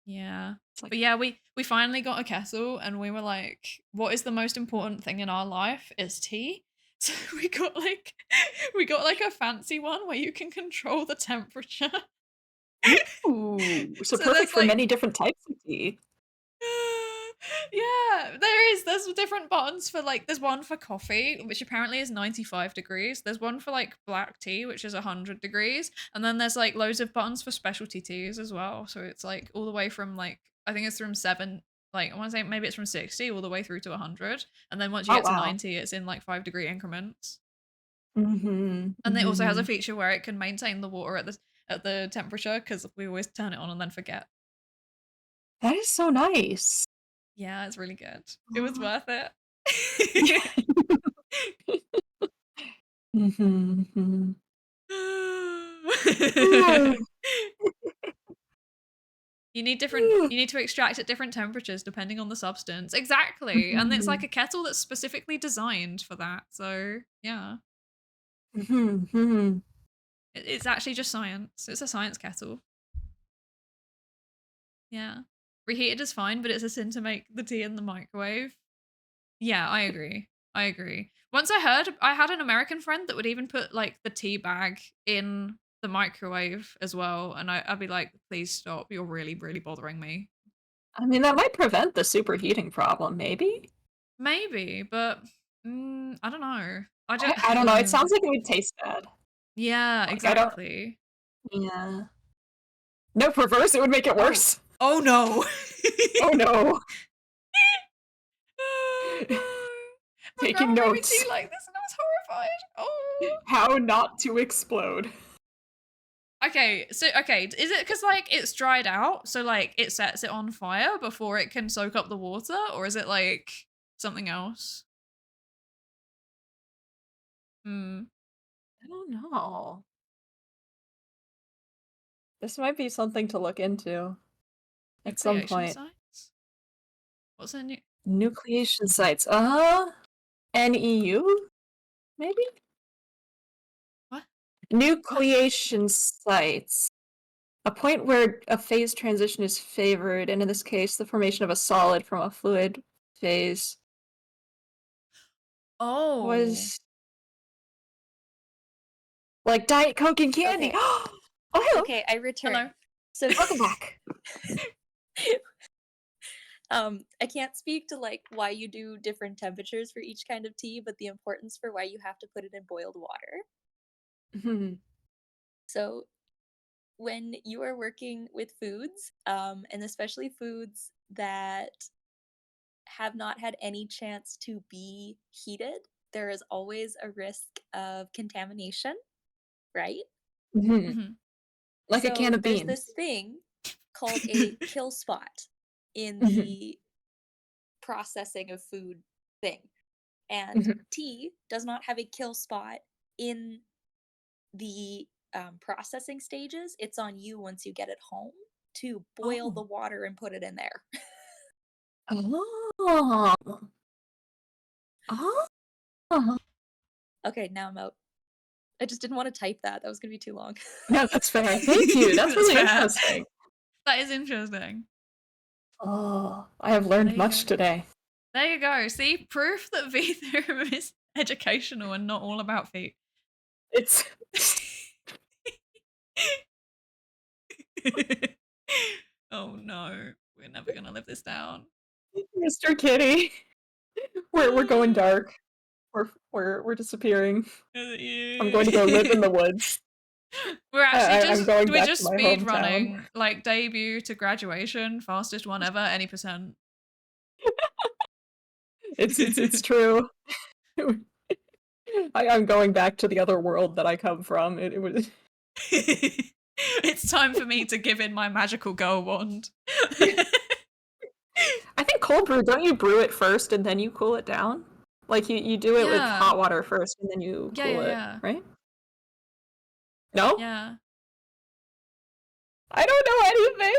[SPEAKER 1] Yeah.
[SPEAKER 2] It's like,
[SPEAKER 1] But yeah, we finally got a kettle and we were like, what is the most important thing in our life? Is tea. So we got like a fancy one where you can control the temperature.
[SPEAKER 2] ooh, so
[SPEAKER 1] So
[SPEAKER 2] perfect
[SPEAKER 1] there's
[SPEAKER 2] for
[SPEAKER 1] like
[SPEAKER 2] many different types of tea.
[SPEAKER 1] yeah, there's different buttons for like there's one for coffee, which apparently is 95 degrees. There's one for like black tea, which is 100 degrees, and then there's like loads of buttons for specialty teas as well. So it's like all the way from like I think it's from 7, like I want to say maybe it's from 60 all the way through to 100, and then once you
[SPEAKER 2] Oh
[SPEAKER 1] get to
[SPEAKER 2] wow.
[SPEAKER 1] 90 it's in like 5-degree increments.
[SPEAKER 2] Mm-hmm.
[SPEAKER 1] And it also has a feature where it can maintain the water at the temperature because we always turn it on and then forget.
[SPEAKER 2] That is so nice.
[SPEAKER 1] Yeah, it's really good. It was worth it.
[SPEAKER 2] Mm-hmm.
[SPEAKER 1] You need to extract at different temperatures depending on the substance. Exactly. And it's like a kettle that's specifically designed for that. So, yeah.
[SPEAKER 2] Mm-hmm.
[SPEAKER 1] It's actually just science. It's a science kettle. Yeah. Reheated is fine, but it's a sin to make the tea in the microwave. Yeah, I agree. I agree. Once I had an American friend that would even put like the tea bag in the microwave as well, and I'd be like, please stop, you're really, really bothering me.
[SPEAKER 2] I mean, that might prevent the superheating problem, maybe?
[SPEAKER 1] Maybe, but I don't know.
[SPEAKER 2] I don't know, it sounds like it would taste bad.
[SPEAKER 1] Yeah,
[SPEAKER 2] Like,
[SPEAKER 1] exactly.
[SPEAKER 2] Yeah. No, reverse, it would make it worse.
[SPEAKER 1] Oh no.
[SPEAKER 2] Oh no.
[SPEAKER 1] Oh, no. My
[SPEAKER 2] Taking
[SPEAKER 1] grandma made me
[SPEAKER 2] notes.
[SPEAKER 1] tea like this and I was horrified. Oh.
[SPEAKER 2] How not to explode.
[SPEAKER 1] Okay, is it because like it's dried out, so like it sets it on fire before it can soak up the water, or is it like something else?
[SPEAKER 2] I don't know. This might be something to look into at some
[SPEAKER 1] Nucleation
[SPEAKER 2] point.
[SPEAKER 1] sites? What's a new?
[SPEAKER 2] Nucleation sites. NEU? Maybe?
[SPEAKER 1] What?
[SPEAKER 2] Nucleation sites. A point where a phase transition is favored, and in this case, the formation of a solid from a fluid phase
[SPEAKER 1] Oh.
[SPEAKER 2] was like Diet Coke and candy.
[SPEAKER 3] Okay.
[SPEAKER 2] Oh, hello.
[SPEAKER 3] Okay, I return.
[SPEAKER 1] Hello.
[SPEAKER 3] So
[SPEAKER 2] Welcome back.
[SPEAKER 3] I can't speak to like why you do different temperatures for each kind of tea, but the importance for why you have to put it in boiled water.
[SPEAKER 2] Mhm.
[SPEAKER 3] So when you are working with foods, and especially foods that have not had any chance to be heated, there is always a risk of contamination, right?
[SPEAKER 2] Mhm.
[SPEAKER 1] Mhm.
[SPEAKER 2] Like a can of
[SPEAKER 3] there's
[SPEAKER 2] beans.
[SPEAKER 3] this thing called a kill spot in the processing of food thing. And tea does not have a kill spot in the processing stages. It's on you once you get it home to boil the water and put it in there.
[SPEAKER 2] Oh. Oh.
[SPEAKER 3] Okay, now I'm out. I just didn't want to type that. That was going to be too long.
[SPEAKER 2] No, that's fair. Thank you. That's really
[SPEAKER 1] fair.
[SPEAKER 2] interesting.
[SPEAKER 1] That is interesting.
[SPEAKER 2] Oh, I have learned much today.
[SPEAKER 1] There you go. See, proof that VTheorem is educational and not all about feet.
[SPEAKER 2] It's
[SPEAKER 1] oh no, we're never gonna live this down.
[SPEAKER 2] Mr. Kitty. We're going dark. We're disappearing. I'm going to go live in the woods.
[SPEAKER 1] We're actually we're just
[SPEAKER 2] to my
[SPEAKER 1] speed
[SPEAKER 2] hometown.
[SPEAKER 1] running, like debut to graduation, fastest one ever, any percent.
[SPEAKER 2] It's true. I'm going back to the other world that I come from. It was.
[SPEAKER 1] It's time for me to give in my magical girl wand.
[SPEAKER 2] I think cold brew, don't you brew it first and then you cool it down? Like you do it with hot water first and then you cool it, right? No?
[SPEAKER 1] Yeah.
[SPEAKER 2] I don't know anything.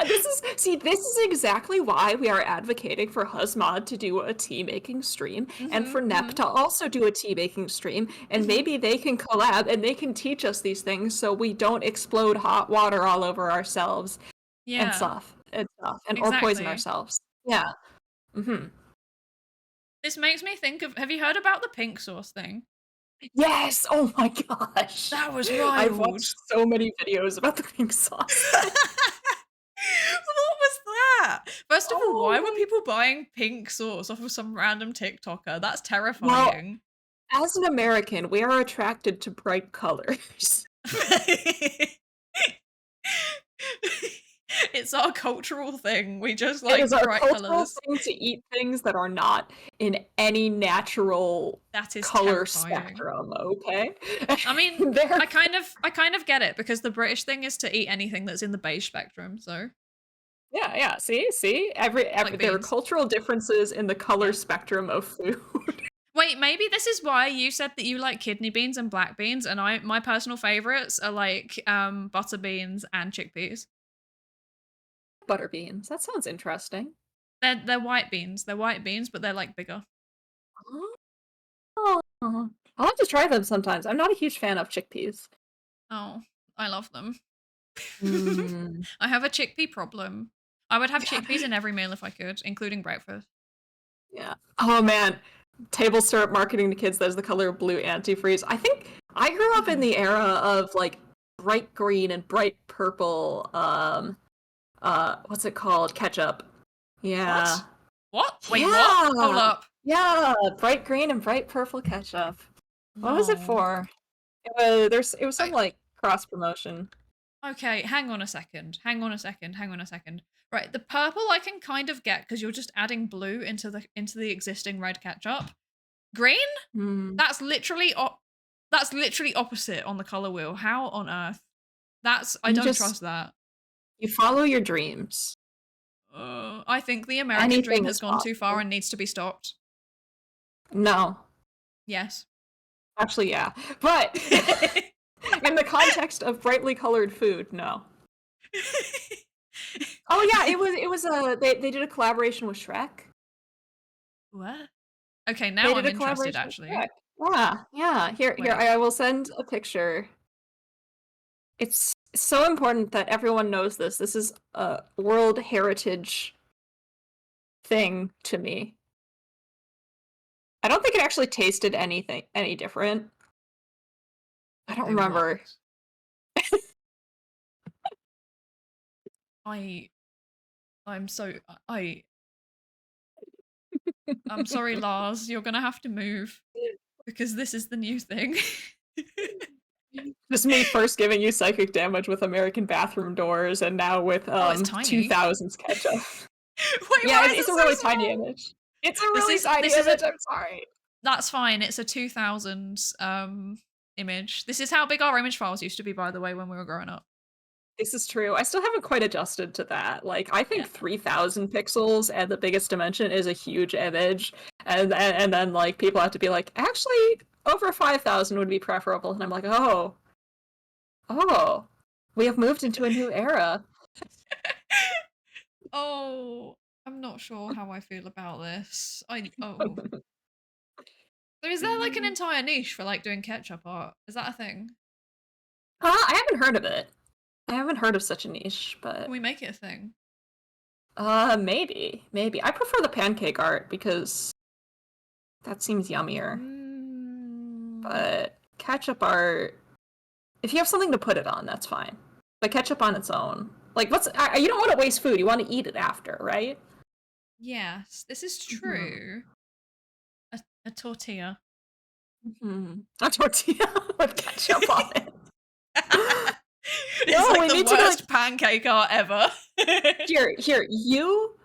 [SPEAKER 2] This is exactly why we are advocating for Huzmod to do a tea making stream and for Nep to also do a tea making stream, and maybe they can collab and they can teach us these things so we don't explode hot water all over ourselves and stuff and or poison ourselves. Yeah.
[SPEAKER 1] This makes me think of, have you heard about the pink sauce thing?
[SPEAKER 2] Yes! Oh my gosh!
[SPEAKER 1] That was wild.
[SPEAKER 2] I've watched so many videos about the pink sauce.
[SPEAKER 1] What was that? First of all, why were people buying pink sauce off of some random TikToker? That's terrifying.
[SPEAKER 2] Well, as an American, we are attracted to bright colors.
[SPEAKER 1] It's our cultural thing. We just like
[SPEAKER 2] it is our
[SPEAKER 1] bright
[SPEAKER 2] cultural
[SPEAKER 1] colors.
[SPEAKER 2] thing to eat things that are not in any natural color spectrum. Okay.
[SPEAKER 1] I mean, I kind of get it because the British thing is to eat anything that's in the beige spectrum. So.
[SPEAKER 2] Yeah. See. There are cultural differences in the color spectrum of food.
[SPEAKER 1] Wait, maybe this is why you said that you like kidney beans and black beans, and my personal favorites are like butter beans and chickpeas.
[SPEAKER 2] Butter beans. That sounds interesting.
[SPEAKER 1] They're white beans. They're white beans, but they're like bigger.
[SPEAKER 2] Oh. I'll have to try them sometimes. I'm not a huge fan of chickpeas.
[SPEAKER 1] Oh, I love them. I have a chickpea problem. I would have chickpeas in every meal if I could, including breakfast.
[SPEAKER 2] Yeah. Oh man. Table syrup marketing to kids that is the color of blue antifreeze. I think I grew up in the era of like bright green and bright purple what's it called? Ketchup. Yeah.
[SPEAKER 1] What? Wait, what? Hold up.
[SPEAKER 2] Yeah, bright green and bright purple ketchup. What was it for? It was some like cross promotion.
[SPEAKER 1] Okay, hang on a second. Right, the purple I can kind of get because you're just adding blue into the existing red ketchup. Green? That's literally opposite on the color wheel. How on earth? I don't trust that.
[SPEAKER 2] You follow your dreams.
[SPEAKER 1] I think the American dream has gone too far and needs to be stopped.
[SPEAKER 2] No.
[SPEAKER 1] Yes.
[SPEAKER 2] Actually, yeah. But in the context of brightly colored food, no. Oh yeah, it was they did a collaboration with Shrek.
[SPEAKER 1] What? Okay, now I'm interested actually.
[SPEAKER 2] Yeah. Here, I will send a picture. It's so important that everyone knows this. This is a World Heritage thing to me. I don't think it actually tasted any different. I don't remember.
[SPEAKER 1] I'm sorry, Lars. You're gonna have to move because this is the new thing.
[SPEAKER 2] Just me first giving you psychic damage with American bathroom doors, and now with 2000s ketchup.
[SPEAKER 1] Wait,
[SPEAKER 2] yeah, it's a really tiny image. It's a really tiny image. I'm sorry.
[SPEAKER 1] That's fine. It's a 2000s image. This is how big our image files used to be, by the way, when we were growing up.
[SPEAKER 2] This is true. I still haven't quite adjusted to that. Like, I think
[SPEAKER 1] Yeah.
[SPEAKER 2] 3,000 pixels and the biggest dimension is a huge image, and then like people have to be like, actually, over 5,000 would be preferable, and I'm like, oh, we have moved into a new era.
[SPEAKER 1] Oh, I'm not sure how I feel about this. So is there like an entire niche for like doing ketchup art? Is that a thing?
[SPEAKER 2] I haven't heard of it. I haven't heard of such a niche, but
[SPEAKER 1] Can we make it a thing?
[SPEAKER 2] maybe. I prefer the pancake art because that seems yummier. But ketchup art, if you have something to put it on, that's fine. But ketchup on its own, like, you don't want to waste food. You want to eat it after, right?
[SPEAKER 1] Yes, this is true. A tortilla.
[SPEAKER 2] A tortilla with ketchup on it.
[SPEAKER 1] It's
[SPEAKER 2] No, we
[SPEAKER 1] like the
[SPEAKER 2] need to,
[SPEAKER 1] worst pancake art ever.
[SPEAKER 2] Here, you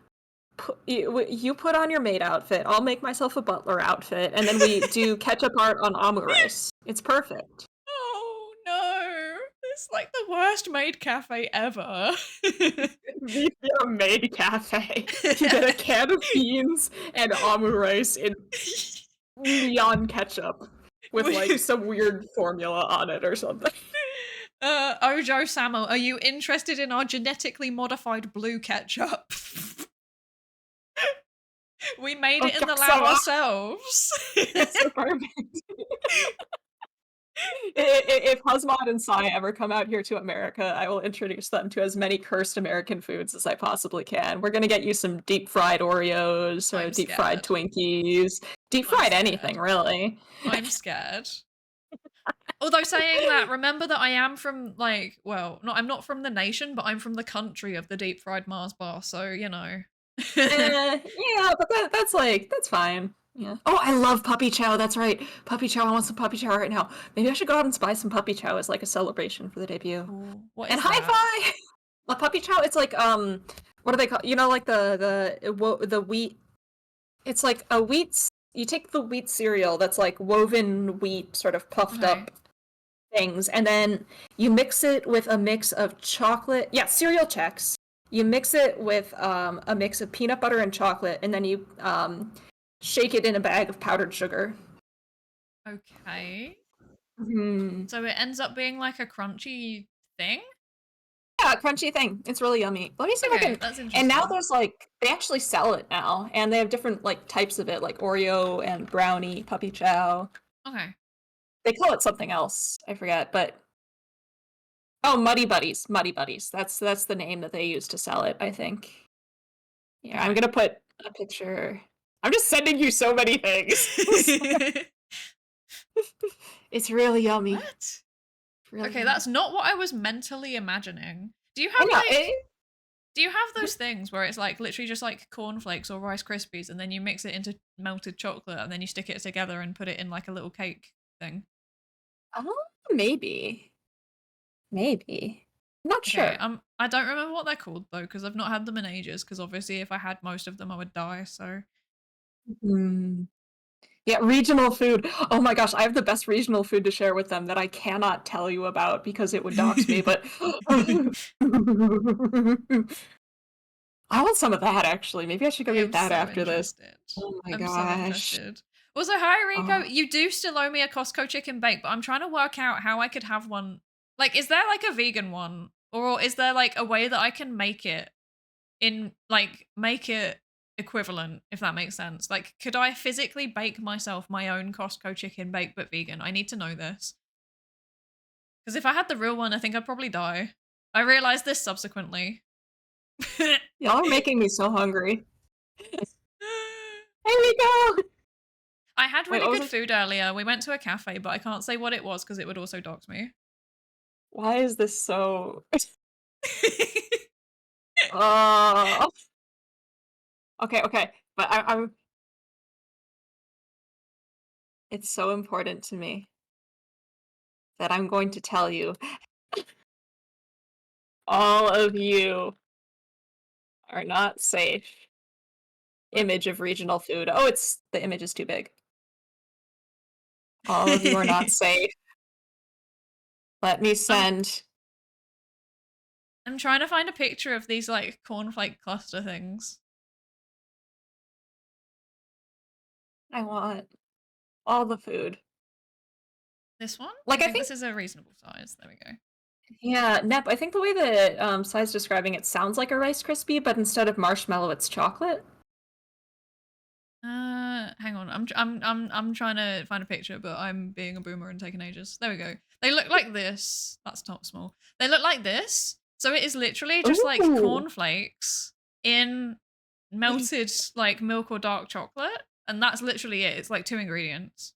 [SPEAKER 2] put on your maid outfit. I'll make myself a butler outfit, and then we do ketchup art on omelet. It's perfect.
[SPEAKER 1] Oh no, it's like the worst maid cafe ever.
[SPEAKER 2] We get a maid cafe. You get a can of beans and omelet in neon ketchup with like some weird formula on it or something.
[SPEAKER 1] Ojo Samo, are you interested in our genetically modified blue ketchup? We made it in the lab ourselves.
[SPEAKER 2] It's so perfect. If Husmod and Sai ever come out here to America, I will introduce them to as many cursed American foods as I possibly can. We're gonna get you some deep fried Oreos or deep fried Twinkies, deep fried anything, really.
[SPEAKER 1] I'm scared. Although saying that, remember that I am from like, well, I'm not from the nation, but I'm from the country of the deep fried Mars bar, so you know.
[SPEAKER 2] Yeah, but that's fine. Yeah. Oh, I love puppy chow. That's right. Puppy chow. I want some puppy chow right now. Maybe I should go out and buy some puppy chow as like a celebration for the debut.
[SPEAKER 1] Ooh, what
[SPEAKER 2] and
[SPEAKER 1] is
[SPEAKER 2] high
[SPEAKER 1] that?
[SPEAKER 2] five. A puppy chow. It's like what are they called? You know, like the wheat. It's like a wheat. You take the wheat cereal that's like woven wheat, sort of puffed up things, and then you mix it with a mix of chocolate. Yeah, cereal checks. You mix it with a mix of peanut butter and chocolate, and then you shake it in a bag of powdered sugar.
[SPEAKER 1] Okay.
[SPEAKER 2] Mm.
[SPEAKER 1] So it ends up being like a crunchy thing?
[SPEAKER 2] Yeah, a crunchy thing. It's really yummy. Let me see if I can.
[SPEAKER 1] That's interesting.
[SPEAKER 2] And now there's like, they actually sell it now, and they have different like types of it, like Oreo and brownie, puppy chow.
[SPEAKER 1] Okay.
[SPEAKER 2] They call it something else. I forget, but oh, Muddy Buddies. Muddy Buddies. That's the name that they use to sell it, I think. Yeah, I'm gonna put a picture. I'm just sending you so many things. It's really yummy.
[SPEAKER 1] What?
[SPEAKER 2] Really
[SPEAKER 1] okay,
[SPEAKER 2] yummy.
[SPEAKER 1] that's not what I was mentally imagining. Do you have do you have those things where it's like literally just like cornflakes or Rice Krispies and then you mix it into melted chocolate and then you stick it together and put it in like a little cake thing?
[SPEAKER 2] Oh, maybe. Maybe. Not sure.
[SPEAKER 1] I don't remember what they're called though, because I've not had them in ages, because obviously if I had most of them I would die, so.
[SPEAKER 2] Yeah, regional food. Oh my gosh, I have the best regional food to share with them that I cannot tell you about because it would dox me, but I want some of that actually. Maybe I should go eat that after this. Oh my gosh.
[SPEAKER 1] So also, hi Rico, you do still owe me a Costco chicken bake, but I'm trying to work out how I could have one. Like, is there like a vegan one? Or is there like a way that I can make it equivalent, if that makes sense? Like, could I physically bake myself my own Costco chicken bake but vegan? I need to know this. Because if I had the real one, I think I'd probably die. I realized this subsequently.
[SPEAKER 2] Y'all are making me so hungry. Here we go!
[SPEAKER 1] I had really good food earlier. We went to a cafe, but I can't say what it was because it would also dox me.
[SPEAKER 2] Why is this so... Okay, but I'm... It's so important to me that I'm going to tell you. All of you are not safe. Image of regional food. Oh, the image is too big. All of you are not safe. Let me send
[SPEAKER 1] I'm trying to find a picture of these like cornflake cluster things.
[SPEAKER 2] I want all the food.
[SPEAKER 1] This one?
[SPEAKER 2] Like,
[SPEAKER 1] I
[SPEAKER 2] I
[SPEAKER 1] think
[SPEAKER 2] think,
[SPEAKER 1] this is a reasonable size. There we go.
[SPEAKER 2] yeah, Nep, I think the way that Sai's describing it sounds like a Rice Krispie, but instead of marshmallow, it's chocolate.
[SPEAKER 1] Hang on. I'm trying to find a picture, but I'm being a boomer and taking ages. There we go. They look like this. That's not small. They look like this. So it is literally just like
[SPEAKER 2] Ooh.
[SPEAKER 1] cornflakes in melted like milk or dark chocolate, and that's literally it. It's like 2 ingredients.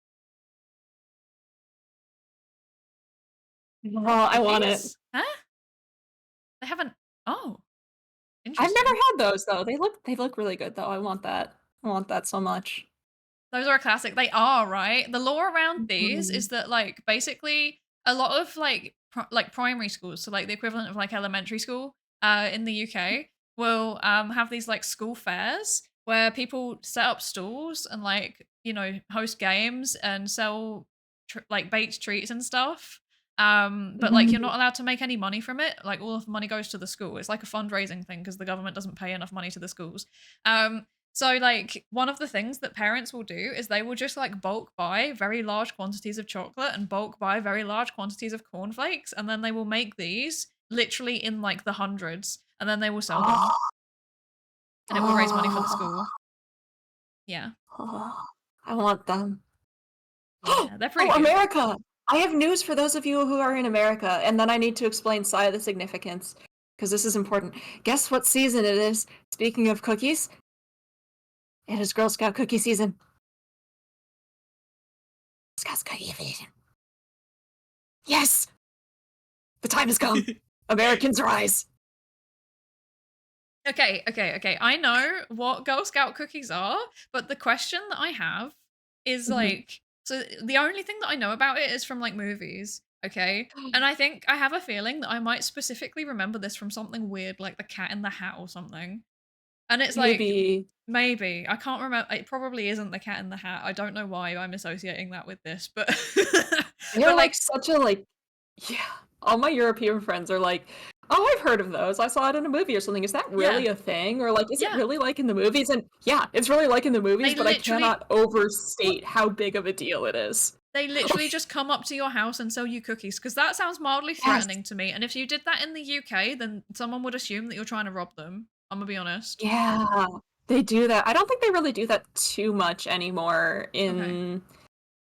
[SPEAKER 2] Oh, I want it.
[SPEAKER 1] Cookies? Huh? They haven't. Oh,
[SPEAKER 2] I've
[SPEAKER 1] interesting.
[SPEAKER 2] never had those though. They look really good though. I want that. I want that so much.
[SPEAKER 1] Those are a classic. They are, right? The lore around these
[SPEAKER 2] Mhm.
[SPEAKER 1] is that like basically a lot of like primary schools, so like the equivalent of like elementary school in the UK, will have these like school fairs where people set up stalls and like, you know, host games and sell like baked treats and stuff. But like you're not allowed to make any money from it. Like all of the money goes to the school. It's like a fundraising thing because the government doesn't pay enough money to the schools. So like one of the things that parents will do is they will just like bulk buy very large quantities of chocolate and bulk buy very large quantities of cornflakes, and then they will make these literally in like the hundreds, and then they will sell them, and it will raise money for the school. Yeah.
[SPEAKER 2] Oh, I want them.
[SPEAKER 1] Yeah, they're pretty
[SPEAKER 2] Oh,
[SPEAKER 1] good.
[SPEAKER 2] America! I have news for those of you who are in America, and then I need to explain Sai the significance, because this is important. Guess what season it is? Speaking of cookies, it is Girl Scout cookie season. Scout's cookie season. Yes! The time has come. Americans rise.
[SPEAKER 1] Okay. I know what Girl Scout cookies are, but the question that I have is like, so the only thing that I know about it is from like movies, okay? And I think I have a feeling that I might specifically remember this from something weird like The Cat in the Hat or something. And it's like, maybe. I can't remember. It probably isn't The Cat in the Hat. I don't know why I'm associating that with this, but
[SPEAKER 2] They're
[SPEAKER 1] but
[SPEAKER 2] like such a like, yeah. All my European friends are like, oh, I've heard of those. I saw it in a movie or something. Is that really a thing? Or like, is it really like in the movies? And yeah, it's really like in the movies, but I cannot overstate how big of a deal it is.
[SPEAKER 1] They literally just come up to your house and sell you cookies, because that sounds mildly threatening to me. And if you did that in the UK, then someone would assume that you're trying to rob them. I'm gonna be honest.
[SPEAKER 2] Yeah, they do that. I don't think they really do that too much anymore in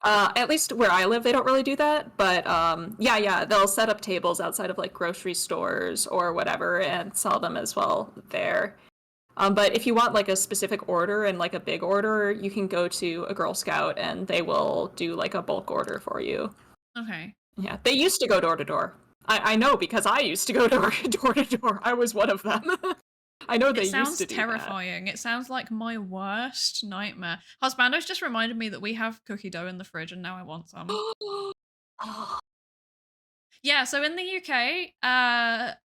[SPEAKER 2] at least where I live, they don't really do that. But yeah, they'll set up tables outside of like grocery stores or whatever and sell them as well there. But if you want like a specific order and like a big order, you can go to a Girl Scout and they will do like a bulk order for you.
[SPEAKER 1] Okay.
[SPEAKER 2] Yeah, they used to go door to door. I know because I used to go door to door. I was one of them. I know they used to do that. It sounds
[SPEAKER 1] terrifying. It sounds like my worst nightmare. Husbando's just reminded me that we have cookie dough in the fridge and now I want some. Yeah, so in the UK,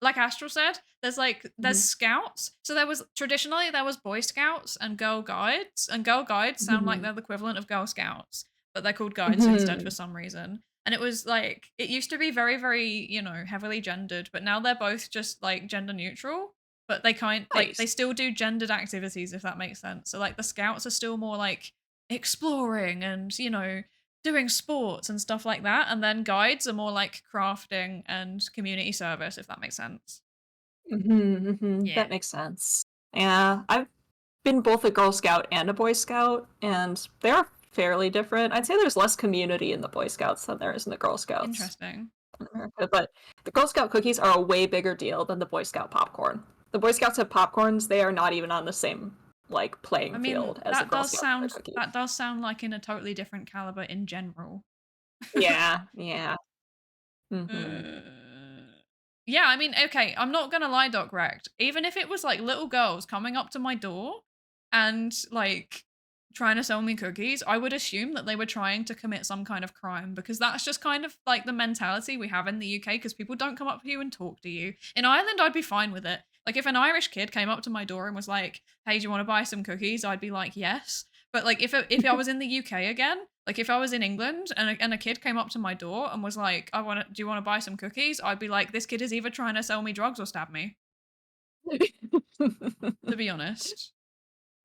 [SPEAKER 1] like Astro said, there's scouts. So traditionally there was Boy Scouts and Girl Guides, and Girl Guides sound like they're the equivalent of Girl Scouts, but they're called guides instead for some reason. And it was like, it used to be very, very, you know, heavily gendered, but now they're both just like gender neutral, but they they still do gendered activities, if that makes sense. So like the scouts are still more like exploring and, you know, doing sports and stuff like that, and then guides are more like crafting and community service, if that makes sense.
[SPEAKER 2] Yeah. That makes sense. Yeah, I've been both a Girl Scout and a Boy Scout, and they're fairly different. I'd say there's less community in the Boy Scouts than there is in the Girl Scouts.
[SPEAKER 1] Interesting.
[SPEAKER 2] In America, but the Girl Scout cookies are a way bigger deal than the Boy Scout popcorn. The Boy Scouts have popcorns; they are not even on the same like playing field as the Girl Scout cookies.
[SPEAKER 1] That does sound like in a totally different caliber in general.
[SPEAKER 2] Yeah.
[SPEAKER 1] Yeah, I mean, okay, I'm not gonna lie, Doc Rect. Even if it was like little girls coming up to my door and like trying to sell me cookies, I would assume that they were trying to commit some kind of crime, because that's just kind of like the mentality we have in the UK, because people don't come up to you and talk to you. In Ireland, I'd be fine with it. Like if an Irish kid came up to my door and was like, hey, do you want to buy some cookies? I'd be like, yes. But like if I was in the UK again, like if I was in England and a kid came up to my door and was like, do you want to buy some cookies? I'd be like, this kid is either trying to sell me drugs or stab me, to be honest.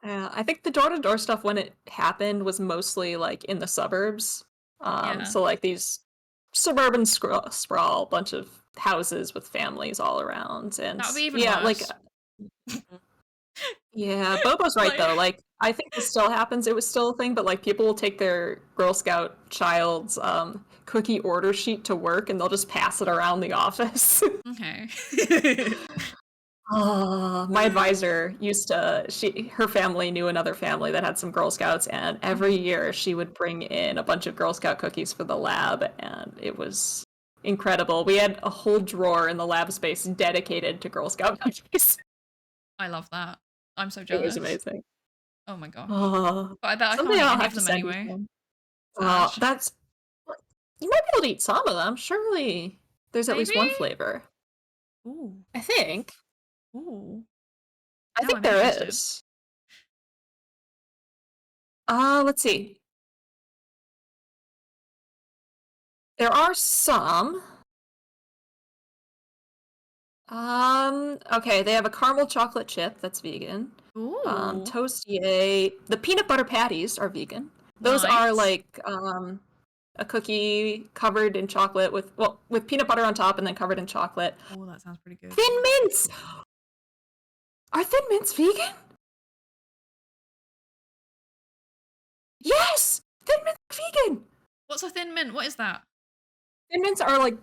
[SPEAKER 2] I think the door-to-door stuff when it happened was mostly like in the suburbs.
[SPEAKER 1] Yeah.
[SPEAKER 2] So like these suburban sprawl, bunch of houses with families all around, and
[SPEAKER 1] That would be even
[SPEAKER 2] yeah, like
[SPEAKER 1] worse.
[SPEAKER 2] yeah, Bobo's right
[SPEAKER 1] Like-
[SPEAKER 2] though. Like I think this still happens. It was still a thing, but like people will take their Girl Scout child's cookie order sheet to work, and they'll just pass it around the office.
[SPEAKER 1] Okay.
[SPEAKER 2] My advisor used to, her family knew another family that had some Girl Scouts, and every year she would bring in a bunch of Girl Scout cookies for the lab, and it was incredible. We had a whole drawer in the lab space dedicated to Girl Scout cookies.
[SPEAKER 1] I love that. I'm so
[SPEAKER 2] It
[SPEAKER 1] jealous.
[SPEAKER 2] was amazing.
[SPEAKER 1] Oh my gosh.
[SPEAKER 2] Oh,
[SPEAKER 1] But I bet I can't
[SPEAKER 2] someday
[SPEAKER 1] eat
[SPEAKER 2] I'll
[SPEAKER 1] any
[SPEAKER 2] have
[SPEAKER 1] of
[SPEAKER 2] to
[SPEAKER 1] them
[SPEAKER 2] send you
[SPEAKER 1] anyway.
[SPEAKER 2] some.
[SPEAKER 1] Sad.
[SPEAKER 2] That's, you might be able to eat some of them. Surely there's at least one
[SPEAKER 1] Maybe?
[SPEAKER 2] flavor.
[SPEAKER 1] Ooh.
[SPEAKER 2] I think.
[SPEAKER 1] Ooh.
[SPEAKER 2] I
[SPEAKER 1] Now
[SPEAKER 2] think
[SPEAKER 1] I'm
[SPEAKER 2] there
[SPEAKER 1] interested.
[SPEAKER 2] is. Let's see. There are some. Okay, they have a caramel chocolate chip that's vegan.
[SPEAKER 1] Ooh.
[SPEAKER 2] Toastier. The peanut butter patties are vegan. Those are
[SPEAKER 1] Nice.
[SPEAKER 2] like a cookie covered in chocolate with peanut butter on top and then covered in chocolate.
[SPEAKER 1] Oh, that sounds pretty good.
[SPEAKER 2] Thin mints. Are Thin Mints vegan? Yes! Thin Mints are vegan!
[SPEAKER 1] What's a Thin Mint? What is that?
[SPEAKER 2] Thin Mints are like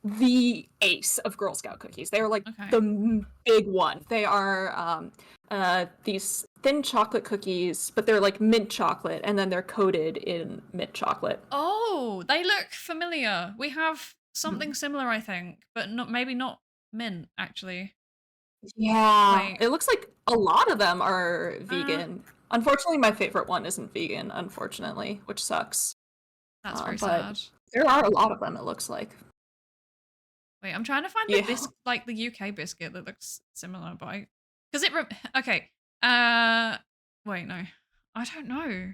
[SPEAKER 2] the ace of Girl Scout cookies. They are like
[SPEAKER 1] Okay.
[SPEAKER 2] the big one. They are these thin chocolate cookies, but they're like mint chocolate, and then they're coated in mint chocolate.
[SPEAKER 1] Oh, they look familiar. We have something similar, I think, but maybe not mint, actually.
[SPEAKER 2] Yeah,
[SPEAKER 1] Wait.
[SPEAKER 2] it looks like a lot of them are vegan. Unfortunately, my favorite one isn't vegan, unfortunately, which sucks.
[SPEAKER 1] That's very
[SPEAKER 2] but
[SPEAKER 1] sad.
[SPEAKER 2] there are a lot of them, it looks like.
[SPEAKER 1] Wait, I'm trying to find
[SPEAKER 2] Yeah.
[SPEAKER 1] the like the UK biscuit that looks similar, but because okay. Wait, no, I don't know.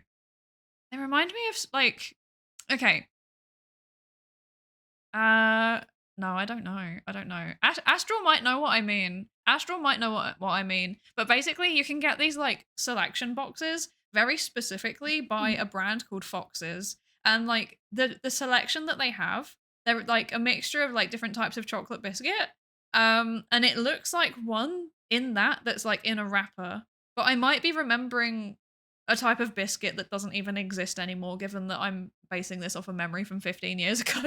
[SPEAKER 1] They remind me of like, okay. No, I don't know. I don't know. Astro might know what I mean. Astro might know what I mean. But basically, you can get these like selection boxes very specifically by a brand called Fox's, and like the selection that they have, they're like a mixture of like different types of chocolate biscuit. And it looks like one in that's like in a wrapper. But I might be remembering a type of biscuit that doesn't even exist anymore, given that I'm basing this off a memory from 15 years ago.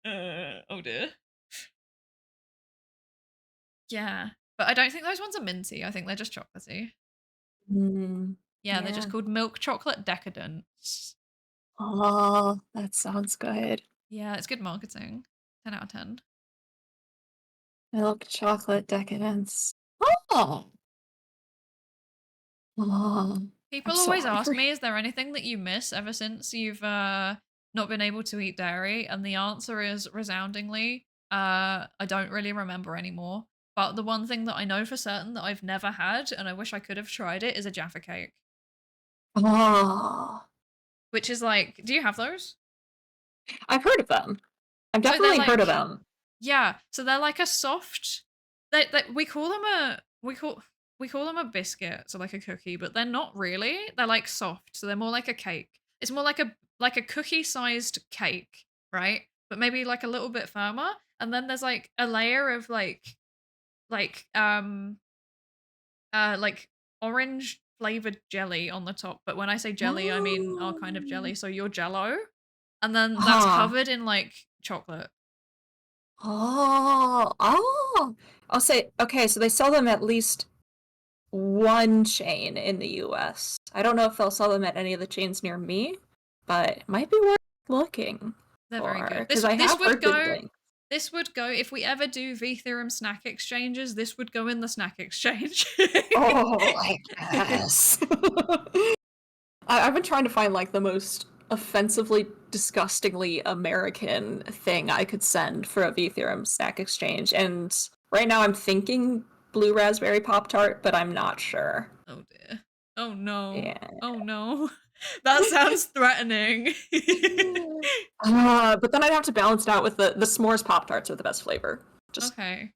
[SPEAKER 1] Oh dear. Yeah, but I don't think those ones are minty. I think they're just chocolatey. Yeah, they're just
[SPEAKER 2] Yeah.
[SPEAKER 1] called milk chocolate decadence.
[SPEAKER 2] Oh, that sounds good.
[SPEAKER 1] Yeah, it's good marketing. 10 out of 10.
[SPEAKER 2] Milk chocolate decadence. Oh.
[SPEAKER 1] People
[SPEAKER 2] I'm so
[SPEAKER 1] always ask
[SPEAKER 2] hungry.
[SPEAKER 1] me, is there anything that you miss ever since you've not been able to eat dairy? And the answer is resoundingly, I don't really remember anymore. But the one thing that I know for certain that I've never had, and I wish I could have tried it, is a Jaffa cake.
[SPEAKER 2] Oh.
[SPEAKER 1] Which is like, do you have those?
[SPEAKER 2] I've heard of them. I've
[SPEAKER 1] they're
[SPEAKER 2] definitely heard of
[SPEAKER 1] like-
[SPEAKER 2] them.
[SPEAKER 1] Yeah, so they're like a soft. We call them a biscuit, so like a cookie, but they're not really. They're like soft, so they're more like a cake. It's more like a cookie-sized cake, right? But maybe like a little bit firmer. And then there's like a layer of like orange flavored jelly on the top. But when I say jelly, I mean our kind of jelly. So your Jello, and then that's covered in like chocolate.
[SPEAKER 2] Oh. I'll say, okay, so they sell them at least one chain in the US. I don't know if they'll sell them at any of the chains near me, but it might be worth looking.
[SPEAKER 1] They're very good.
[SPEAKER 2] Because I have heard good things.
[SPEAKER 1] This would go, if we ever do VTheorem snack exchanges, this would go in the snack exchange.
[SPEAKER 2] Oh, I guess. I've been trying to find like the most offensively, disgustingly American thing I could send for a VTheorem snack exchange, and right now I'm thinking blue raspberry Pop-Tart, but I'm not sure.
[SPEAKER 1] Oh dear. Oh no.
[SPEAKER 2] Yeah.
[SPEAKER 1] Oh no. That sounds threatening.
[SPEAKER 2] But then I'd have to balance it out with the s'mores Pop-Tarts are the best flavor. Just
[SPEAKER 1] okay.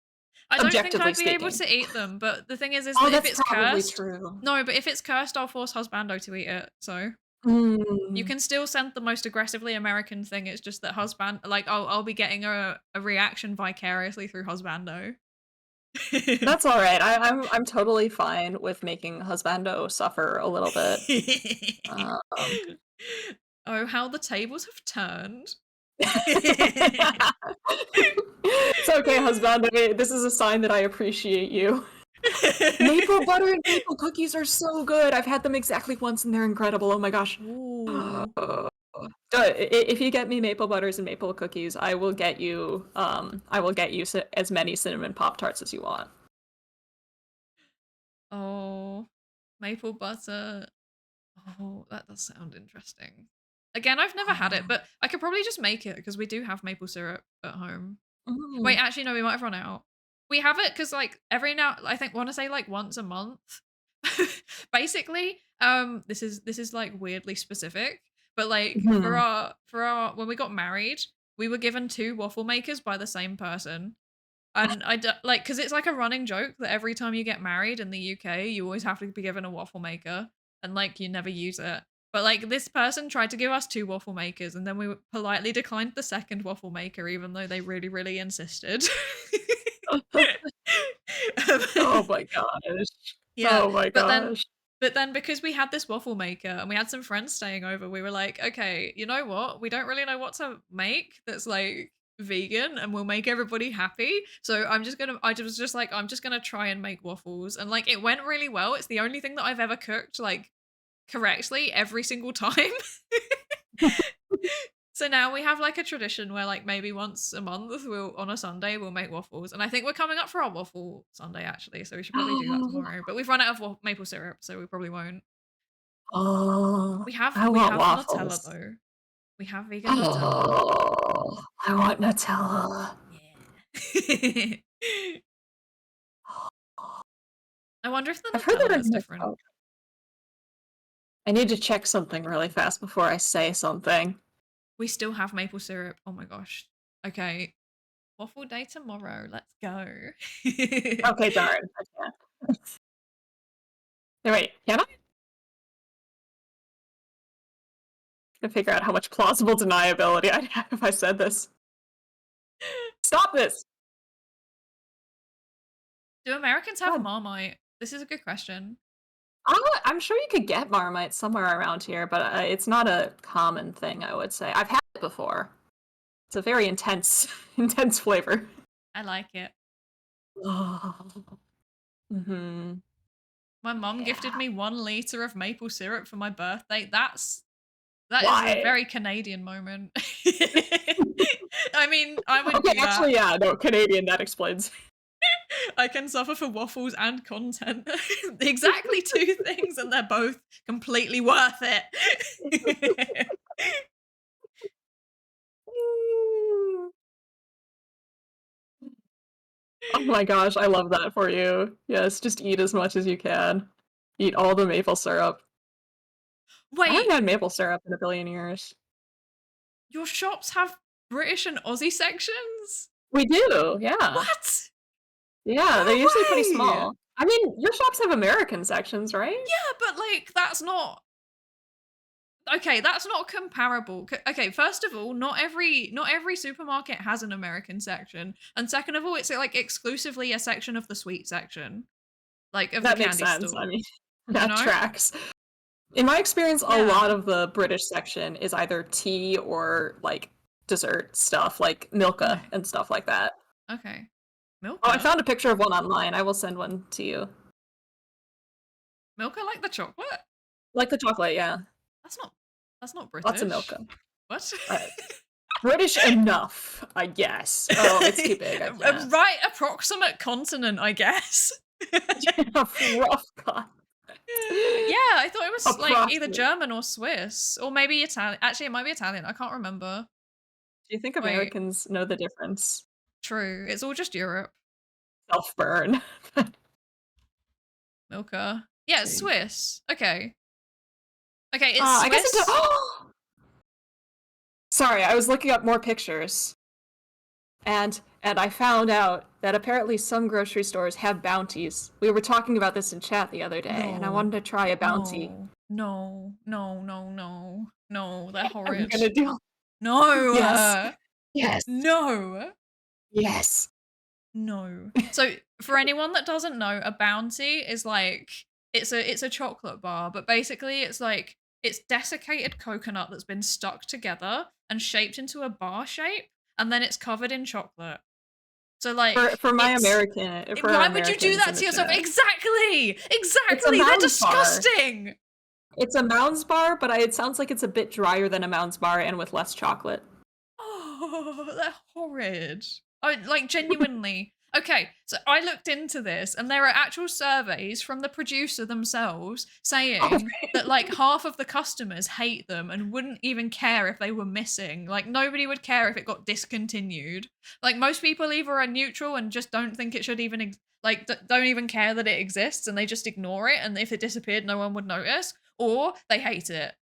[SPEAKER 1] I don't think
[SPEAKER 2] objectively
[SPEAKER 1] I'd be able
[SPEAKER 2] speaking.
[SPEAKER 1] to eat them, but the thing is
[SPEAKER 2] Oh,
[SPEAKER 1] that if
[SPEAKER 2] that's
[SPEAKER 1] it's
[SPEAKER 2] probably
[SPEAKER 1] cursed,
[SPEAKER 2] true.
[SPEAKER 1] no, but if it's cursed, I'll force Husbando to eat it. So you
[SPEAKER 2] Mm.
[SPEAKER 1] can still send the most aggressively American thing. It's just that like I'll be getting a reaction vicariously through Husbando.
[SPEAKER 2] That's all right. I'm totally fine with making Husbando suffer a little bit.
[SPEAKER 1] Oh, how the tables have turned.
[SPEAKER 2] It's okay, Husbando. This is a sign that I appreciate you. Maple butter and maple cookies are so good. I've had them exactly once and they're incredible. Oh my gosh.
[SPEAKER 1] Ooh.
[SPEAKER 2] If you get me maple butters and maple cookies, I will get you as many cinnamon Pop-Tarts as you want.
[SPEAKER 1] Oh, maple butter. Oh, that does sound interesting. Again, I've never had it, but I could probably just make it because we do have maple syrup at home. Wait, actually, no, we might have run out. We have it because like every now, I think, want to say like once a month. Basically, this is like weirdly specific, but like for our when we got married, we were given 2 waffle makers by the same person. And like, because it's like a running joke that every time you get married in the UK, you always have to be given a waffle maker, and like you never use it. But like this person tried to give us 2 waffle makers, and then we politely declined the second waffle maker, even though they really, really insisted.
[SPEAKER 2] Oh my gosh.
[SPEAKER 1] Yeah,
[SPEAKER 2] Oh my gosh.
[SPEAKER 1] but then because we had this waffle maker and we had some friends staying over, we were like, okay, you know what? We don't really know what to make that's like vegan and will make everybody happy. So I was just like, I'm just gonna try and make waffles. And like it went really well. It's the only thing that I've ever cooked like correctly every single time. So now we have like a tradition where like maybe once a month on a Sunday we'll make waffles, and I think we're coming up for our waffle Sunday actually, so we should probably do that tomorrow. But we've run out of maple syrup, so we probably won't.
[SPEAKER 2] Oh,
[SPEAKER 1] We have
[SPEAKER 2] I want
[SPEAKER 1] Nutella
[SPEAKER 2] waffles.
[SPEAKER 1] though. We have vegan Nutella.
[SPEAKER 2] Oh, I want Nutella.
[SPEAKER 1] Yeah. I wonder if the
[SPEAKER 2] I've heard
[SPEAKER 1] Nutella
[SPEAKER 2] that
[SPEAKER 1] is different.
[SPEAKER 2] I need to check something really fast before I say something.
[SPEAKER 1] We still have maple syrup. Oh my gosh. Okay. Waffle day tomorrow. Let's go.
[SPEAKER 2] Okay, darn. I can't. Wait, can I? To figure out how much plausible deniability I'd have if I said this. Stop this!
[SPEAKER 1] Do Americans have
[SPEAKER 2] God.
[SPEAKER 1] Marmite? This is a good question.
[SPEAKER 2] I'm sure you could get Marmite somewhere around here, but it's not a common thing, I would say. I've had it before. It's a very intense flavor.
[SPEAKER 1] I like it.
[SPEAKER 2] Oh. Mm-hmm.
[SPEAKER 1] My mum gifted me 1 liter of maple syrup for my birthday. That is
[SPEAKER 2] Why?
[SPEAKER 1] a very Canadian moment. I mean, I would
[SPEAKER 2] Okay,
[SPEAKER 1] do that.
[SPEAKER 2] actually, yeah, no, Canadian, that explains.
[SPEAKER 1] I can suffer for waffles and content. Exactly 2 things, and they're both completely worth it.
[SPEAKER 2] Oh my gosh, I love that for you. Yes, just eat as much as you can. Eat all the maple syrup. I
[SPEAKER 1] Wait,
[SPEAKER 2] haven't had maple syrup in a billion years.
[SPEAKER 1] your shops have British and Aussie sections?
[SPEAKER 2] We do, yeah.
[SPEAKER 1] What?
[SPEAKER 2] Yeah,
[SPEAKER 1] No
[SPEAKER 2] they're usually pretty
[SPEAKER 1] way!
[SPEAKER 2] small. I mean, your shops have American sections, right?
[SPEAKER 1] Yeah, but like that's not okay. That's not comparable. Okay, first of all, not every supermarket has an American section, and second of all, it's like exclusively a section of the sweet section, like of
[SPEAKER 2] That
[SPEAKER 1] the
[SPEAKER 2] makes
[SPEAKER 1] candy
[SPEAKER 2] sense.
[SPEAKER 1] store.
[SPEAKER 2] I mean, that
[SPEAKER 1] know?
[SPEAKER 2] tracks. In my experience,
[SPEAKER 1] Yeah.
[SPEAKER 2] a lot of the British section is either tea or like dessert stuff, like Milka
[SPEAKER 1] Okay.
[SPEAKER 2] and stuff like that.
[SPEAKER 1] Okay. Milka?
[SPEAKER 2] Oh, I found a picture of one online. I will send one to you.
[SPEAKER 1] Milka like the chocolate?
[SPEAKER 2] Like the chocolate, yeah.
[SPEAKER 1] That's not British.
[SPEAKER 2] Lots of Milka.
[SPEAKER 1] What?
[SPEAKER 2] British enough, I guess. Oh, it's too big. I can't.
[SPEAKER 1] Right approximate continent, I guess.
[SPEAKER 2] Rough cut.
[SPEAKER 1] Yeah, I thought it was like either
[SPEAKER 2] Approximate.
[SPEAKER 1] German or Swiss, or maybe Italian. Actually, it might be Italian. I can't remember.
[SPEAKER 2] Do you think
[SPEAKER 1] Wait.
[SPEAKER 2] Americans know the difference?
[SPEAKER 1] True. It's all just Europe.
[SPEAKER 2] Self-burn.
[SPEAKER 1] Milka. Yeah, it's
[SPEAKER 2] See.
[SPEAKER 1] Swiss. Okay. Okay, it's
[SPEAKER 2] I guess
[SPEAKER 1] Swiss.
[SPEAKER 2] Sorry, I was looking up more pictures. And I found out that apparently some grocery stores have bounties. We were talking about this in chat the other day, and I wanted to try a bounty.
[SPEAKER 1] No, they're horrid.
[SPEAKER 2] Are you gonna do?
[SPEAKER 1] No.
[SPEAKER 2] Yes. Yes.
[SPEAKER 1] No.
[SPEAKER 2] Yes.
[SPEAKER 1] No. So for anyone that doesn't know, a bounty is like it's a chocolate bar, but basically it's like it's desiccated coconut that's been stuck together and shaped into a bar shape, and then it's covered in chocolate. So like
[SPEAKER 2] for my American,
[SPEAKER 1] why would you do that to yourself?
[SPEAKER 2] Chat.
[SPEAKER 1] Exactly. They're disgusting.
[SPEAKER 2] Bar. It's a Mounds bar, but it sounds like it's a bit drier than a Mounds bar and with less chocolate.
[SPEAKER 1] Oh, they're horrid. Oh, like genuinely. Okay, so I looked into this, and there are actual surveys from the producer themselves saying that like half of the customers hate them and wouldn't even care if they were missing. Like nobody would care if it got discontinued. Like most people either are neutral and just don't think it should even don't even care that it exists, and they just ignore it. And if it disappeared, no one would notice, or they hate it.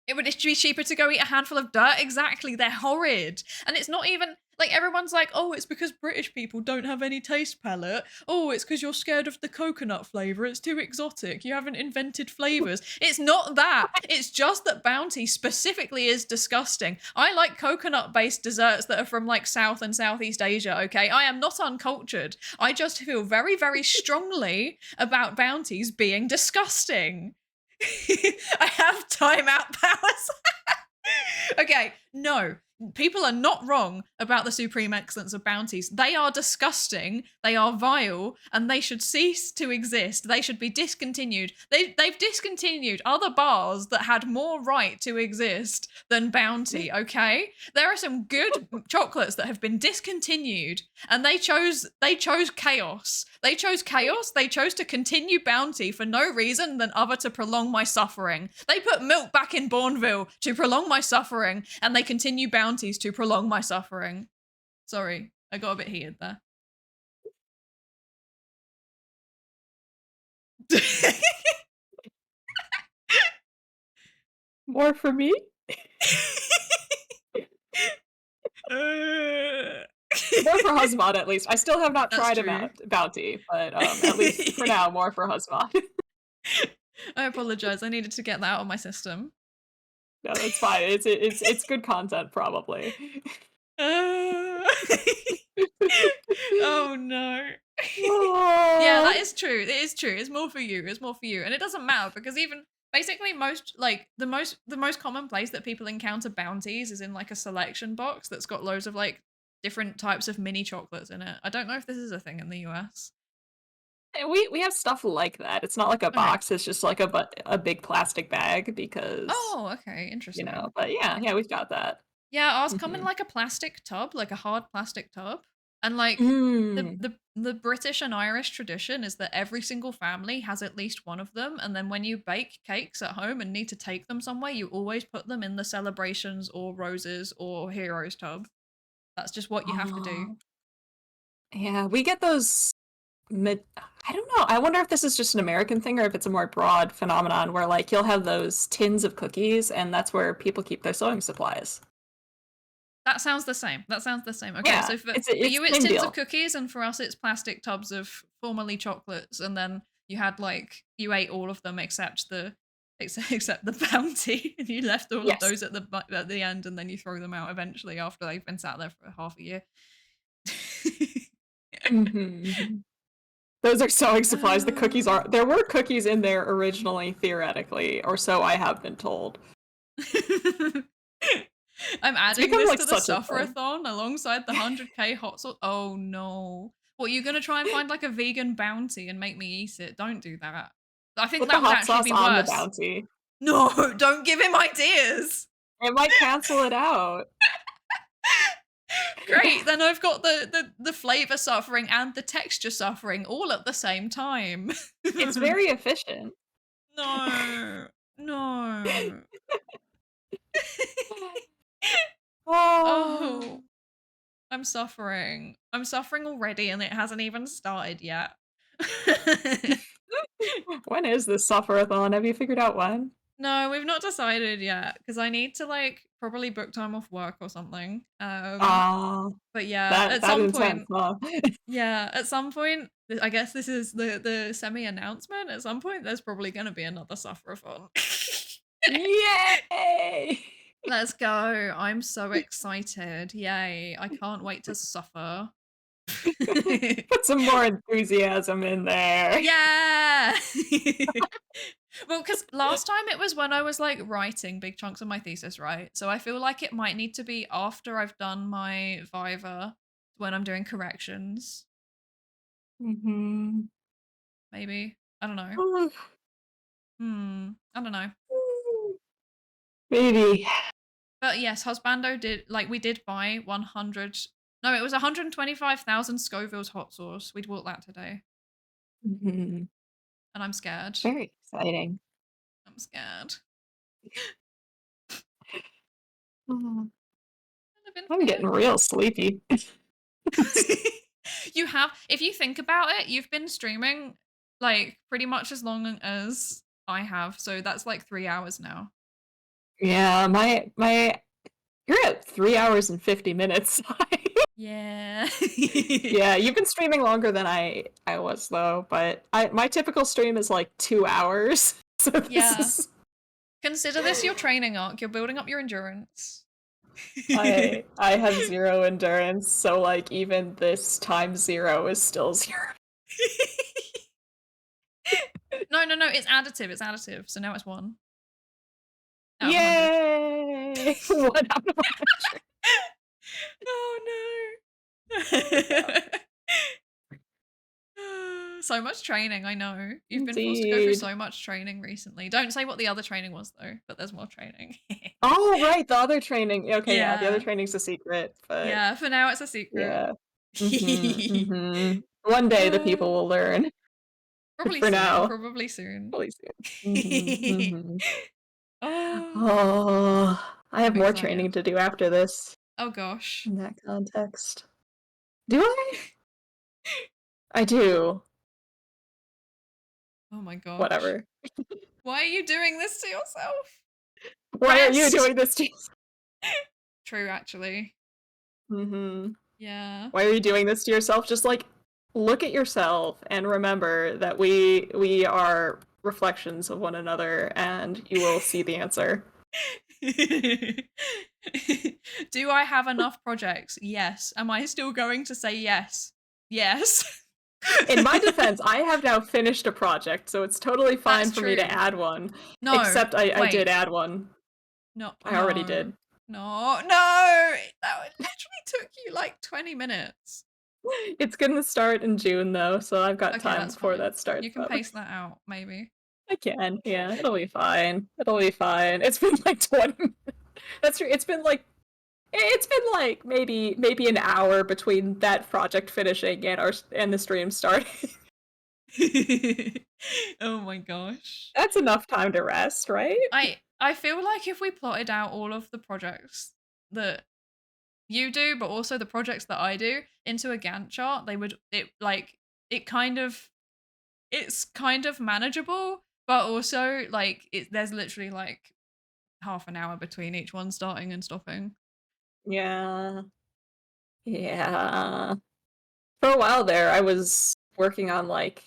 [SPEAKER 1] It would be cheaper to go eat a handful of dirt. Exactly, they're horrid. And it's not even, like, everyone's like, oh, it's because British people don't have any taste palette. Oh, it's because you're scared of the coconut flavour. It's too exotic. You haven't invented flavours. It's not that. It's just that Bounty specifically is disgusting. I like coconut-based desserts that are from, like, South and Southeast Asia, okay? I am not uncultured. I just feel very, very strongly about Bounties being disgusting. I have timeout powers. Okay, no. People are not wrong about the supreme excellence of bounties. They are disgusting, they are vile, and they should cease to exist. They should be discontinued. They've discontinued other bars that had more right to exist than Bounty, okay? There are some good chocolates that have been discontinued, and they chose chaos. They chose chaos. They chose to continue Bounty for no reason than other to prolong my suffering. They put milk back in Bourneville to prolong my suffering, and they continue Bounties to prolong my suffering. Sorry, I got a bit heated there.
[SPEAKER 2] More for me? More for Husband, at least. I still have not tried a bounty, but at least for now, more for Husband.
[SPEAKER 1] I apologize. I needed to get that out of my system.
[SPEAKER 2] No, that's fine. It's good content, probably.
[SPEAKER 1] Oh no. Yeah, that is true. It is true. It's more for you. It's more for you, and it doesn't matter because even basically most like the most common place that people encounter bounties is in like a selection box that's got loads of like different types of mini chocolates in it. I don't know if this is a thing in the US.
[SPEAKER 2] We have stuff like that. It's not like a box. It's just like a big plastic bag because.
[SPEAKER 1] Oh, okay, interesting.
[SPEAKER 2] You know, but yeah, we've got that.
[SPEAKER 1] Yeah, ours come in like a plastic tub, like a hard plastic tub, and like the British and Irish tradition is that every single family has at least one of them, and then when you bake cakes at home and need to take them somewhere, you always put them in the celebrations or roses or heroes tub. That's just what you have to do.
[SPEAKER 2] Yeah, we get those. I don't know. I wonder if this is just an American thing or if it's a more broad phenomenon where like you'll have those tins of cookies and that's where people keep their sewing supplies.
[SPEAKER 1] That sounds the same. Okay,
[SPEAKER 2] yeah,
[SPEAKER 1] so for you it's tins of cookies and for us it's plastic tubs of formerly chocolates, and then you had like you ate all of them except the bounty, and you left all of those at the end, and then you throw them out eventually after they've been sat there for half a year.
[SPEAKER 2] Those are sewing supplies. The cookies are. There were cookies in there originally, theoretically, or so I have been told.
[SPEAKER 1] I'm adding this to the suffer-a-thon alongside the 100k hot sauce. Oh no. What, you're gonna try and find like a vegan bounty and make me eat it? Don't do that. I think that would actually be worse.
[SPEAKER 2] On the bounty.
[SPEAKER 1] No, don't give him ideas.
[SPEAKER 2] It might cancel it out.
[SPEAKER 1] Great, then I've got the flavor suffering and the texture suffering all at the same time.
[SPEAKER 2] It's very efficient.
[SPEAKER 1] No. I'm suffering already and it hasn't even started yet.
[SPEAKER 2] When is this sufferathon? Have you figured out when?
[SPEAKER 1] No, we've not decided yet because I need to like probably book time off work or something.
[SPEAKER 2] Ah,
[SPEAKER 1] But yeah, at
[SPEAKER 2] that
[SPEAKER 1] some
[SPEAKER 2] intense,
[SPEAKER 1] point,
[SPEAKER 2] huh?
[SPEAKER 1] yeah, at some point, I guess this is the semi announcement. At some point, there's probably going to be another sufferathon.
[SPEAKER 2] Yay!
[SPEAKER 1] Let's go! I'm so excited! Yay! I can't wait to suffer.
[SPEAKER 2] Put some more enthusiasm in there.
[SPEAKER 1] Yeah. Well, because last time it was when I was like writing big chunks of my thesis, right? So I feel like it might need to be after I've done my Viva when I'm doing corrections.
[SPEAKER 2] Mm-hmm.
[SPEAKER 1] Maybe. I don't know. I don't know.
[SPEAKER 2] Maybe.
[SPEAKER 1] But yes, Husbando did, like, we did buy 100. No, it was 125,000 Scoville's hot sauce. We bought that today.
[SPEAKER 2] Mm-hmm.
[SPEAKER 1] And I'm scared.
[SPEAKER 2] Very exciting.
[SPEAKER 1] I'm scared.
[SPEAKER 2] I'm getting real sleepy.
[SPEAKER 1] You have, if you think about it, you've been streaming like pretty much as long as I have. So that's like 3 hours now.
[SPEAKER 2] Yeah, you're at 3 hours and 50 minutes.
[SPEAKER 1] Yeah.
[SPEAKER 2] Yeah, you've been streaming longer than I was though, but my typical stream is like 2 hours. So this
[SPEAKER 1] Consider this your training arc. You're building up your endurance.
[SPEAKER 2] I have 0 endurance, so like even this times 0 is still 0.
[SPEAKER 1] No, it's additive. It's additive. So now it's 1.
[SPEAKER 2] Yay! 1 out of 100.
[SPEAKER 1] Oh no. So much training, I know. You've been forced to go through so much training recently. Don't say what the other training was though, but there's more training.
[SPEAKER 2] Oh, right, the other training. Okay, yeah, the other
[SPEAKER 1] Yeah.
[SPEAKER 2] training's a secret, but
[SPEAKER 1] Yeah, for now it's a secret.
[SPEAKER 2] yeah. One day the people will learn.
[SPEAKER 1] Probably
[SPEAKER 2] For
[SPEAKER 1] soon.
[SPEAKER 2] now.
[SPEAKER 1] Probably soon.
[SPEAKER 2] Probably soon.
[SPEAKER 1] Oh,
[SPEAKER 2] Oh, I have
[SPEAKER 1] I'm
[SPEAKER 2] more
[SPEAKER 1] excited.
[SPEAKER 2] training to do after this.
[SPEAKER 1] Oh gosh.
[SPEAKER 2] In that context. Do I? I do.
[SPEAKER 1] Oh my gosh.
[SPEAKER 2] Whatever.
[SPEAKER 1] Why are you doing this to yourself?
[SPEAKER 2] Why are you doing this to yourself?
[SPEAKER 1] True, actually. Yeah.
[SPEAKER 2] Why are you doing this to yourself? Just like look at yourself and remember that we are reflections of one another, and you will see the answer.
[SPEAKER 1] Do I have enough projects? Yes. Am I still going to say yes? Yes.
[SPEAKER 2] In my defense, I have now finished a project, so it's totally fine
[SPEAKER 1] That's
[SPEAKER 2] for me to
[SPEAKER 1] true.
[SPEAKER 2] add one.
[SPEAKER 1] No.
[SPEAKER 2] Except I
[SPEAKER 1] wait.
[SPEAKER 2] did add one.
[SPEAKER 1] No.
[SPEAKER 2] I already did.
[SPEAKER 1] No. That literally took you like 20 minutes.
[SPEAKER 2] It's gonna start in June though, so I've got time before
[SPEAKER 1] fine.
[SPEAKER 2] that starts.
[SPEAKER 1] You can pace that out, maybe.
[SPEAKER 2] I can, yeah. It'll be fine. It'll be fine. It's been like 20 minutes. That's true. It's been like maybe an hour between that project finishing and the stream starting.
[SPEAKER 1] Oh my gosh.
[SPEAKER 2] That's enough time to rest, right?
[SPEAKER 1] I feel like if we plotted out all of the projects that you do, but also the projects that I do into a Gantt chart, it's kind of manageable, but also like there's literally like half an hour between each one starting and stopping.
[SPEAKER 2] Yeah. Yeah. For a while there, I was working on like...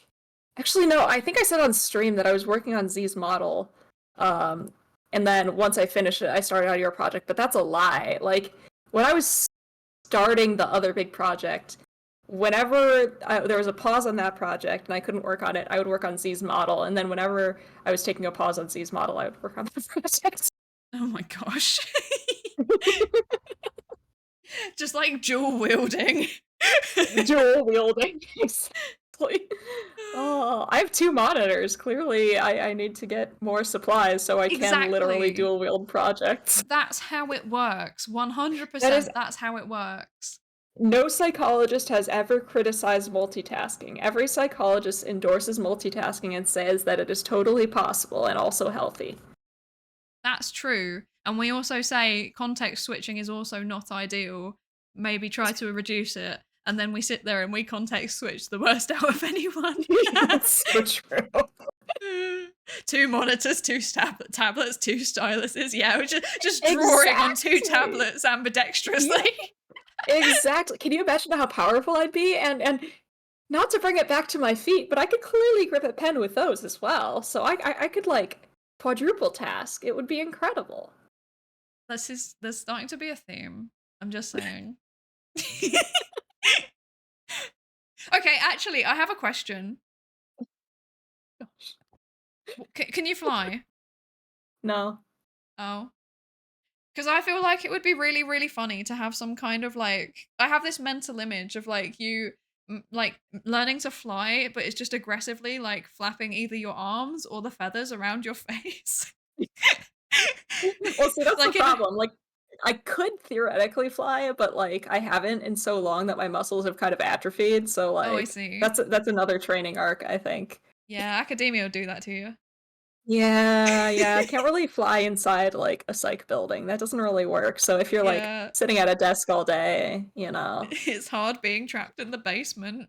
[SPEAKER 2] Actually, no, I think I said on stream that I was working on Z's model. And then once I finished it, I started on your project, but that's a lie. Like, when I was starting the other big project, whenever there was a pause on that project and I couldn't work on it, I would work on Z's model. And then whenever I was taking a pause on Z's model, I would work on the project.
[SPEAKER 1] Oh my gosh. Just like dual wielding.
[SPEAKER 2] Dual wielding, exactly. Oh, I have 2 monitors. Clearly, I need to get more supplies so I can literally dual wield projects.
[SPEAKER 1] That's how it works. 100%. That's how it works.
[SPEAKER 2] No psychologist has ever criticized multitasking. Every psychologist endorses multitasking and says that it is totally possible and also healthy.
[SPEAKER 1] That's true. And we also say context switching is also not ideal. Maybe try to reduce it. and then we sit there and we context switch the worst out of anyone.
[SPEAKER 2] That's so true.
[SPEAKER 1] 2 monitors, 2 tablets, 2 styluses. Yeah, we're just drawing on 2 tablets ambidextrously.
[SPEAKER 2] Exactly. Can you imagine how powerful I'd be? And not to bring it back to my feet, but I could clearly grip a pen with those as well. So I could like quadruple task. It would be incredible.
[SPEAKER 1] There's starting to be a theme. I'm just saying. Okay, actually, I have a question.
[SPEAKER 2] Gosh.
[SPEAKER 1] Can you fly?
[SPEAKER 2] No.
[SPEAKER 1] Oh. Because I feel like it would be really, really funny to have some kind of like, I have this mental image of like you like learning to fly, but it's just aggressively like flapping either your arms or the feathers around your face.
[SPEAKER 2] Well, see, that's
[SPEAKER 1] Like
[SPEAKER 2] the problem. Like, I could theoretically fly, but like I haven't in so long that my muscles have kind of atrophied. So like,
[SPEAKER 1] Oh, I see.
[SPEAKER 2] that's another training arc, I think.
[SPEAKER 1] Yeah, academia will do that to you.
[SPEAKER 2] Yeah, I can't really fly inside like a psych building. That doesn't really work. So if you're
[SPEAKER 1] Yeah.
[SPEAKER 2] like sitting at a desk all day, you know.
[SPEAKER 1] It's hard being trapped in the basement.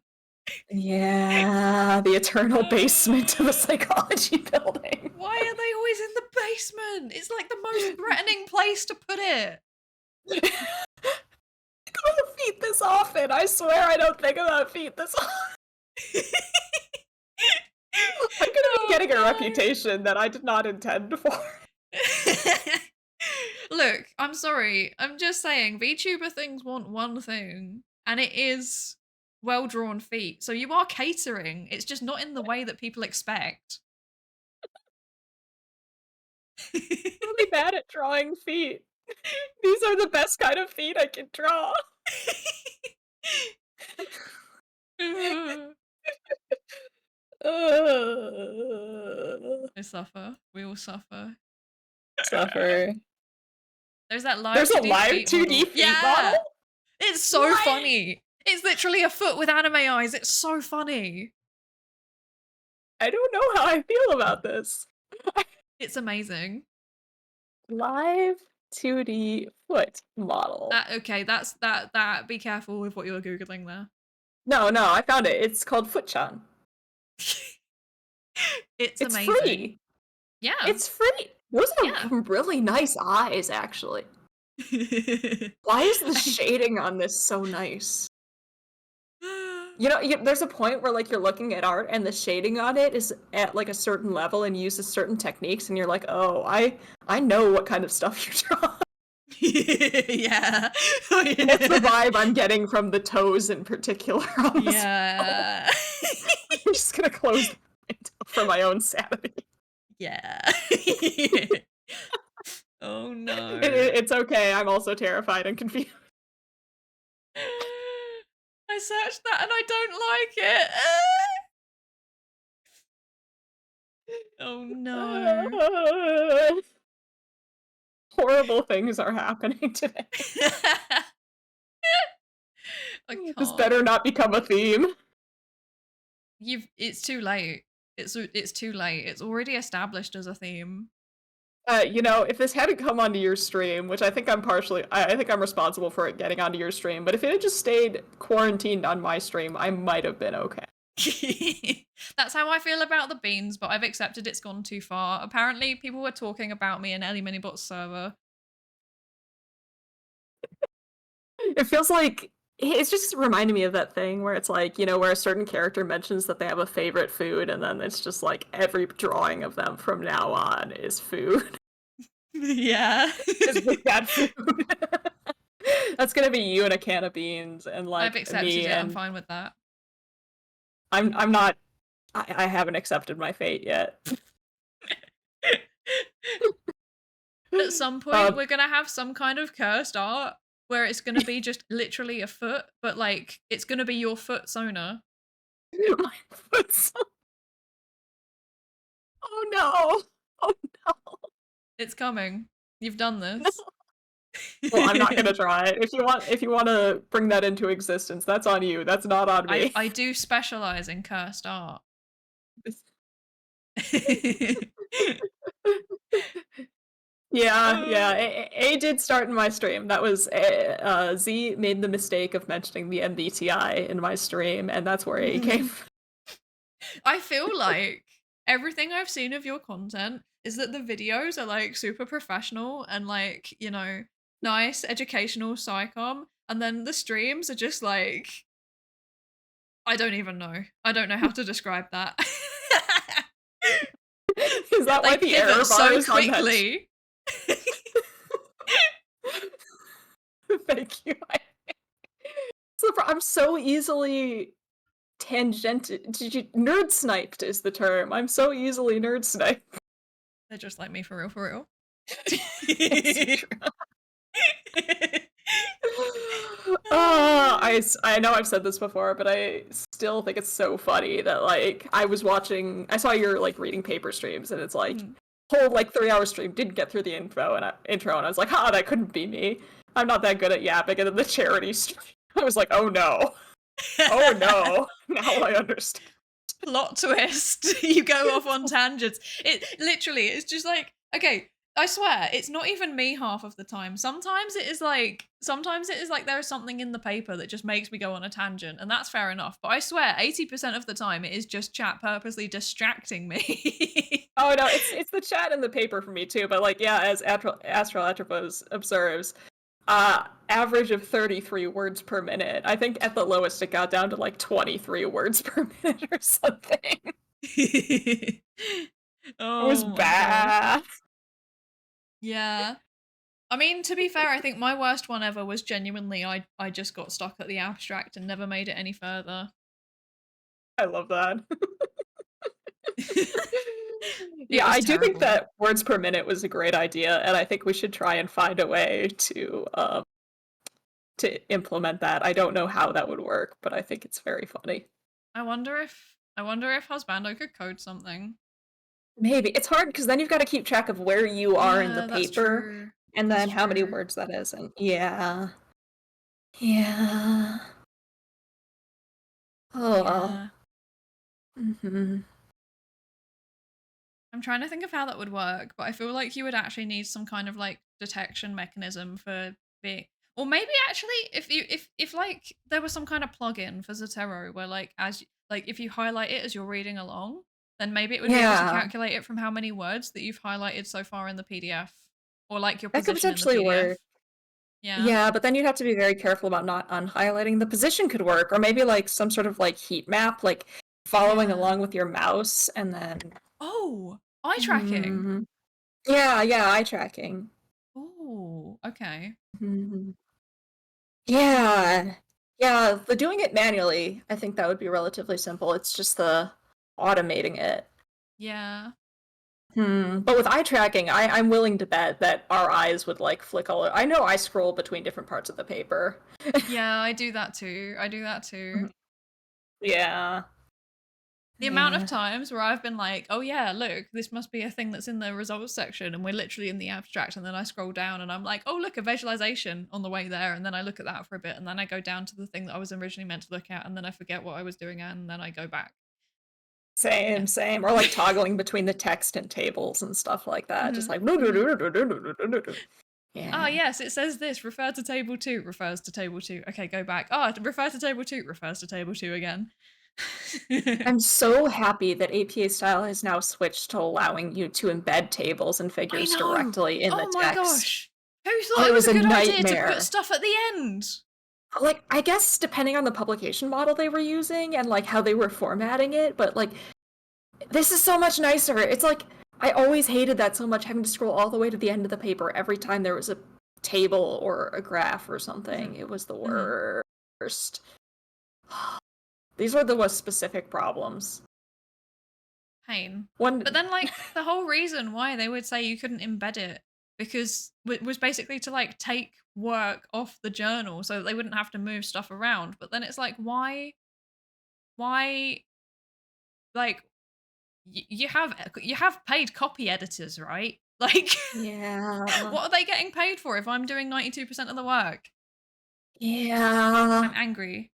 [SPEAKER 2] Yeah, the eternal basement of a psychology building.
[SPEAKER 1] Why are they always in the basement? It's like the most threatening place to put it.
[SPEAKER 2] I go to feet this often. I swear I don't think about feet this often. I'm gonna be getting a reputation that I did not intend for.
[SPEAKER 1] Look, I'm sorry. I'm just saying, VTuber things want one thing, and it is well-drawn feet. So you are catering. It's just not in the way that people expect.
[SPEAKER 2] I'm really bad at drawing feet. These are the best kind of feet I can draw.
[SPEAKER 1] I suffer. We all suffer.
[SPEAKER 2] Suffer.
[SPEAKER 1] There's that live.
[SPEAKER 2] There's
[SPEAKER 1] 2D
[SPEAKER 2] a live
[SPEAKER 1] feet
[SPEAKER 2] 2D
[SPEAKER 1] model.
[SPEAKER 2] feet model?
[SPEAKER 1] It's so funny. It's literally a foot with anime eyes. It's so funny.
[SPEAKER 2] I don't know how I feel about this.
[SPEAKER 1] It's amazing.
[SPEAKER 2] Live 2D foot model.
[SPEAKER 1] That be careful with what you're Googling there.
[SPEAKER 2] No, I found it. It's called Footchan.
[SPEAKER 1] It's
[SPEAKER 2] It's
[SPEAKER 1] amazing.
[SPEAKER 2] free.
[SPEAKER 1] Yeah.
[SPEAKER 2] It's free. Those are
[SPEAKER 1] Yeah.
[SPEAKER 2] really nice eyes, actually. Why is the shading on this so nice? You know, there's a point where like you're looking at art and the shading on it is at like a certain level and uses certain techniques, and you're like, oh, I know what kind of stuff you draw.
[SPEAKER 1] Yeah.
[SPEAKER 2] That's the vibe I'm getting from the toes in particular. On this
[SPEAKER 1] Yeah.
[SPEAKER 2] I'm just gonna close the window for my own sanity.
[SPEAKER 1] Yeah. Oh no.
[SPEAKER 2] It's okay. I'm also terrified and confused.
[SPEAKER 1] I searched that and I don't like it. Oh no.
[SPEAKER 2] Horrible things are happening today. This better not become a theme.
[SPEAKER 1] It's too late. It's too late. It's already established as a theme.
[SPEAKER 2] You know, if this hadn't come onto your stream, which I think I think I'm responsible for it getting onto your stream, but if it had just stayed quarantined on my stream, I might have been okay.
[SPEAKER 1] That's how I feel about the beans, but I've accepted it's gone too far. Apparently, people were talking about me in Ellie Minibot's server.
[SPEAKER 2] It feels like it's just reminding me of that thing where it's like, you know, where a certain character mentions that they have a favorite food, and then it's just like every drawing of them from now on is food.
[SPEAKER 1] Yeah.
[SPEAKER 2] Just with that food. That's gonna be you and a can of beans, and like
[SPEAKER 1] I've accepted
[SPEAKER 2] me
[SPEAKER 1] it.
[SPEAKER 2] and
[SPEAKER 1] I'm fine with that.
[SPEAKER 2] I'm not. I haven't accepted my fate yet.
[SPEAKER 1] At some point, we're gonna have some kind of cursed art where it's gonna be just literally a foot, but like it's gonna be your foot Sona.
[SPEAKER 2] My foot. Oh no! Oh no!
[SPEAKER 1] It's coming. You've done this.
[SPEAKER 2] Well, I'm not gonna try it. If you want to bring that into existence, that's on you. That's not on me.
[SPEAKER 1] I do specialize in cursed art.
[SPEAKER 2] Yeah. A did start in my stream. That was Z made the mistake of mentioning the MBTI in my stream, and that's where A came from.
[SPEAKER 1] I feel like everything I've seen of your content is that the videos are like super professional and like, you know, nice educational scicomm, and then the streams are just like, I don't even know. I don't know how to describe that.
[SPEAKER 2] Is that why
[SPEAKER 1] They
[SPEAKER 2] the error
[SPEAKER 1] pivot
[SPEAKER 2] bar
[SPEAKER 1] so
[SPEAKER 2] is on that?
[SPEAKER 1] quickly.
[SPEAKER 2] Thank you. I'm so easily nerd sniped is the term. I'm so easily nerd sniped.
[SPEAKER 1] They're just like me for real, for real.
[SPEAKER 2] I know I've said this before, but I still think it's so funny that like I saw your like reading paper streams, and it's like whole like 3-hour stream didn't get through the intro, and I was like, that couldn't be me. I'm not that good at yapping. And then the charity stream, I was like, oh no, now I understand.
[SPEAKER 1] Plot twist. You go off on tangents. It's just like, okay, I swear, it's not even me half of the time. Sometimes it is like there is something in the paper that just makes me go on a tangent, and that's fair enough. But I swear, 80% of the time it is just chat purposely distracting me.
[SPEAKER 2] Oh no, it's the chat in the paper for me too. But like, yeah, as Astro Atropos observes, average of 33 words per minute. I think at the lowest it got down to like 23 words per minute or something. It was bad.
[SPEAKER 1] God. Yeah. I mean, to be fair, I think my worst one ever was genuinely I just got stuck at the abstract and never made it any further.
[SPEAKER 2] I love that. Yeah, I do think that words per minute was a great idea, and I think we should try and find a way to implement that. I don't know how that would work, but I think it's very funny.
[SPEAKER 1] I wonder if Husbando could code something.
[SPEAKER 2] Maybe. It's hard because then you've got to keep track of where you are in the
[SPEAKER 1] that's
[SPEAKER 2] paper
[SPEAKER 1] true.
[SPEAKER 2] and
[SPEAKER 1] That's
[SPEAKER 2] then how many
[SPEAKER 1] true.
[SPEAKER 2] words that is. And yeah. Yeah. Oh.
[SPEAKER 1] Yeah.
[SPEAKER 2] Mm-hmm.
[SPEAKER 1] I'm trying to think of how that would work, but I feel like you would actually need some kind of like detection mechanism for being, or maybe actually if like there was some kind of plugin for Zotero where like if you highlight it as you're reading along, then maybe it would be able to calculate it from how many words that you've highlighted so far in the PDF, or like your
[SPEAKER 2] That could
[SPEAKER 1] position in the
[SPEAKER 2] potentially
[SPEAKER 1] PDF.
[SPEAKER 2] work.
[SPEAKER 1] Yeah.
[SPEAKER 2] Yeah, but then you'd have to be very careful about not unhighlighting. The position could work, or maybe like some sort of like heat map, like following along with your mouse and then
[SPEAKER 1] eye tracking.
[SPEAKER 2] Yeah, eye tracking.
[SPEAKER 1] Oh, okay.
[SPEAKER 2] Yeah, the doing it manually, I think that would be relatively simple. It's just the automating it.
[SPEAKER 1] Yeah.
[SPEAKER 2] But with eye tracking, I'm willing to bet that our eyes would like flick all. I know I scroll between different parts of the paper.
[SPEAKER 1] Yeah, I do that too.
[SPEAKER 2] Yeah.
[SPEAKER 1] The amount of times where I've been like, oh yeah, look, this must be a thing that's in the results section, and we're literally in the abstract, and then I scroll down and I'm like, oh look, a visualization on the way there, and then I look at that for a bit, and then I go down to the thing that I was originally meant to look at, and then I forget what I was doing at, and then I go back.
[SPEAKER 2] Same. Or like toggling between the text and tables and stuff like that. Just like
[SPEAKER 1] yeah. Oh yes, it says this, refer to table 2, refers to table 2. Okay, go back. Oh, refer to table 2, refers to table 2 again.
[SPEAKER 2] I'm so happy that APA style has now switched to allowing you to embed tables and figures directly in the text.
[SPEAKER 1] Oh my gosh. Who thought it was a good idea to put stuff at the end?
[SPEAKER 2] Like, I guess depending on the publication model they were using and like how they were formatting it, but like this is so much nicer. It's like I always hated that so much, having to scroll all the way to the end of the paper every time there was a table or a graph or something. It was the worst. These were the most specific problems.
[SPEAKER 1] Pain. But then, like, the whole reason why they would say you couldn't embed it because it was basically to like take work off the journal so that they wouldn't have to move stuff around. But then it's like, why? Like, you have paid copy editors, right? Like,
[SPEAKER 2] yeah.
[SPEAKER 1] What are they getting paid for if I'm doing 92% of the work?
[SPEAKER 2] Yeah.
[SPEAKER 1] I'm angry.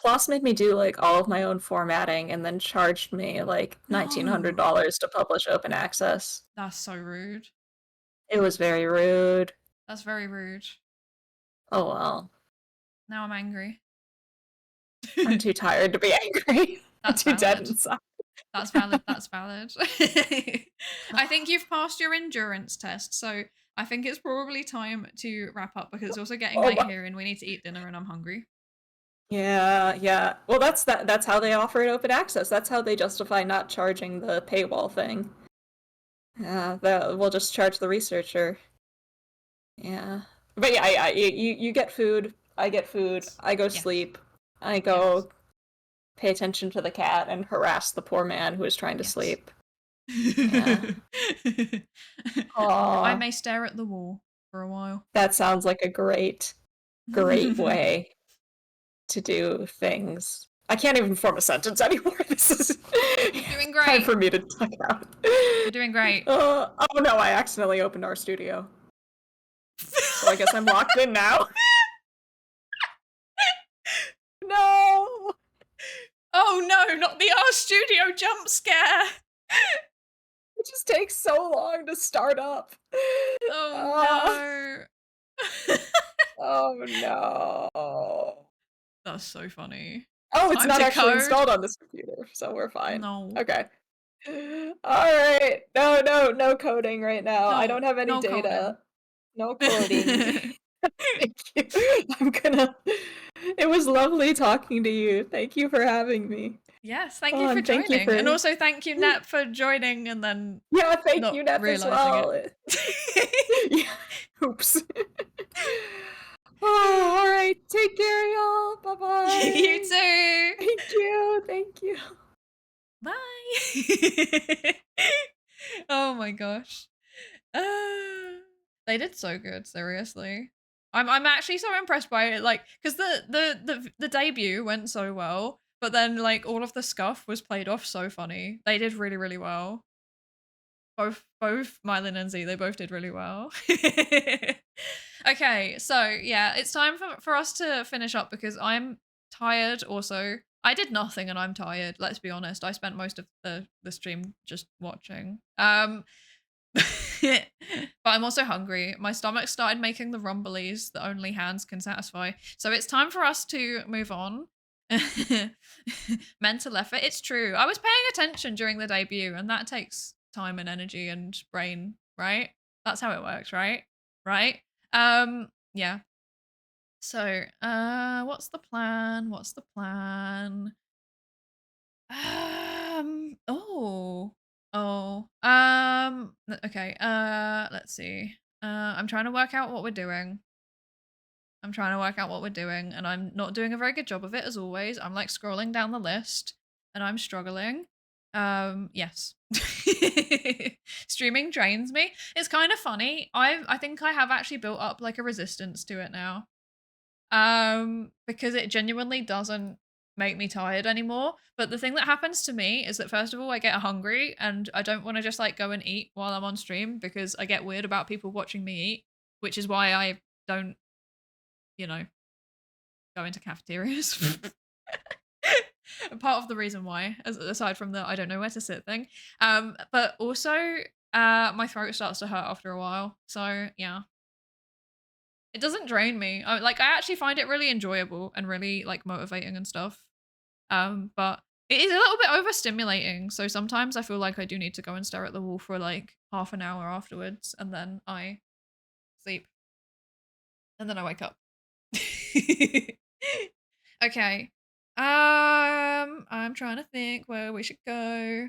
[SPEAKER 2] PLOS made me do like all of my own formatting and then charged me like $1,900 to publish open access.
[SPEAKER 1] That's so rude.
[SPEAKER 2] It was very rude.
[SPEAKER 1] That's very rude.
[SPEAKER 2] Oh well.
[SPEAKER 1] Now I'm angry.
[SPEAKER 2] I'm too tired to be angry. I'm
[SPEAKER 1] That's
[SPEAKER 2] too dead
[SPEAKER 1] valid.
[SPEAKER 2] inside.
[SPEAKER 1] That's valid. That's valid. I think you've passed your endurance test, so I think it's probably time to wrap up because it's also getting
[SPEAKER 2] Oh
[SPEAKER 1] late
[SPEAKER 2] my-
[SPEAKER 1] here and we need to eat dinner and I'm hungry.
[SPEAKER 2] Yeah. Well, that's how they offer it open access. That's how they justify not charging the paywall thing. Yeah, we'll just charge the researcher. Yeah. But yeah, you get food, I get food, I go
[SPEAKER 1] Yes.
[SPEAKER 2] sleep, I go pay attention to the cat and harass the poor man who is trying to
[SPEAKER 1] Yes.
[SPEAKER 2] sleep. Yeah.
[SPEAKER 1] I
[SPEAKER 2] Aw,
[SPEAKER 1] may stare at the wall for a while.
[SPEAKER 2] that sounds like a great way to do things. I can't even form a sentence anymore. This is
[SPEAKER 1] Doing
[SPEAKER 2] time
[SPEAKER 1] great.
[SPEAKER 2] for me to tuck out.
[SPEAKER 1] You're doing great.
[SPEAKER 2] Oh no, I accidentally opened our studio. So I guess I'm locked in now. No!
[SPEAKER 1] Oh no, not the R Studio jump scare!
[SPEAKER 2] It just takes so long to start up.
[SPEAKER 1] Oh no.
[SPEAKER 2] Oh no.
[SPEAKER 1] That's so funny.
[SPEAKER 2] Oh, it's
[SPEAKER 1] Time
[SPEAKER 2] not
[SPEAKER 1] to
[SPEAKER 2] actually
[SPEAKER 1] code?
[SPEAKER 2] installed on this computer, so we're fine.
[SPEAKER 1] No.
[SPEAKER 2] Okay. Alright. No coding right now. I
[SPEAKER 1] No,
[SPEAKER 2] don't have any
[SPEAKER 1] no
[SPEAKER 2] data.
[SPEAKER 1] coding.
[SPEAKER 2] No coding. Thank you. It was lovely talking to you. Thank you for having me.
[SPEAKER 1] Yes, thank you for
[SPEAKER 2] and thank you
[SPEAKER 1] joining. And
[SPEAKER 2] for-
[SPEAKER 1] also thank you, Nat, for joining and then
[SPEAKER 2] Yeah, thank
[SPEAKER 1] not
[SPEAKER 2] you, Nep, as
[SPEAKER 1] realizing
[SPEAKER 2] well.
[SPEAKER 1] it.
[SPEAKER 2] Yeah. Oops. Oh, all right. Take care, y'all. Bye-bye.
[SPEAKER 1] You too.
[SPEAKER 2] Thank you.
[SPEAKER 1] Bye. Oh my gosh. They did so good, seriously. I'm actually so impressed by it, like, because the debut went so well, but then like all of the scuff was played off so funny. They did really, really well. Both Mylin and Z, they both did really well. Okay, so yeah, it's time for us to finish up because I'm tired also. I did nothing and I'm tired, let's be honest. I spent most of the stream just watching. But I'm also hungry. My stomach started making the rumblies that only hands can satisfy. So it's time for us to move on. Mental effort. It's true. I was paying attention during the debut, and that takes time and energy and brain, right? That's how it works, right? Right? Yeah. So, what's the plan? What's the plan? Okay, let's see. I'm trying to work out what we're doing. And I'm not doing a very good job of it as always. I'm like scrolling down the list and I'm struggling. Yes. Streaming drains me. It's kind of funny. I think I have actually built up like a resistance to it now. Because it genuinely doesn't make me tired anymore. But the thing that happens to me is that first of all, I get hungry and I don't want to just like go and eat while I'm on stream because I get weird about people watching me eat, which is why I don't, you know, go into cafeterias. Part of the reason why, aside from the I don't know where to sit thing. But also my throat starts to hurt after a while. So yeah. It doesn't drain me. I actually find it really enjoyable and really like motivating and stuff. But it is a little bit overstimulating. So sometimes I feel like I do need to go and stare at the wall for like half an hour afterwards, and then I sleep, and then I wake up. Okay. I'm trying to think where we should go.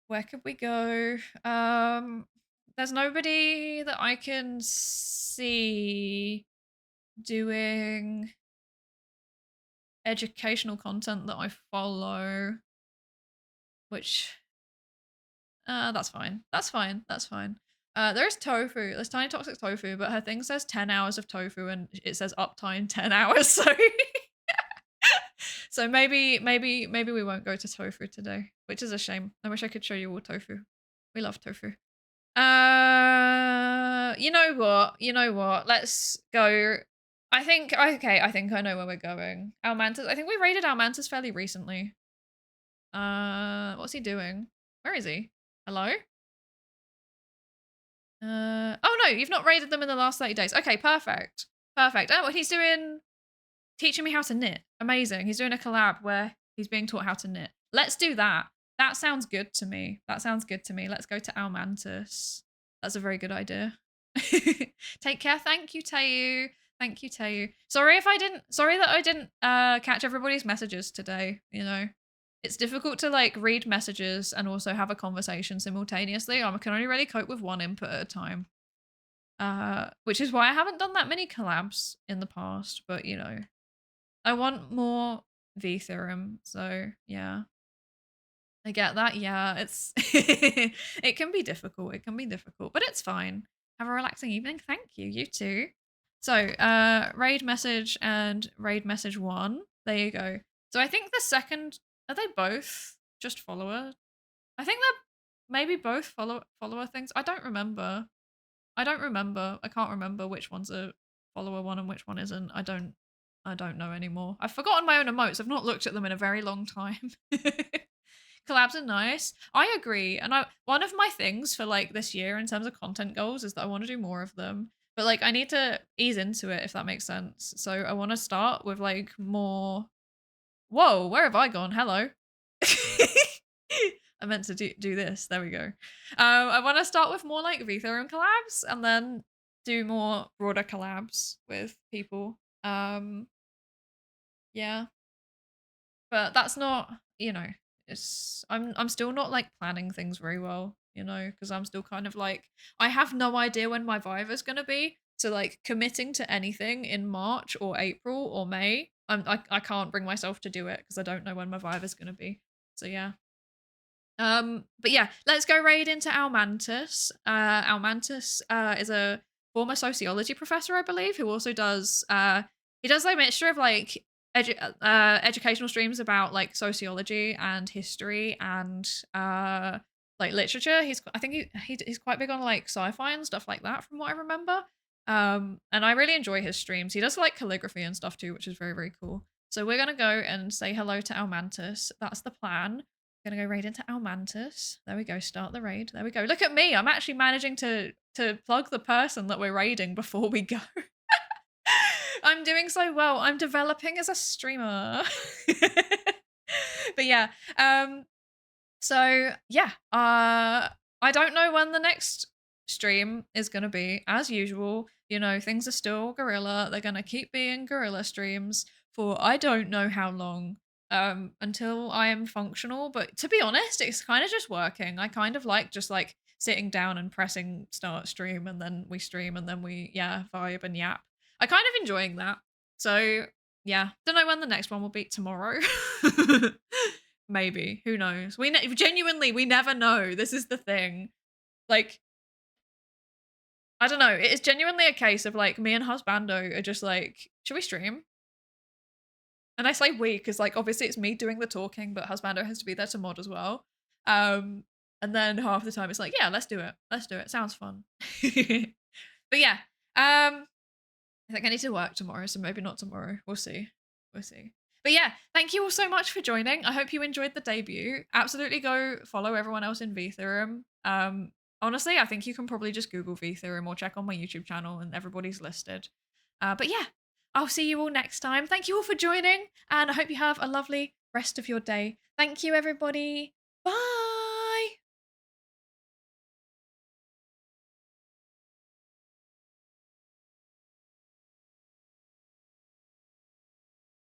[SPEAKER 1] Where could we go? There's nobody that I can see doing educational content that I follow, which that's fine. There's Tofu. There's Tiny Toxic Tofu, but her thing says 10 hours of tofu and it says uptime 10 hours. So so maybe we won't go to Tofu today, which is a shame. I wish I could show you all Tofu. We love Tofu. You know what? Let's go. I think I know where we're going. Almantas. I think we raided Almantas fairly recently. What's he doing? Where is he? Hello? Oh no, you've not raided them in the last 30 days. Okay, perfect. Perfect. Oh, he's doing teaching me how to knit. Amazing. He's doing a collab where he's being taught how to knit. Let's do that. That sounds good to me. That sounds good to me. Let's go to Almantis. That's a very good idea. Take care. Thank you, Tayu. Thank you, Tayu. Sorry that I didn't catch everybody's messages today, you know. It's difficult to like read messages and also have a conversation simultaneously. I can only really cope with one input at a time. Which is why I haven't done that many collabs in the past, but you know, I want more VTheorem, so yeah. I get that. Yeah, it's it can be difficult. It can be difficult, but it's fine. Have a relaxing evening. Thank you. You too. So, raid message and raid message 1. There you go. So I think the second, are they both just follower? I think they're maybe both follower things. I don't remember. I can't remember which one's a follower one and which one isn't. I don't know anymore. I've forgotten my own emotes. I've not looked at them in a very long time. Collabs are nice. I agree. And one of my things for like this year in terms of content goals is that I want to do more of them. But like I need to ease into it, if that makes sense. So I want to start with like more. Whoa, where have I gone? Hello. I meant to do this. There we go. I want to start with more like VTheorem collabs and then do more broader collabs with people. Yeah. But that's not, you know, I'm still not like planning things very well, you know, because I'm still kind of like, I have no idea when my Viva's gonna be. So like committing to anything in March or April or May, I can't bring myself to do it because I don't know when my Viva's gonna be. So yeah. But yeah, let's go raid into Almantis. Almantis is a former sociology professor, I believe, who also does he does like a mixture of like educational streams about like sociology and history and like literature. I think he's quite big on like sci-fi and stuff like that from what I remember. And I really enjoy his streams. He does like calligraphy and stuff too, which is very, very cool. So we're gonna go and say hello to Almantis. That's the plan. Gonna go raid into Almantis. There we go. Start the raid. There we go. Look at me. I'm actually managing to plug the person that we're raiding before we go. I'm doing so well. I'm developing as a streamer. But yeah. So yeah. I don't know when the next stream is gonna be. As usual, you know, things are still guerrilla. They're gonna keep being guerrilla streams for I don't know how long. Until I am functional, but to be honest, it's kind of just working. I kind of like just like sitting down and pressing start stream and then we stream and then we vibe and yap. I kind of enjoying that. So yeah, don't know when the next one will be. Tomorrow. Maybe, who knows? Genuinely we never know. This is the thing. Like I don't know, it is genuinely a case of like me and Husbando are just like, should we stream? And I say we because like obviously it's me doing the talking, but Husbando has to be there to mod as well. And then half the time it's like, yeah, let's do it. Let's do it. Sounds fun. But yeah, I think I need to work tomorrow, so maybe not tomorrow. We'll see. We'll see. But yeah, thank you all so much for joining. I hope you enjoyed the debut. Absolutely go follow everyone else in VTheorem. Honestly, I think you can probably just Google VTheorem or check on my YouTube channel and everybody's listed. But yeah, I'll see you all next time. Thank you all for joining, and I hope you have a lovely rest of your day. Thank you, everybody. Bye.